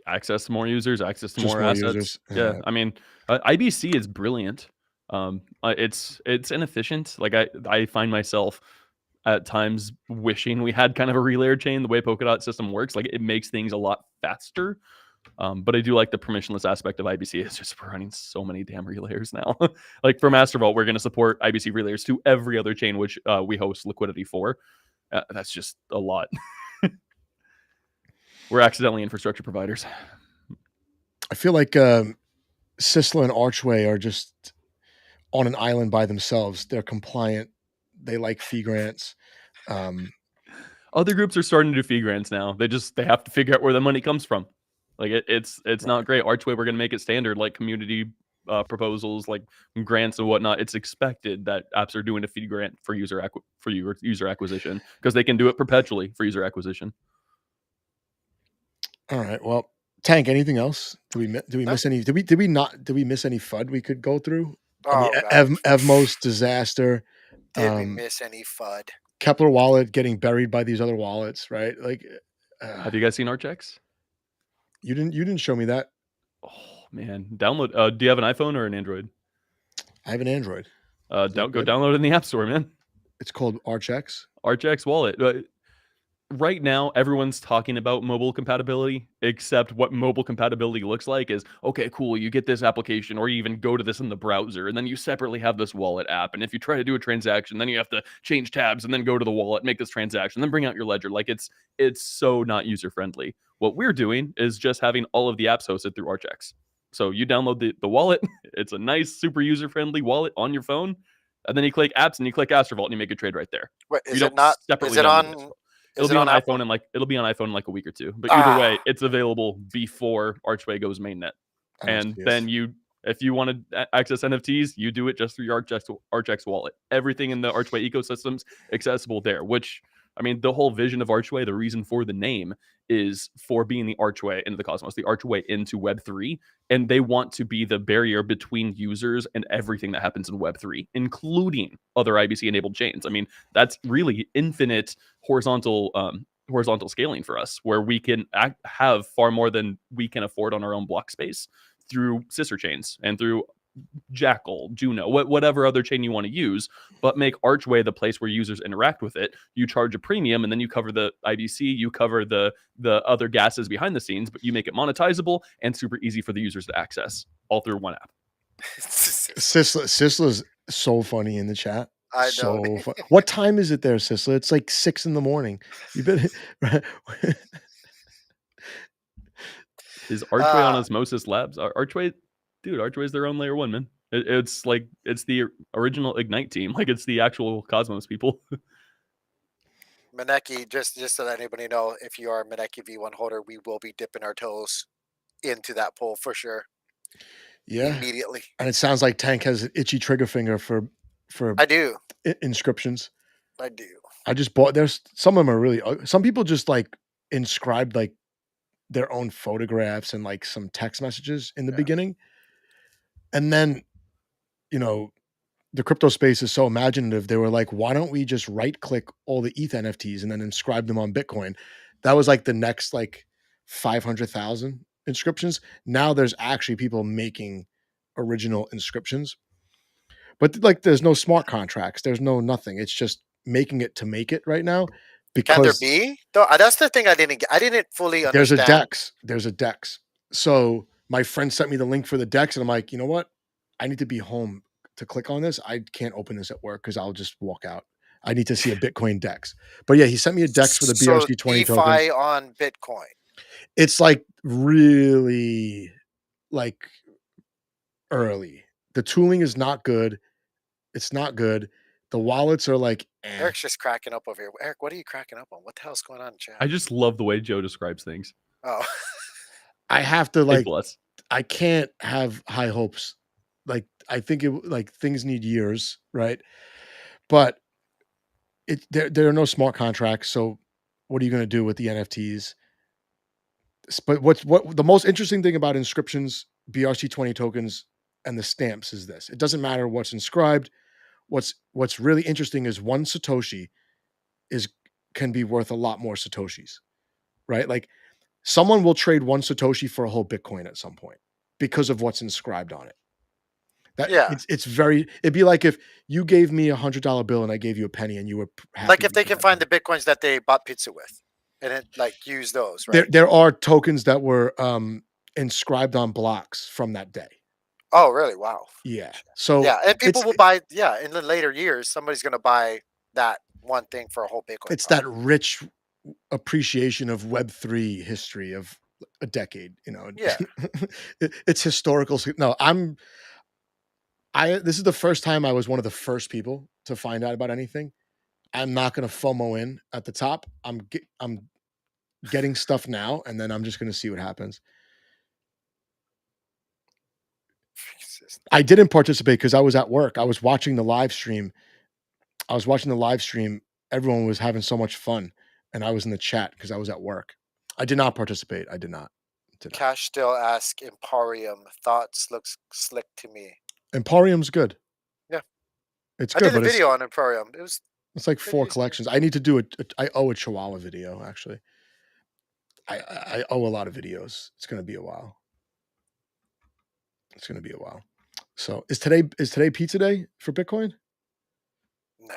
S3: Access to more users, access to more assets. Users. Yeah, I mean, IBC is brilliant. It's inefficient. Like, I find myself at times wishing we had kind of a relayer chain. The way Polkadot system works, like, it makes things a lot faster. But I do like the permissionless aspect of IBC. It's just running so many damn relayers now. Like, from Astrovault, we're going to support IBC relayers to every other chain which we host liquidity for. That's just a lot. We're accidentally infrastructure providers.
S1: I feel like Sisla and Archway are just on an island by themselves. They're compliant. They like fee grants.
S3: Other groups are starting to do fee grants now. They have to figure out where the money comes from. Like it's
S1: Right.
S3: not great. Archway, we're going to make it standard, like community proposals, like grants and whatnot. It's expected that apps are doing a fee grant for user acquisition because they can do it perpetually for user acquisition.
S1: All right. Well, Tank. Anything else? Do we miss any? Did we miss any FUD we could go through? I mean,
S2: Oh god,
S1: Evmos disaster.
S2: did we miss any FUD?
S1: Kepler wallet getting buried by these other wallets, right? Like,
S3: Have you guys seen Archex?
S1: you didn't show me that.
S3: Oh man, download. Do you have an iPhone or an Android?
S1: I have an Android.
S3: Go download it in the App Store, man.
S1: It's called Archex.
S3: Archex wallet. Right now, everyone's talking about mobile compatibility, except what mobile compatibility looks like is, okay, cool, you get this application, or you even go to this in the browser, and then you separately have this wallet app. And if you try to do a transaction, then you have to change tabs and then go to the wallet, make this transaction, then bring out your ledger. Like it's so not user-friendly. What we're doing is just having all of the apps hosted through Archex. So you download the wallet. It's a nice, super user-friendly wallet on your phone. And then you click apps and you click Astrovault and you make a trade right there.
S2: Wait,
S3: you don't separately
S2: is it
S3: download
S2: on?
S3: It'll be on iPhone and it'll be on iPhone in like a week or two. But either way, it's available before Archway goes mainnet. And then if you want to access NFTs, you do it just through your Archex wallet. Everything in the Archway ecosystem's accessible there, which, I mean, the whole vision of Archway, the reason for the name is for being the archway into the cosmos, the archway into Web3. And they want to be the barrier between users and everything that happens in Web3, including other IBC-enabled chains. I mean, that's really infinite horizontal scaling for us, where we can have far more than we can afford on our own block space through sister chains and through Jackal, Juno, whatever other chain you want to use, but make Archway the place where users interact with it. You charge a premium, and then you cover the IBC, you cover the other gases behind the scenes, but you make it monetizable and super easy for the users to access, all through one app.
S1: Sisla's so funny in the chat.
S2: I know.
S1: What time is it there, Sisla? It's like 6 a.m. You better.
S3: Is Archway on Osmosis Labs? Archway, dude, Archway's their own layer one, man. It's the original Ignite team. Like it's the actual Cosmos people.
S2: Maneki, just to let anybody know, if you are a Maneki V1 holder, we will be dipping our toes into that pool for sure.
S1: Yeah,
S2: immediately.
S1: And it sounds like Tank has an itchy trigger finger for
S2: I do.
S1: Inscriptions.
S2: I do.
S1: I just bought. There's some of them are really. Some people just like inscribed like their own photographs and like some text messages in the beginning, and then, you know, the crypto space is so imaginative. They were like, why don't we just right click all the ETH NFTs and then inscribe them on Bitcoin? That was like the next like 500,000 inscriptions. Now there's actually people making original inscriptions, but like there's no smart contracts. There's no nothing. It's just making it to make it right now. Because
S2: can there be? That's the thing I didn't get. I didn't fully understand.
S1: There's a DEX. So my friend sent me the link for the DEX, and I'm like, you know what? I need to be home to click on this. I can't open this at work because I'll just walk out. I need to see a Bitcoin DEX. But yeah, he sent me a DEX for the BRC20 token.
S2: DeFi on Bitcoin.
S1: It's like really like early. The tooling is not good. It's not good. The wallets are like,
S2: Eric's just cracking up over here. Eric, what are you cracking up on? What the hell's going on in chat?
S3: I just love the way Joe describes things.
S2: Oh.
S1: I have to like, I can't have high hopes. Like, I think things need years, right? But there are no smart contracts. So what are you going to do with the NFTs? But what the most interesting thing about inscriptions, BRC20 tokens, and the stamps is this: it doesn't matter what's inscribed. What's really interesting is one Satoshi can be worth a lot more Satoshis, right? Like someone will trade one Satoshi for a whole Bitcoin at some point because of what's inscribed on it. It'd be like if you gave me $100 bill and I gave you a penny and you were happy
S2: like if they can find the Bitcoins that they bought pizza with and it like use those, right?
S1: There are tokens that were inscribed on blocks from that day.
S2: Oh, really? Wow.
S1: Yeah. So
S2: yeah, and people will buy. Yeah, in the later years, somebody's going to buy that one thing for a whole Bitcoin
S1: It's
S2: talk.
S1: that rich appreciation of Web3 history of a decade.
S2: Yeah.
S1: It's historical. No, this is the first time I was one of the first people to find out about anything. I'm not going to FOMO in at the top. I'm getting stuff now, and then I'm just going to see what happens. I didn't participate because I was at work. I was watching the live stream. Everyone was having so much fun, and I was in the chat because I was at work. I did not participate. I did not.
S2: Cash still asks Emporium. Thoughts looks slick to me.
S1: Emporium's good.
S2: Yeah.
S1: It's
S2: I
S1: good,
S2: did a
S1: but
S2: video on Emporium.
S1: it's like 4 collections. I need to do it. I owe a Chihuahua video, actually. I owe a lot of videos. It's going to be a while. So is today pizza day for Bitcoin?
S2: No.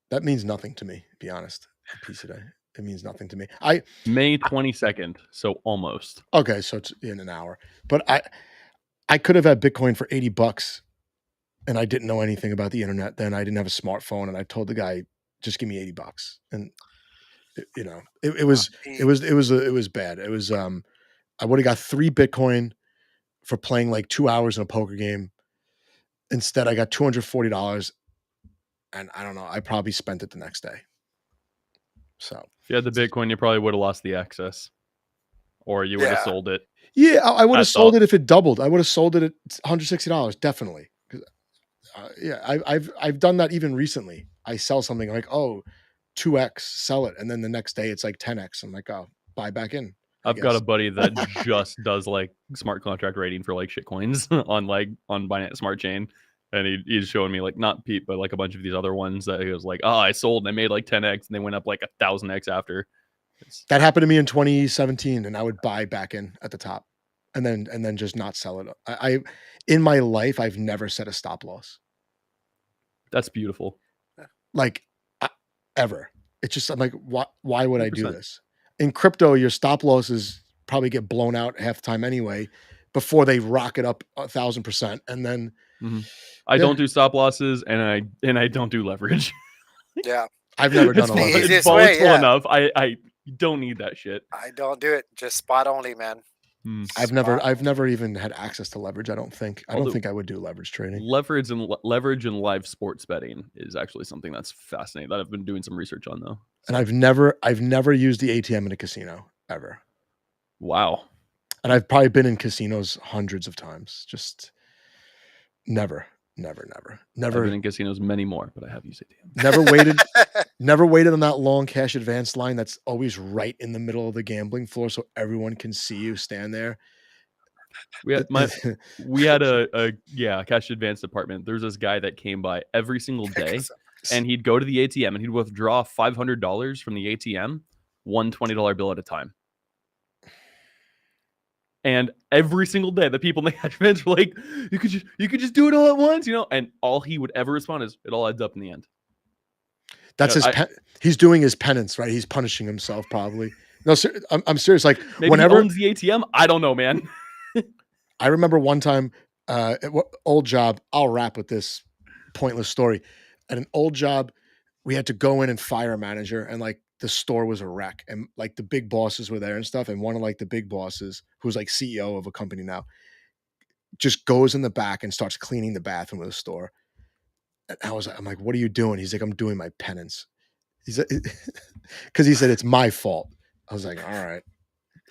S1: That means nothing to me, to be honest. Pizza day. It means nothing to me.
S3: May 22nd, so almost.
S1: Okay, so it's in an hour. But I could have had Bitcoin for $80 and I didn't know anything about the internet then. I didn't have a smartphone, and I told the guy, just give me $80. And it was bad. It was I would have got 3 Bitcoin for playing like 2 hours in a poker game. Instead, I got $240, and I don't know. I probably spent it the next day. So
S3: if you had the Bitcoin, you probably would have lost the access, or you would have sold it.
S1: Yeah, I would have sold it if it doubled. I would have sold it at $160, definitely. I've done that even recently. I sell something like 2x, sell it, and then the next day it's like 10x. I'm like, oh, buy back in.
S3: I've got a buddy that just does like smart contract rating for like shit coins on Binance Smart Chain. And he's showing me like not Pete, but like a bunch of these other ones that he was like, oh, I sold and I made like 10x and they went up like 1,000x after.
S1: That happened to me in 2017, and I would buy back in at the top and then just not sell it. I in my life, I've never set a stop loss.
S3: That's beautiful.
S1: Like ever. It's just, I'm like, why would 100%. I do this? In crypto, your stop losses probably get blown out half the time anyway before they rocket up 1,000%. And then
S3: I don't do stop losses, and I don't do leverage.
S2: Yeah.
S1: I've never done
S3: it's volatile enough. I don't need that shit.
S2: I don't do it. Just spot only, man.
S1: I've never even had access to leverage. I don't think I would do leverage trading.
S3: Leverage and live sports betting is actually something that's fascinating that I've been doing some research on though.
S1: And I've never used the ATM in a casino ever.
S3: Wow.
S1: And I've probably been in casinos hundreds of times. Just never. I've
S3: been in casinos many more, but I have used ATM.
S1: Never waited on that long cash advance line that's always right in the middle of the gambling floor so everyone can see you stand there.
S3: We had a cash advance department. There's this guy that came by every single day and he'd go to the ATM and he'd withdraw $500 from the ATM, one $20 bill at a time. And every single day, the people in the cash advance were like, "You could just do it all at once, And all he would ever respond is, "It all adds up in the end."
S1: That's he's doing his penance, right? He's punishing himself, probably. No, I'm serious. Like
S3: maybe
S1: whenever
S3: he owns the ATM, I don't know, man.
S1: I remember one time, at old job. I'll wrap with this pointless story. At an old job, we had to go in and fire a manager, and like the store was a wreck, and like the big bosses were there and stuff. And one of like the big bosses, who's like CEO of a company now, just goes in the back and starts cleaning the bathroom of the store. And I'm like, what are you doing? He's like, I'm doing my penance. Because he said it's my fault. I was like, all right.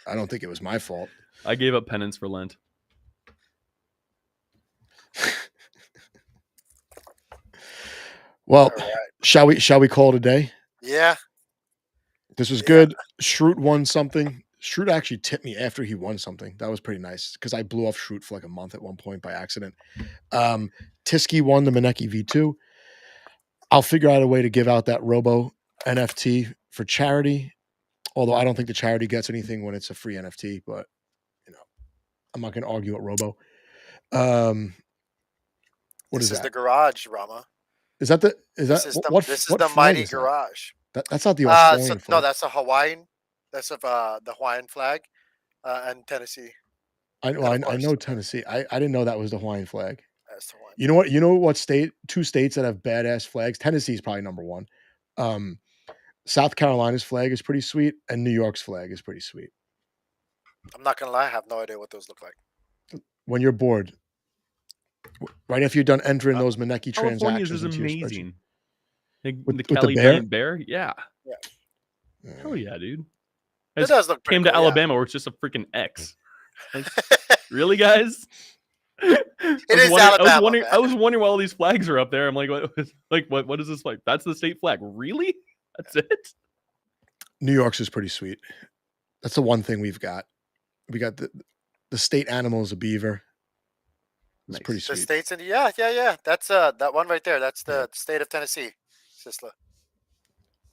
S1: I don't think it was my fault.
S3: I gave up penance for Lent.
S1: Well, shall we call it a day?
S2: Yeah.
S1: This was good. Schrute won something. Schrute actually tipped me after he won something. That was pretty nice because I blew off Schrute for like a month at one point by accident. Tiski won the Maneki V2. I'll figure out a way to give out that Robo NFT for charity. Although I don't think the charity gets anything when it's a free NFT, but I'm not going to argue at Robo.
S2: This is the garage, Rama.
S1: This is the
S2: mighty garage.
S1: That's not the Australian flag.
S2: No, that's a Hawaiian. That's of the Hawaiian flag, and Tennessee.
S1: I know Tennessee. I didn't know that was the Hawaiian flag.
S2: That's the one.
S1: You know what? You know what state? 2 states that have badass flags. Tennessee's probably number 1. South Carolina's flag is pretty sweet, and New York's flag is pretty sweet.
S2: I'm not gonna lie, I have no idea what those look like.
S1: When you're bored, right after you're done entering those Maneki
S3: California's
S1: transactions
S3: is
S1: into your spreadsheet.
S3: amazing. Like
S1: With
S3: the
S1: the
S3: Cali
S1: bear?
S3: giant bear, yeah.
S2: Yeah.
S3: Hell yeah, dude.
S2: It
S3: It
S2: does look pretty
S3: came to
S2: cool, yeah.
S3: Alabama where it's just a freaking X. Like, really, guys?
S2: It
S3: I
S2: is
S3: was
S2: Alabama,
S3: wondering. I
S2: man.
S3: was wondering why all these flags are up there. I'm like, what is this flag? That's the state flag. Really? That's it?
S1: New York's is pretty sweet. That's the one thing we've got. We got the state animal is a beaver. It's
S3: Nice.
S1: pretty
S2: The
S1: sweet.
S2: states and yeah. That's that one right there. That's the state of Tennessee. Sisla.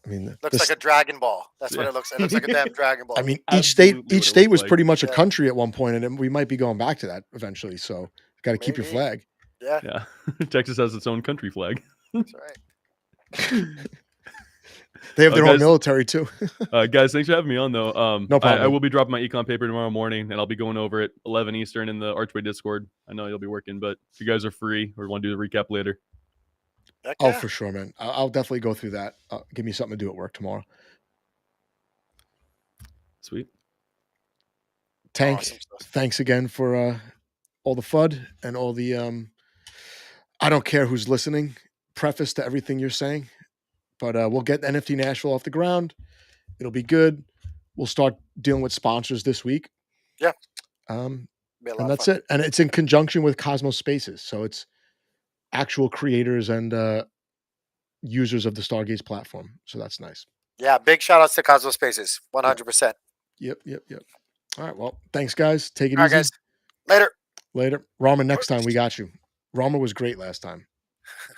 S1: I mean,
S2: Looks like a Dragon Ball. That's what
S3: Yeah.
S2: it looks like. It looks like a damn Dragon Ball.
S1: I mean,
S3: Absolutely what
S1: each
S3: it
S1: state
S3: looks
S1: was
S3: like.
S1: pretty much a
S2: Yeah.
S1: country at one point, and we might be going back to that eventually. So, got to keep your
S2: Maybe.
S1: flag.
S2: Yeah,
S3: Yeah. Texas has its own country flag.
S2: that's right.
S1: They have their own
S3: guys-
S1: military too.
S3: Guys, thanks for having me on though.
S1: No
S3: I
S1: problem.
S3: will be dropping my econ paper tomorrow morning, and I'll be going over at 11 Eastern in the Archway Discord. I know you'll be working, but if you guys are free or want to do the recap later,
S2: Heck
S1: Oh,
S2: yeah.
S1: for sure, man. I'll definitely go through that. Give me something to do at work tomorrow.
S3: sweet.
S1: Tank,
S2: Awesome stuff.
S1: thanks again for all the FUD and all the I don't care who's listening preface to everything you're saying. But we'll get NFT Nashville off the ground. It'll be good. We'll start dealing with sponsors this week.
S2: Yeah.
S1: Be a lot
S2: and
S1: and that's
S2: fun.
S1: it. And it's in conjunction with Cosmos Spaces. So it's actual creators and users of the Stargaze platform. So that's nice.
S2: Yeah, big shout outs to Cosmos Spaces. 100%.
S1: Yep. All right. Well, thanks, guys. Take it
S2: All right,
S1: easy.
S2: guys. Later.
S1: Later. Rama, next time we got you. Rama was great last time.